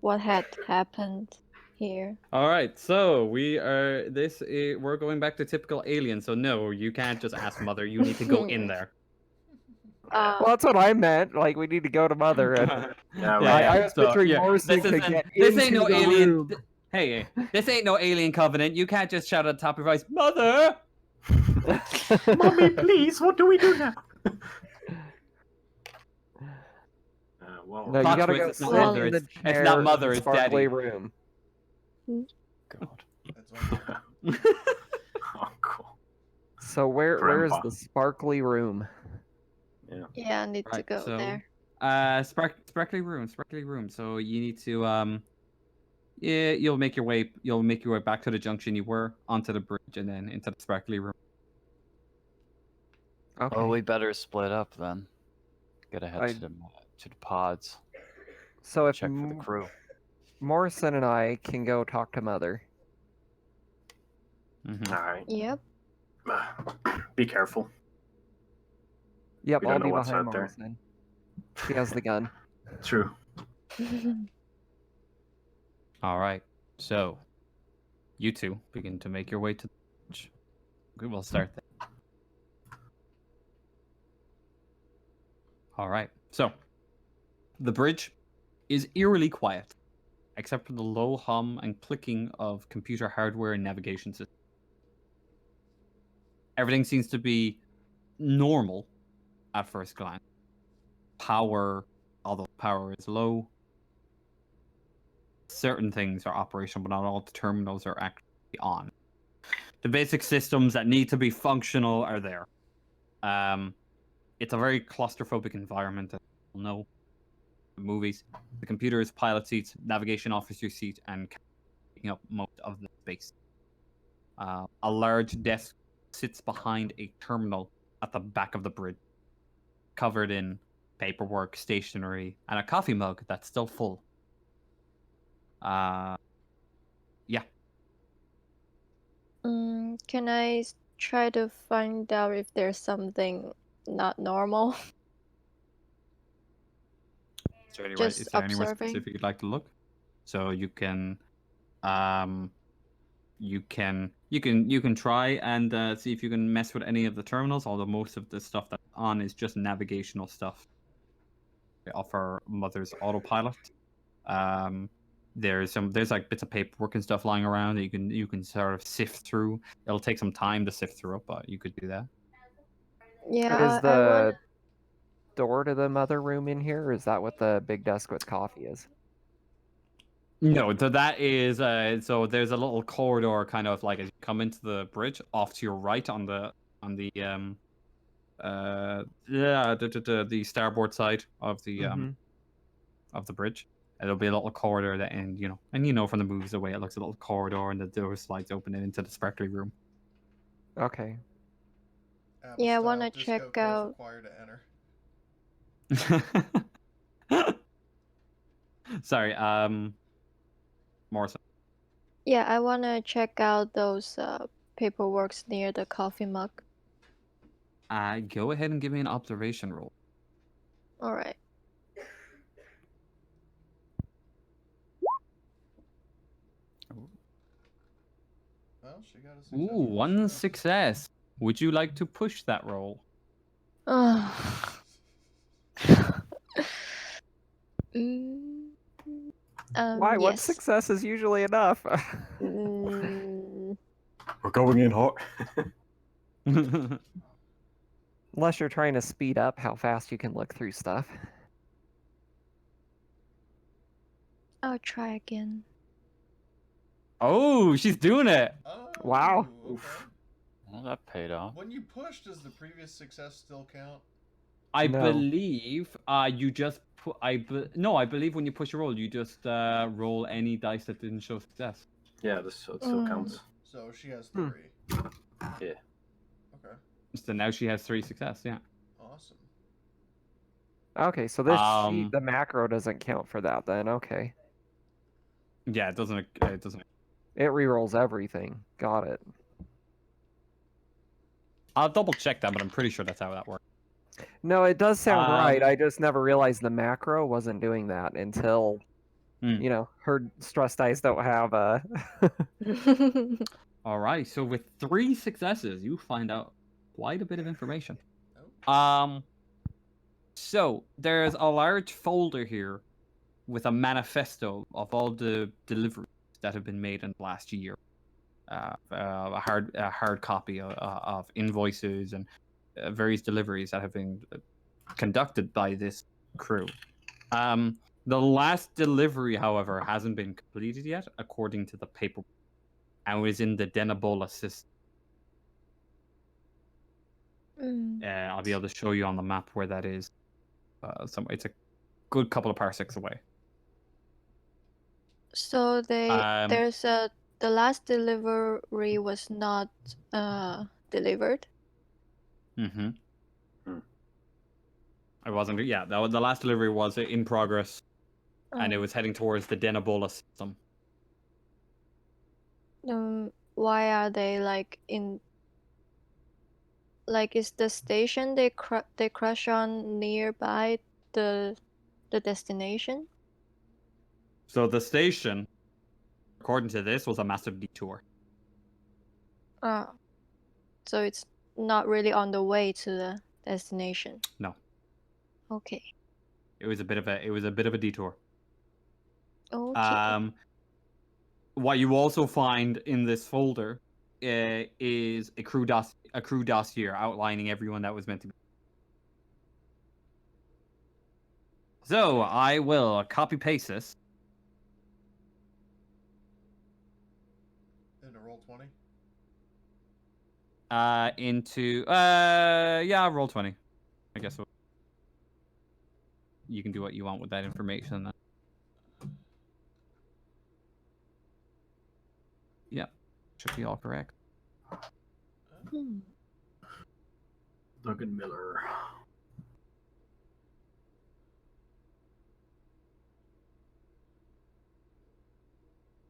what had happened here. All right, so we're going back to typical alien. So no, you can't just ask Mother. You need to go in there. Well, that's what I meant. Like, we need to go to mother. And Yeah, I was picturing Morrison could get This ain't into no the alien. room. Hey, this ain't no alien covenant. You can't just shout at the top of your voice, Mother. Mommy, please, what do we do now? Well, No, you Plot gotta twist, go it's not sit Mother, in the it's chair not in Mother, the it's sparkly Daddy. room. God. That's one. oh, cool. So where is Grandpa. the sparkly room? Yeah. Yeah, I need to Right, go so- there. Sparkly room. So you need to yeah, you'll make your way back to the junction you were, onto the bridge, and then into the sparkly room. Okay. Oh, we better split up then. Gotta head I- to the pods. So if Check for the crew. Morrison and I can go talk to Mother. Mhm. All right. Yep. Be careful. Yep, We don't I'll know be what's behind out there. Morrison. He has the gun. True. All right. So you two begin to make your way to the bridge. We will start there. All right. So the bridge is eerily quiet, except for the low hum and clicking of computer hardware and navigation systems. Everything seems to be normal at first glance. Power, although power is low, certain things are operational, but not all the terminals are actually on. The basic systems that need to be functional are there. It's a very claustrophobic environment, as you'll know from movies. The computers, pilot seats, navigation officer seat, and taking up most of the space. A large desk sits behind a terminal at the back of the bridge, covered in paperwork, stationery, and a coffee mug that's still full. Yeah. Can I try to find out if there's something not normal? Is there Just anywhere observing. specific you'd like to look? So you can try and see if you can mess with any of the terminals, although most of the stuff that's on is just navigational stuff. They offer Mother's autopilot. There's like bits of paperwork and stuff lying around that you can sort of sift through. It'll take some time to sift through it, but you could do that. Yeah, Is I want. the door to the Mother room in here, or is that what the big desk with coffee is? No, so that is so there's a little corridor kind of like as you come into the bridge off to your right on the the starboard side of the bridge. It'll be a little corridor that and from the movies the way it looks, a little corridor and the door slides open into the sparkly room. Okay. Yeah, I Style, wanna disco check codes out. required to enter. Sorry, Morrison. Yeah, I wanna check out those paperworks near the coffee mug. Go ahead and give me an observation roll. All right. Well, she got a success. Ooh, one success. Would you like to push that roll? Why? One Yes. success is usually enough. Mm, We're going in hot. Unless you're trying to speed up how fast you can look through stuff. I'll try again. Oh, she's doing it. Oh, Wow. Okay. Well, that paid off. When you push, does the previous success still count? I No. believe you just put no, I believe when you push a roll, you just roll any dice that didn't show success. Yeah, this still counts. So she has 3. Yeah. Okay. So now she has 3 success, yeah. Awesome. Okay, so this sheet, the macro doesn't count for that then. Okay. Yeah, it doesn't It rerolls everything. Got it. I'll double check that, but I'm pretty sure that's how that works. No, it does sound right. I just never realized the macro wasn't doing that until, her stress dice don't have a... All right, so with 3 successes, you find out quite a bit of information. So there's a large folder here with a manifesto of all the deliveries that have been made in the last year. A hard copy of invoices and various deliveries that have been conducted by this crew. The last delivery, however, hasn't been completed yet, according to the paperwork, and is in the Denabola system. I'll be able to show you on the map where that is. It's good couple of parsecs away. So Um, the last delivery was not delivered. Mm-hmm. Hmm. It wasn't. Yeah, the last delivery was in progress, and it Oh. was heading towards the Denobola system. Why are they like in? Like, is the station they crash on nearby the destination? So the station, according to this, was a massive detour. Oh, so it's not really on the way to the destination. No. Okay. It was a bit of a detour. Okay. What you also find in this folder is a crew dossier outlining everyone that was meant to be. So I will copy paste this. Into Roll20. Into roll 20. I guess you can do what you want with that information. Then. Yeah, should be all correct. Logan Miller.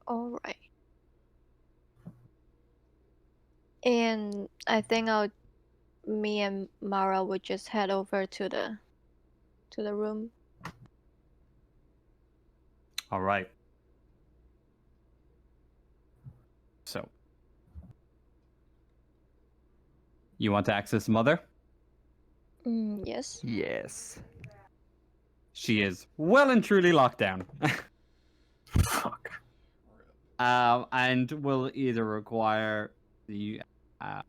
All right. And I think me and Mara would just head over to the room. All right. So, you want to access Mother? Yes. Yes. She is well and truly locked down. Fuck. And will either require the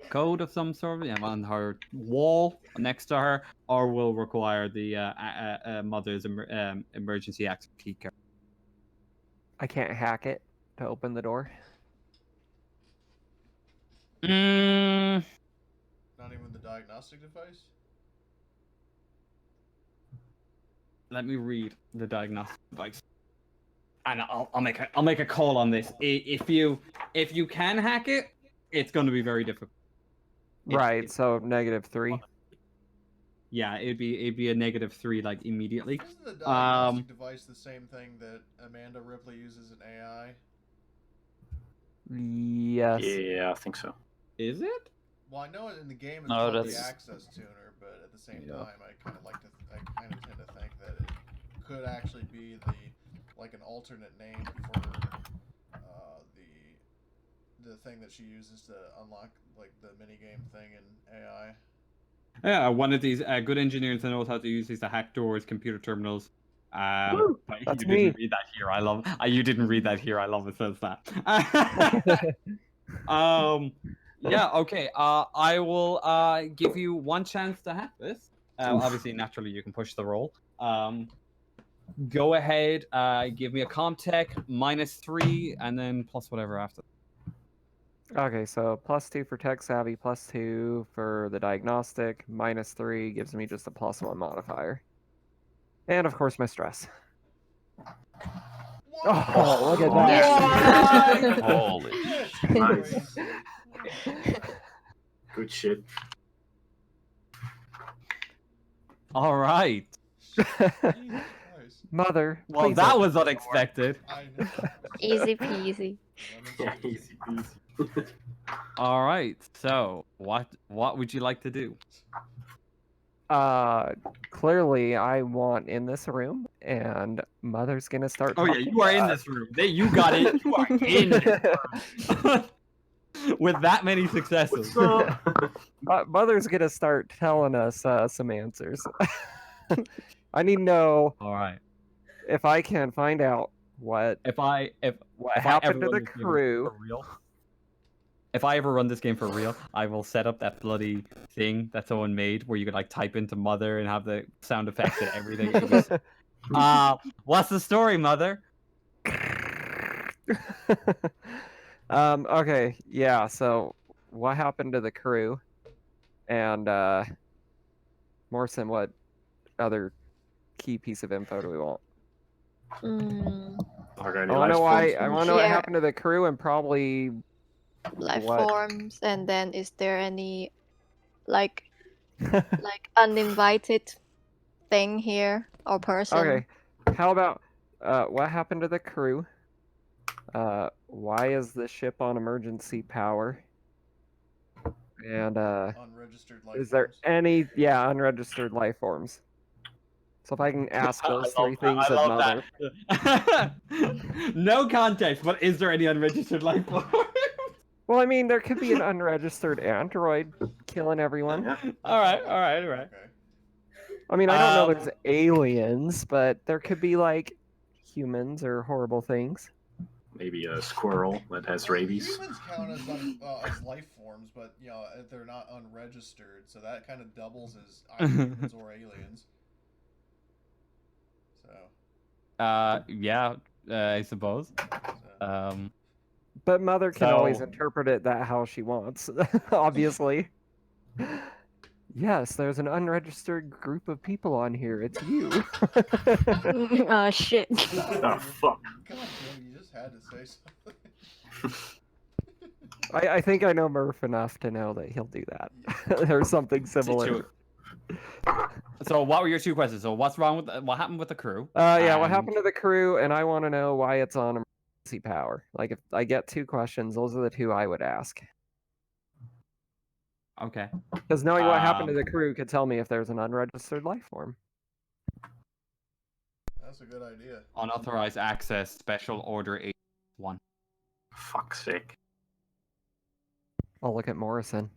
code of some sort on her wall next to her, or will require the Mother's emergency access key card. I can't hack it to open the door. Not even the diagnostic device? Let me read the diagnostic device, and I'll make a call on this. If you can hack it, it's going to be very difficult. Right. So -3. Yeah, it'd be a -3 like immediately. Isn't the diagnostic device the same thing that Amanda Ripley uses in AI? Yes. Yeah, I think so. Is it? Well, I know in the game it's No, called the that's- access tuner, but at the same Yeah. time, I kind of tend to think that it could actually be an alternate name for the thing that she uses to unlock like the minigame thing in AI. Yeah, one of these good engineers that knows how to use these to hack doors, computer terminals. Woo, But that's you me. didn't read that here. I love. You didn't read that here. I love it says that. Yeah. Okay. I will give you one chance to hack this. Obviously, naturally, you can push the roll. Go ahead. Give me a Comtech -3, and then plus whatever after. Okay, so +2 for tech savvy, +2 for the diagnostic, -3 gives me just a +1 modifier. And of course my stress. Oh, look at that. Holy That's Nice. crazy. Good shit. All right. Jesus Christ. Mother. Well, please that open was the door. unexpected. I know. Easy peasy. Yeah, easy peasy. All right. So, what would you like to do? Clearly I want in this room, and Mother's gonna start Oh yeah, talking you are to in us. this room. You got it. You are in this room. With that many successes. Mother's gonna start telling us some answers. I need to know All right. if I can find out what If I happened ever to run the this game crew. for real, if I ever run this game for real, I will set up that bloody thing that someone made where you could like type into Mother and have the sound effects and everything. It was, what's the story, Mother? Okay, yeah, so what happened to the crew? And Morrison, what other key piece of info do we want? Mm, Are there any I want to life know forms why. on I the want to ship? know what Yeah. happened to the crew and probably life what. forms, and then is there any like uninvited thing here or person? Okay. How about what happened to the crew? Why is the ship on emergency power? And Unregistered life is there forms. any unregistered life forms? So if I can ask those three things I of love Mother. that. No context, but is there any unregistered life form? Well, I mean, there could be an unregistered android killing everyone. Yeah. all right. Okay. I mean, I don't know Um, there's aliens, but there could be like humans or horrible things. Maybe a squirrel that has Well, rabies. humans count as life forms, but they're not unregistered, so that kind of doubles as either humans or aliens. So. yeah, I suppose. so. But Mother can always So- interpret it that how she wants, obviously. Yes, there's an unregistered group of people on here. It's you. Oh shit. Oh, fuck. God damn, you just had to say something. I think I know Murph enough to know that he'll do that. There's something similar. So what were your two questions? So what happened with the crew? What And- happened to the crew? And I want to know why it's on emergency power. Like, if I get two questions, those are the two I would ask. Okay. Because knowing what happened to the crew could tell me if there's an unregistered life form. That's a good idea. Unauthorized access, special order 81. Fuck's sake. I'll look at Morrison.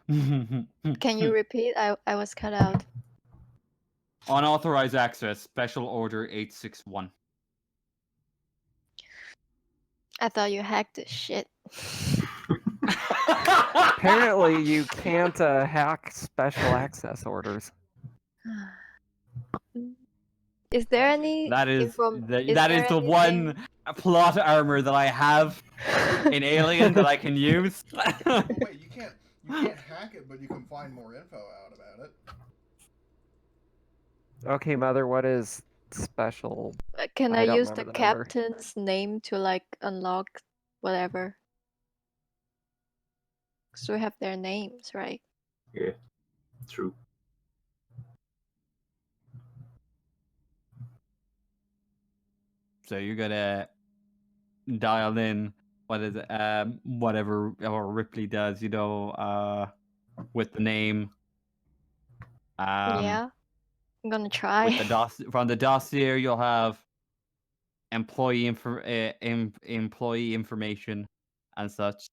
Can you repeat? I was cut out. Unauthorized access, special order 861. I thought you hacked this shit. Apparently, you can't hack special access orders. Is there any That is there the one plot armor that I have in Alien that I can use. Wait, you can't hack it, but you can find more info out about it. Okay, Mother, what is special? Can I I don't use the remember the number. captain's name to like unlock whatever? So we have their names, right? Yeah, true. So you're gonna dial in whatever Ripley does, with the name. Yeah, I'm gonna try. With the from the dossier, you'll have employee information and such.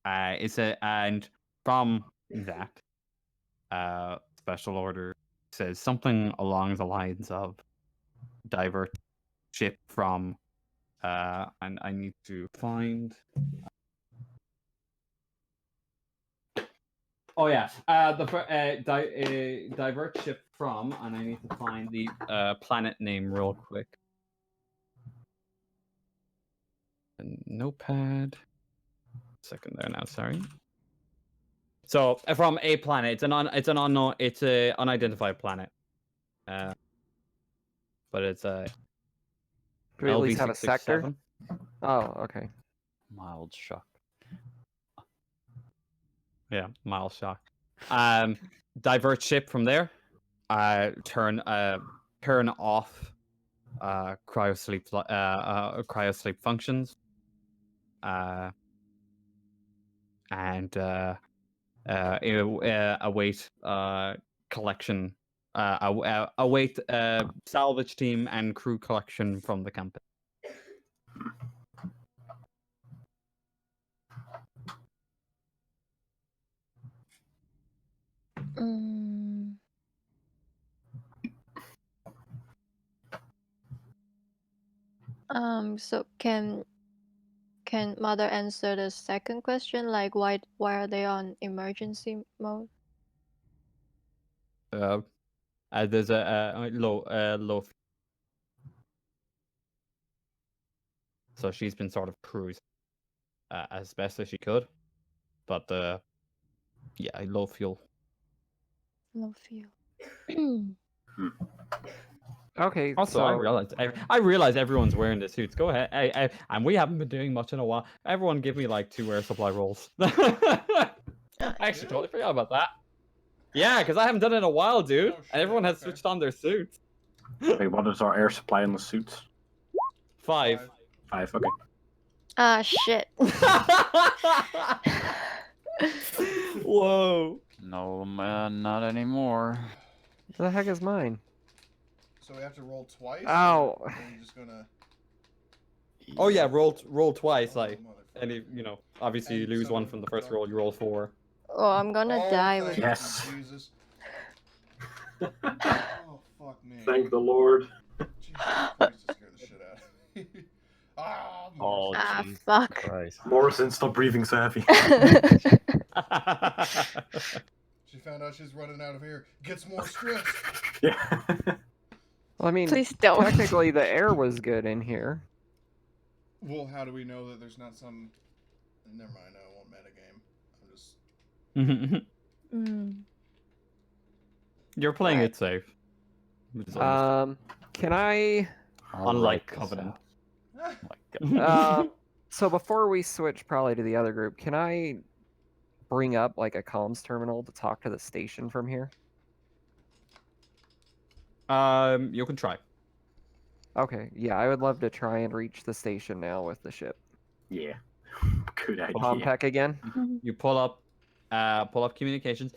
And from that, special order says something along the lines of divert ship from, and I need to find. Oh yeah, divert ship from, and I need to find the planet name real quick. Notepad. Second there now, sorry. So from a planet, it's an unknown, it's a unidentified planet. But it's a. Do we at least have a sector? Oh, okay. Mild shock. Yeah, mild shock. Divert ship from there. Turn off cryosleep functions. And await collection. Await salvage team and crew collection from the company. Mm. So can Mother answer the second question? Like, why are they on emergency mode? There's a low. So she's been sort of cruising as best as she could, but Yeah, low fuel. Low fuel. Okay, Also, so I realize everyone's wearing the suits. Go ahead. And we haven't been doing much in a while. Everyone give me like 2 air supply rolls. I actually totally forgot about that. Yeah, because I haven't done it in a while, dude. Oh, shit, And everyone has okay. switched on their suits. Wait, what is our air supply on the suits? 5. 5, okay. Ah, shit. Whoa. No, man, not anymore. the heck is mine? So we have to roll twice? Ow. Or are you just gonna... Oh yeah, roll twice, Oh, like, motherfucker. and obviously you And lose so 1 from the first don't- roll, you roll 4. Oh, I'm gonna Oh, die thank with. you, Yes. Jesus. Oh, fuck me. Thank the Lord. Jesus Christ, just scared the shit out of me. Ah, Oh, Morrison. Ah, Jesus fuck. Christ. Morrison, stop breathing so heavy. She found out she's running out of air. Gets more stressed. Yeah. Well, I mean, Please don't. technically the air was good in here. Well, how do we know that there's not some... Never mind, I won't metagame. I'm just... Mm. You're playing Right. it safe. Which is almost Can I? unlike Alright, Covenant. Oh my God. So before we switch probably to the other group, can I bring up like a comms terminal to talk to the station from here? You can try. Okay, yeah, I would love to try and reach the station now with the ship. Yeah. Good idea. Comtech again? You pull up communications.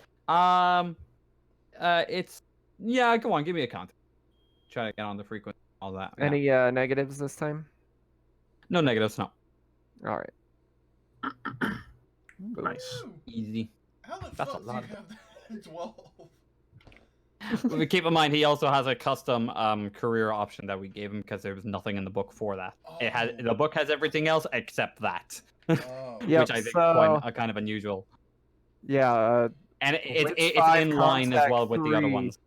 It's yeah. Go on, give me a count. Try to get on the frequency. All that. Yeah. Any negatives this time? No negatives. No. All right. Nice. Woo! Easy. How the That's a fuck do lot you have that? 12? But keep in mind, he also has a custom career option that we gave him because there was nothing in the book for that. It has Oh. the book has everything else except that, Oh. Yep, which I think is quite kind of unusual. Yeah. And it's Blitz it's 5, in line as well with the other 3. ones.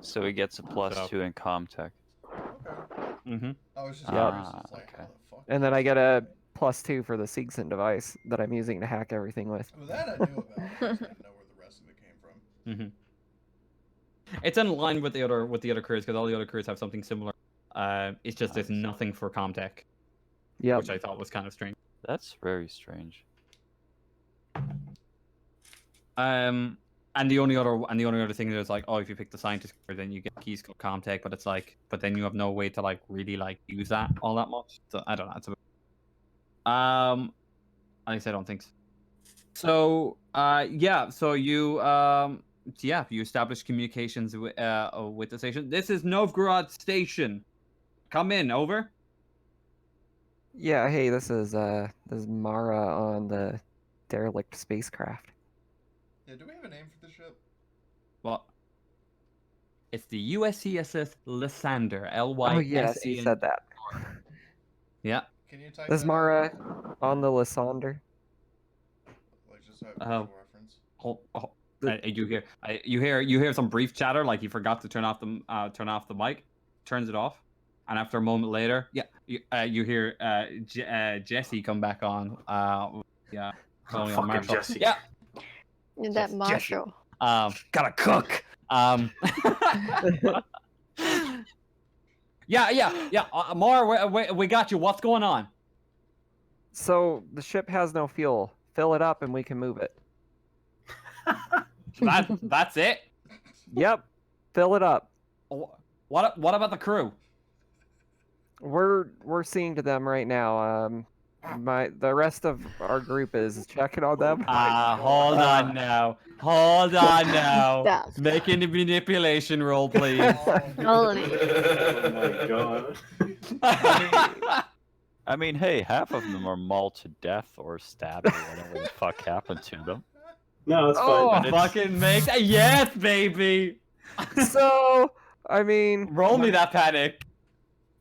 So he gets a +2 in Comtech. Okay. Mm-hmm. I was just Yeah. curious. It's like, Okay. how the fuck And did then I you get do a that? +2 for the Seegson device that I'm using to hack everything with. Well, that I knew about. I just didn't know where the rest of it came from. Mm-hmm. It's in line with the other careers because all the other careers have something similar. It's just there's Nice. nothing for Comtech, Yep. which I thought was kind of strange. That's very strange. And the only other thing is like, oh, if you pick the scientist career, then you get keys called Comtech, but it's like, but then you have no way to like really like use that all that much. So I don't know. It's a bit... at least I don't think so. So yeah, so you you establish communications with the station. This is Novgorod Station. Come in, over. Yeah, hey, this is Mara on the derelict spacecraft. Yeah, do we have a name for the ship? Well, it's the USCSS Lysander. Oh yes, you said that. Yeah. Can you type This is that Mara out? on the Lysander. Like, just have visual reference. You hear some brief chatter, like he forgot to turn off the mic, turns it off, and after a moment later, you hear Jesse come back on. Yeah, Colonial Fucking Marshal. Jesse. Yeah, That Marshal. gotta cook. Yeah. Mara, we got you. What's going on? So the ship has no fuel. Fill it up and we can move it. That's it. Yep. Fill it up. What about the crew? We're seeing to them right now. The rest of our group is checking on them. Hold on now. Stop. Making the manipulation roll, please. Holy. Oh my god. I mean, hey, half of them are mauled to death or stabbed or whatever the fuck happened to them. No, it's Oh, fine. fucking make that. Yes, baby. So, I mean, Roll me that panic.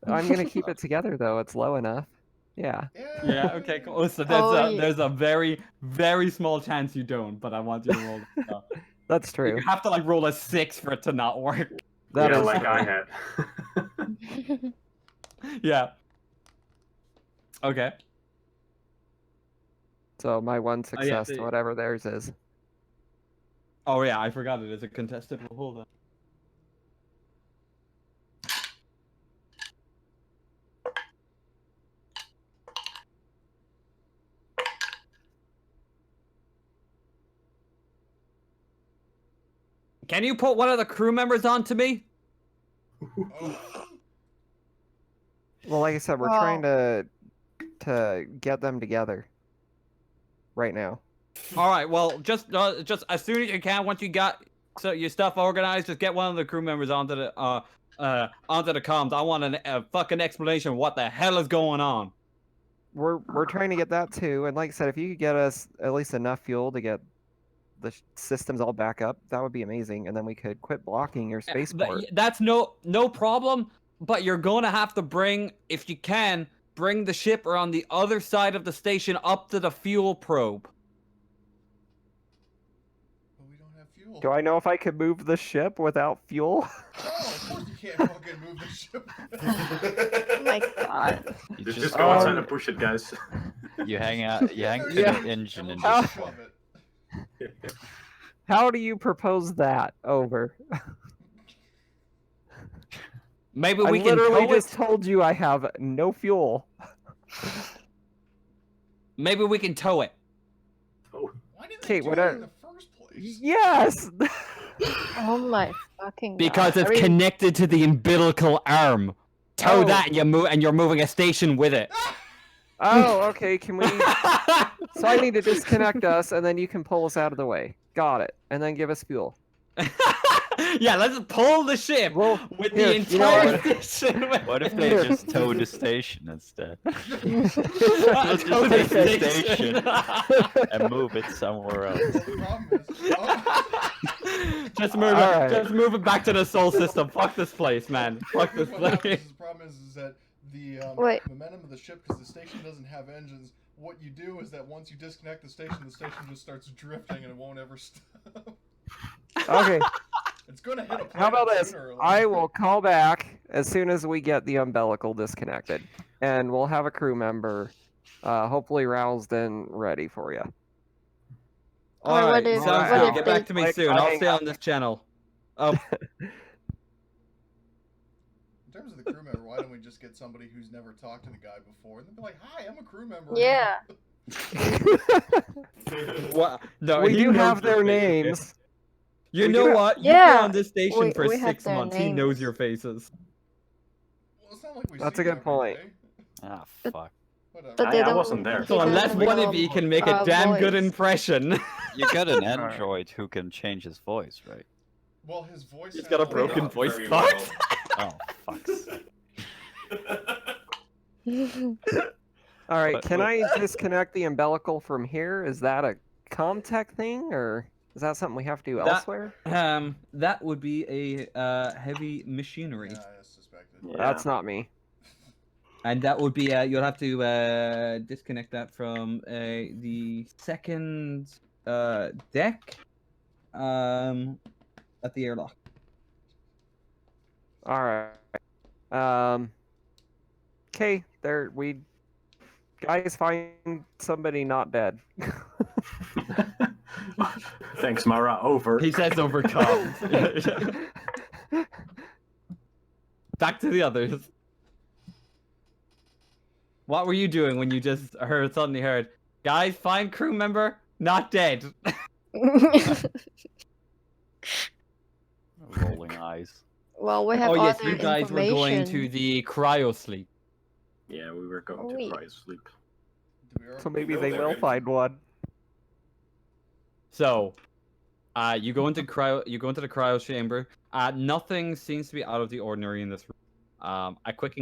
I'm gonna keep it together though. It's low enough. Yeah. Yeah. Okay. Cool. So there's a very, very small chance you don't, but I want you to roll. That's true. You have to like roll a 6 for it to not work. That Yeah, is like true. I had. Yeah. Okay. So my one Oh, yeah, success to whatever theirs is. Oh yeah, I forgot it is a contested roll. Hold on. Can you put one of the crew members onto me? Well, like I said, we're trying to get them together right now. All right. Well, just as soon as you can, once you got your stuff organized, just get one of the crew members onto the comms. I want a fucking explanation of what the hell is going on. We're trying to get that too, and like I said, if you could get us at least enough fuel to get the systems all back up, that would be amazing, and then we could quit blocking your spaceport. That's no problem. But you're gonna have to bring, if you can, bring the ship around the other side of the station up to the fuel probe. But we don't have fuel. Do I know if I could move the ship without fuel? Oh, of course you can't fucking move the ship. Oh my god. You Just go outside and push it, guys. You hang out. You hang to Yeah. the engine and We'll just. shove it. How do you propose that? Over. Maybe I we can literally tow just it. told you I have no fuel. Maybe we can tow it. Why did Okay, they do what that are- in the first place? Yes. Oh my fucking Because god. it's connected to the umbilical arm. Tow Oh. that, and you're moving a station with it. Oh, okay. Can we? So I need to disconnect us, and then you can pull us out of the way. Got it. And then give us fuel. Yeah, let's pull the ship Well, with here, the you know entire what? station. What if they just tow the station instead? Tow Just the take the station. station and move it somewhere else. The problem is, Just move it back to the Sol system. Fuck this place, man. Fuck this what happens place. is, the problem is that the Wait. momentum of the ship, because the station doesn't have engines, what you do is that once you disconnect the station just starts drifting and it won't ever stop. Okay. It's going to hit a planet How about this? sooner or I later. will call back as soon as we get the umbilical disconnected, and we'll have a crew member, hopefully roused and ready for you. Or All what right, if- sounds what good. if Get they- back to me like, soon. I I'll hang stay up. on this channel. Oh, In terms of the crew member, why don't we just get somebody who's never talked to the guy before and then be like, "Hi, I'm a crew member." Yeah. what? No, We he do knows have their your faces. names. You We know do have- what? You've Yeah, been on this station we- for we have 6 their months. He knows names. your faces. Well, it's not like we That's see a good them every point. day. Ah, But- fuck. Whatever. But they I don't. wasn't there. they So don't unless one of know, you can make a damn good voice. impression. You got an android who can change his voice, right? Well, his voice. He's sounds got a like- broken Not voice very box. Oh, fuck's sake. All right, But- can but- I disconnect the umbilical from here? Is that a Comtech thing, or is that something we have to do That- elsewhere? That would be a heavy machinery, Yeah, I suspected. Yeah. That's not me. and that would be you'll have to disconnect that from the second deck, at the airlock. All right. Okay, there we. Guys, find somebody not dead. Thanks, Mara. Over. He says overcome. Back to the others. What were you doing when you just suddenly heard, guys, find crew member not dead? Rolling eyes. Well, we have Oh yes, other you guys were going to information. the cryo sleep. Yeah, we were going Wait. to sleep. Do we already So maybe know they that? will find one. So, you go into the cryo chamber. Nothing seems to be out of the ordinary in this room. A quick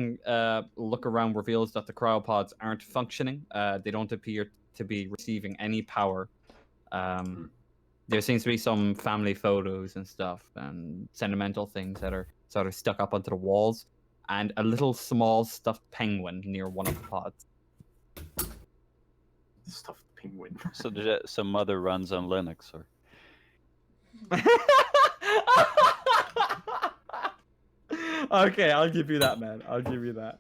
look around reveals that the cryopods aren't functioning. They don't appear to be receiving any power. There seems to be some family photos and stuff, and sentimental things that are sort of stuck up onto the walls, and a little small stuffed penguin near one of the pods. Stuffed penguin. So mother runs on Linux, or Okay, I'll give you that, man. I'll give you that.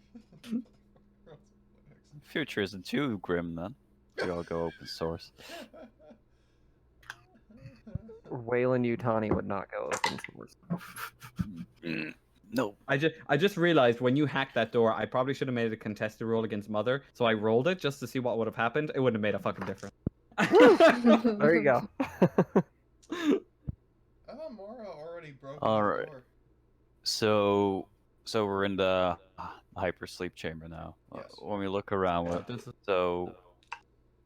future isn't too grim then. We all go open source. Wayland Utani would not go open source. No. I just realized when you hacked that door, I probably should have made a contested roll against Mother. So I rolled it just to see what would have happened. It wouldn't have made a fucking difference. There you go. Mara already broke All the right. door. So we're in the hypersleep chamber now. Yes. When we look around, so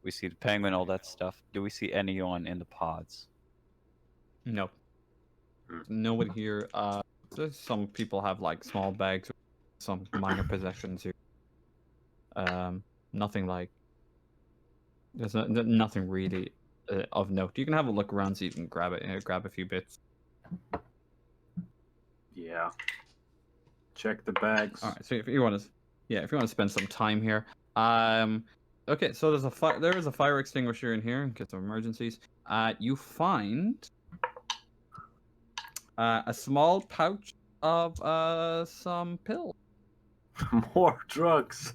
we see the penguin, all that stuff. Do we see anyone in the pods? No. Nobody here. Some people have like small bags, some minor possessions here. Nothing like. There's nothing really of note. You can have a look around so you can grab it, grab a few bits. Yeah. Check the bags. All right. So if you want to, spend some time here. Okay. So there is a fire extinguisher in here in case of emergencies. You find a small pouch of some pills. More drugs.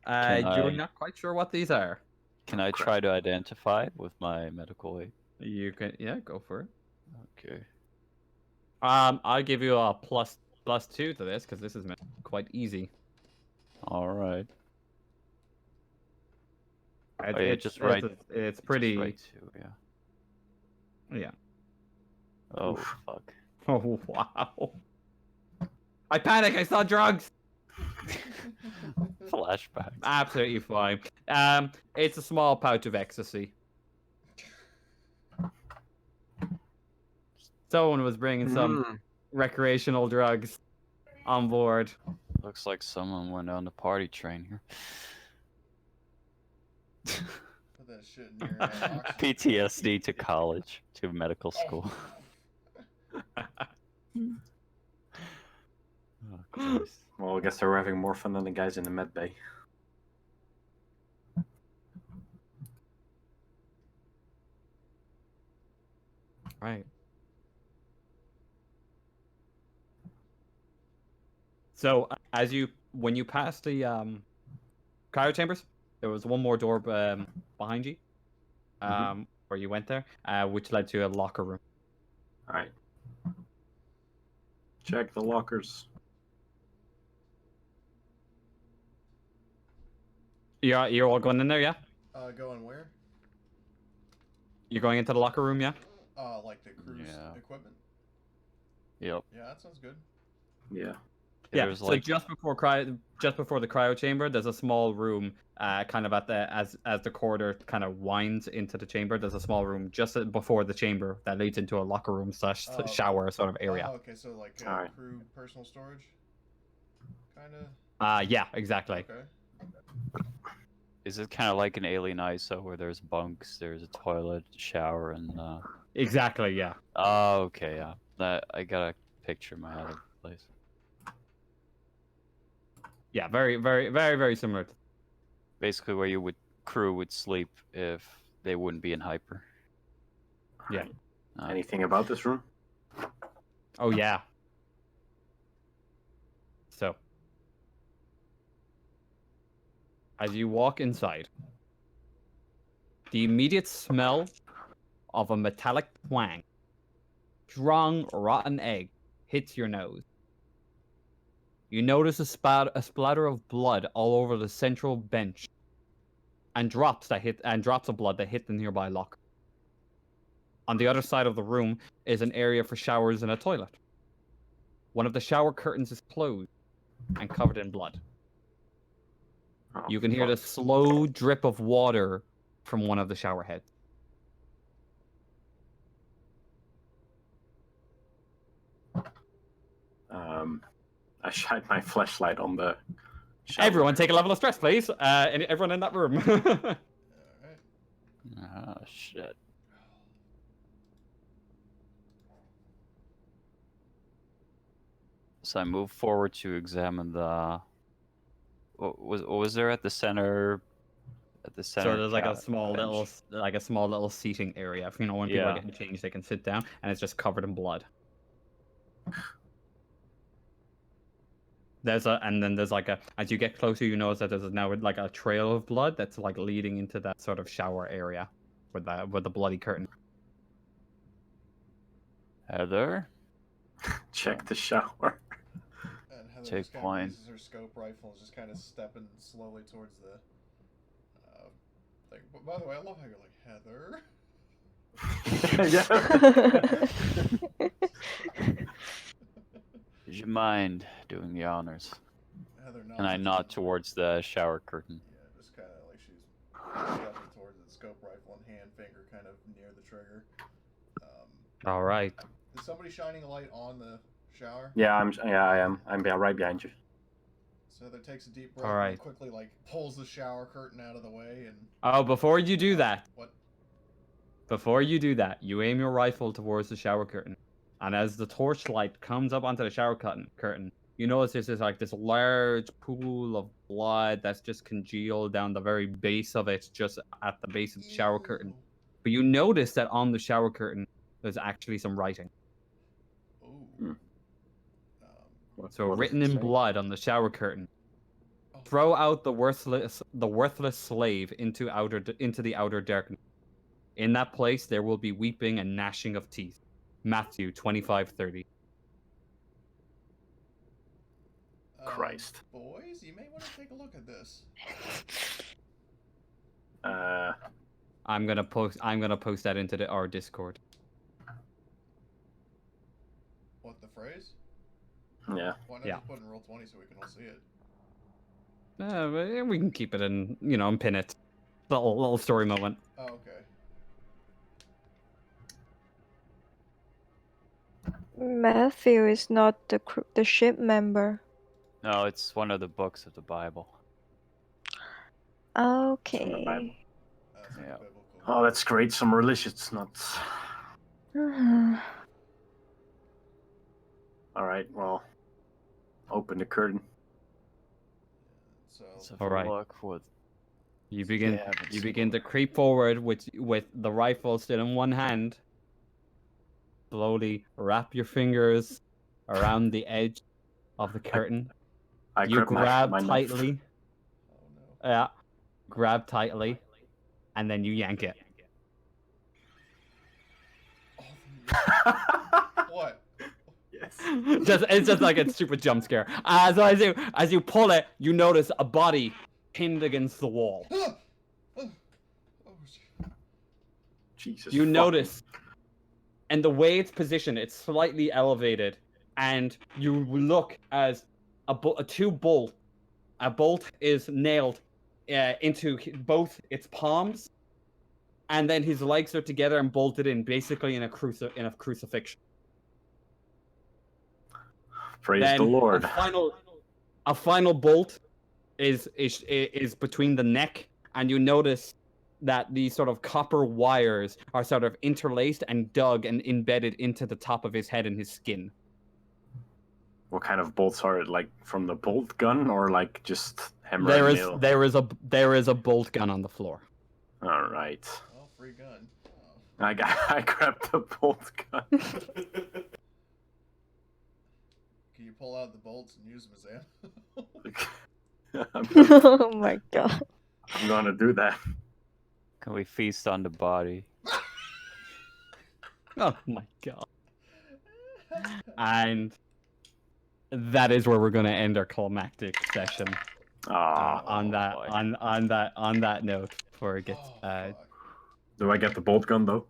You're not quite sure what these are. Can I try to identify it with my medical aid? You can, go for it. Okay. I'll give you a plus 2 to this because this is quite easy. All right. It's pretty. Right too, yeah. Yeah. Oh Oof. fuck. Oh wow. I panic. I saw drugs. Flashbacks. Absolutely fine. It's a small pouch of ecstasy. Someone was bringing some recreational drugs on board. Looks like someone went on the party train here. Put that shit in your oxygen. PTSD to college, to medical school. Oh, Christ. Well, I guess they're having more fun than the guys in the med bay. Right. So when you pass the cryo chambers, there was one more door behind you, where you went there, which led to a locker room. All right. Check the lockers. You're all going in there, yeah? Going where? You're going into the locker room, yeah? Like the cruise equipment? Yep. Yeah, that sounds good. Yeah. Yeah. There's So like... just before the cryo chamber, there's a small room, kind of at the as the corridor kind of winds into the chamber. There's a small room just before the chamber that leads into a locker room / shower sort of area. Okay, so like Alright. crew personal storage, kind of. Yeah, exactly. Okay. Is it kind of like an alien ISO where there's bunks, there's a toilet, shower, and Exactly, yeah. Oh, okay, yeah. That I got a picture in my head of the place. Yeah, very, very, very, very similar. Basically, where crew would sleep if they wouldn't be in hyper. Yeah. Anything about this room? Oh yeah. So, as you walk inside, the immediate smell of a metallic twang, strong rotten egg, hits your nose. You notice a splatter of blood all over the central bench, and drops of blood that hit the nearby locker. On the other side of the room is an area for showers and a toilet. One of the shower curtains is closed and covered in blood. Oh, You can hear the slow drip of water from one of the shower heads. I shine my flashlight on the shower. Everyone take a level of stress, please. Everyone in that room. Alright. Oh, shit. So I move forward to examine the... What was there at the center? At the center. So there's like a bench? small little seating area. If, when people are Yeah. getting changed, they can sit down, and it's just covered in blood. and then there's like a, as you get closer, you notice that there's now like a trail of blood that's like leading into that sort of shower area with the bloody curtain. Heather? Check the shower. And Heather Take just kind point. of uses her scope rifle and is just kind of stepping slowly towards the thing. But by the way, I love how you're like, Heather. Would you mind doing the honors? Heather nods And I and nod just- towards the shower curtain. Yeah, just kind of like she's stepping towards the scope rifle and hand finger kind of near the trigger. All right. Is somebody shining a light on the shower? Yeah, I am. I'm right behind you. So Heather takes a deep breath All right. and quickly like pulls the shower curtain out of the way and Oh, before you do that, what? Before you do that, you aim your rifle towards the shower curtain, and as the torchlight comes up onto the shower curtain, you notice there's like this large pool of blood that's just congealed down the very base of it, just at the base of the shower curtain. Ew. But you notice that on the shower curtain, there's actually some writing. Ooh. So What does written it in say? blood on the shower curtain. Oh. Throw out the worthless slave into the outer darkness. In that place there will be weeping and gnashing of teeth. Matthew 25:30. Christ. Boys, you may want to take a look at this. I'm gonna post that into our Discord. What, the phrase? Yeah. Why not Yeah. just put in Roll20 so we can all see it? We can keep it in, and pin it. Little story moment. Oh, okay. Matthew is not the ship member. No, it's one of the books of the Bible. Okay. Bible. That's Yeah. biblical. Oh, that's great. Some religious nuts. All right. Well, open the curtain. So, Let's have All a right. look what You begin Yeah, but you it's- begin to creep forward with the rifle still in one hand. Slowly wrap your fingers around the edge of the curtain. I You grab my knife. tightly. oh no. Yeah. Grab tightly, and then you yank it. Oh, what? Yes. It's just like a stupid jump scare. So as you pull it, you notice a body pinned against the wall. Oh, shit. Jesus. You fucking- notice, and the way it's positioned, it's slightly elevated, and you look as a bolt is nailed into both its palms, and then his legs are together and bolted in, basically in a crucifixion. Praise Then the Lord. a final bolt is between the neck, and you notice that these sort of copper wires are sort of interlaced and dug and embedded into the top of his head and his skin. What kind of bolts are it? Like from the bolt gun, or like just hammer There and is nail? there is a bolt gun on the floor. All right. Well, free gun. Oh. I grabbed the bolt gun. Can you pull out the bolts and use them as ammo? Oh my god. I'm gonna do that. can we feast on the body? Oh my god! And that is where we're going to end our climactic session. Ah, On that boy. on that note, before it gets Oh, fuck. do I get the bolt gun though?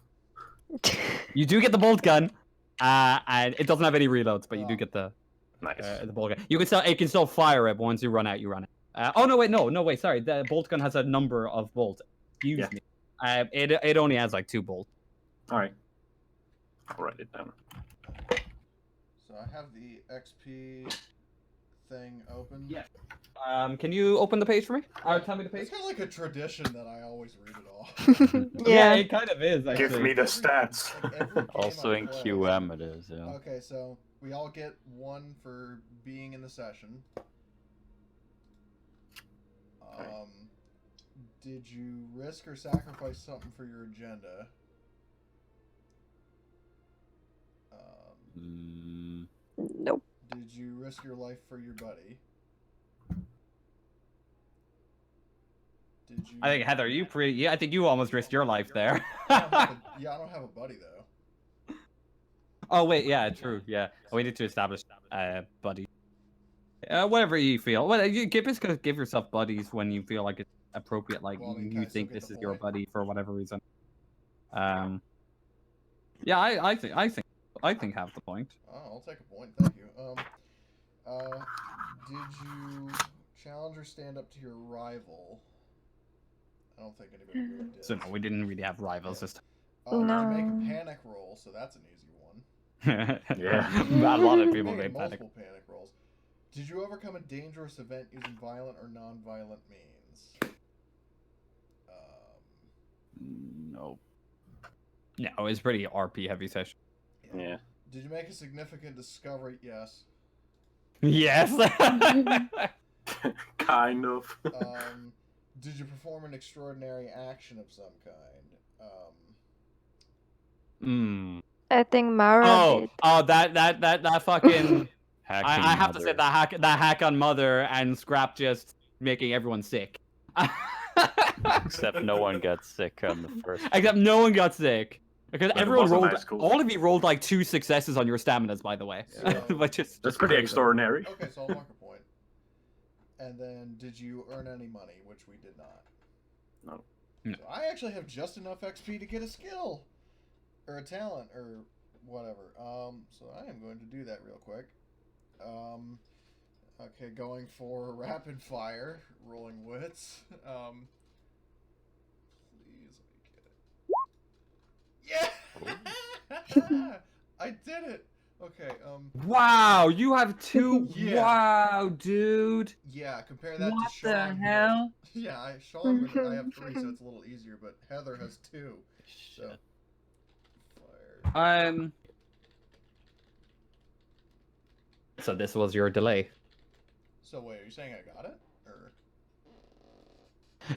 you do get the bolt gun, and it doesn't have any reloads, but you do Oh. get the Nice. bolt gun. It can still fire it, but once you run out, you run out. Oh no wait, sorry. The bolt gun has a number of bolts. Excuse Yeah. me. It only has like 2 bolts. All right. I'll write it down. So I have the XP thing open. Yeah. Can you open the page for me? Or tell me the page. It's kind of like a tradition that I always read it all. Yeah. it kind of is actually. Give me the stats. Like every game Also I in play. QM it is, yeah. Okay, so we all get 1 for being in the session. Did you risk or sacrifice something for your agenda? Mm, Nope. Did you risk your life for your buddy? Did you? I think Heather, you pretty. Yeah, I think you almost risked your life there. I don't have a buddy though. Oh wait, yeah, true. Yeah, we need to establish buddy. Whatever you feel. Well, you just gotta give yourself buddies when you feel like it's appropriate. Like Well, I mean, can you I still think get this the is your point? buddy for whatever reason. Yeah, I think have the point. Oh, I'll take a point. Thank you. Did you challenge or stand up to your rival? I don't think anybody really did. So no, we didn't really have rivals this Did you make No. a panic roll? So that's an easy one. time. Yeah. A lot of You people made made panic. multiple panic rolls. Did you overcome a dangerous event using violent or non-violent means? Nope. No, it was pretty RP heavy session. Yeah. Did you make a significant discovery? Yes. Yes. Kind of. Did you perform an extraordinary action of some kind? I think Mara did. That fucking. Hacking I have to say mother. that hack on Mother and Scrap just making everyone sick. Except no one got sick on the first. Except no one got sick. Because But it everyone was a rolled. nice goal. All of you rolled like 2 successes on your staminas, by the way. So- Which is That's pretty crazy. extraordinary. Okay, so I'll mark a point. And then, did you earn any money? Which we did not. No. No. So I actually have just enough XP to get a skill, or a talent, or whatever. So I am going to do that real quick. Okay, going for rapid fire, rolling wits. Please let me get it. Yeah! I did it! Okay, Wow, you have 2. Yeah. Wow, dude. yeah, compare that What to Sean. the hell? Yeah, Sean, I have 3, so it's a little easier, but Heather has 2. So, fire. So this was your delay. So wait, are you saying I got it? Or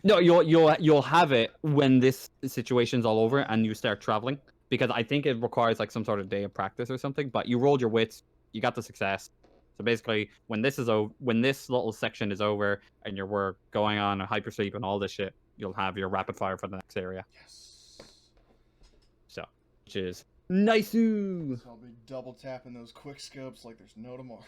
No, you'll have it when this situation's all over and you start traveling, because I think it requires like some sort of day of practice or something. But you rolled your wits, you got the success. So basically, when this little section is over and we're going on a hypersleep and all this shit, you'll have your rapid fire for the next area. yes. So, which is nice. So I'll be double tapping those quick scopes like there's no tomorrow.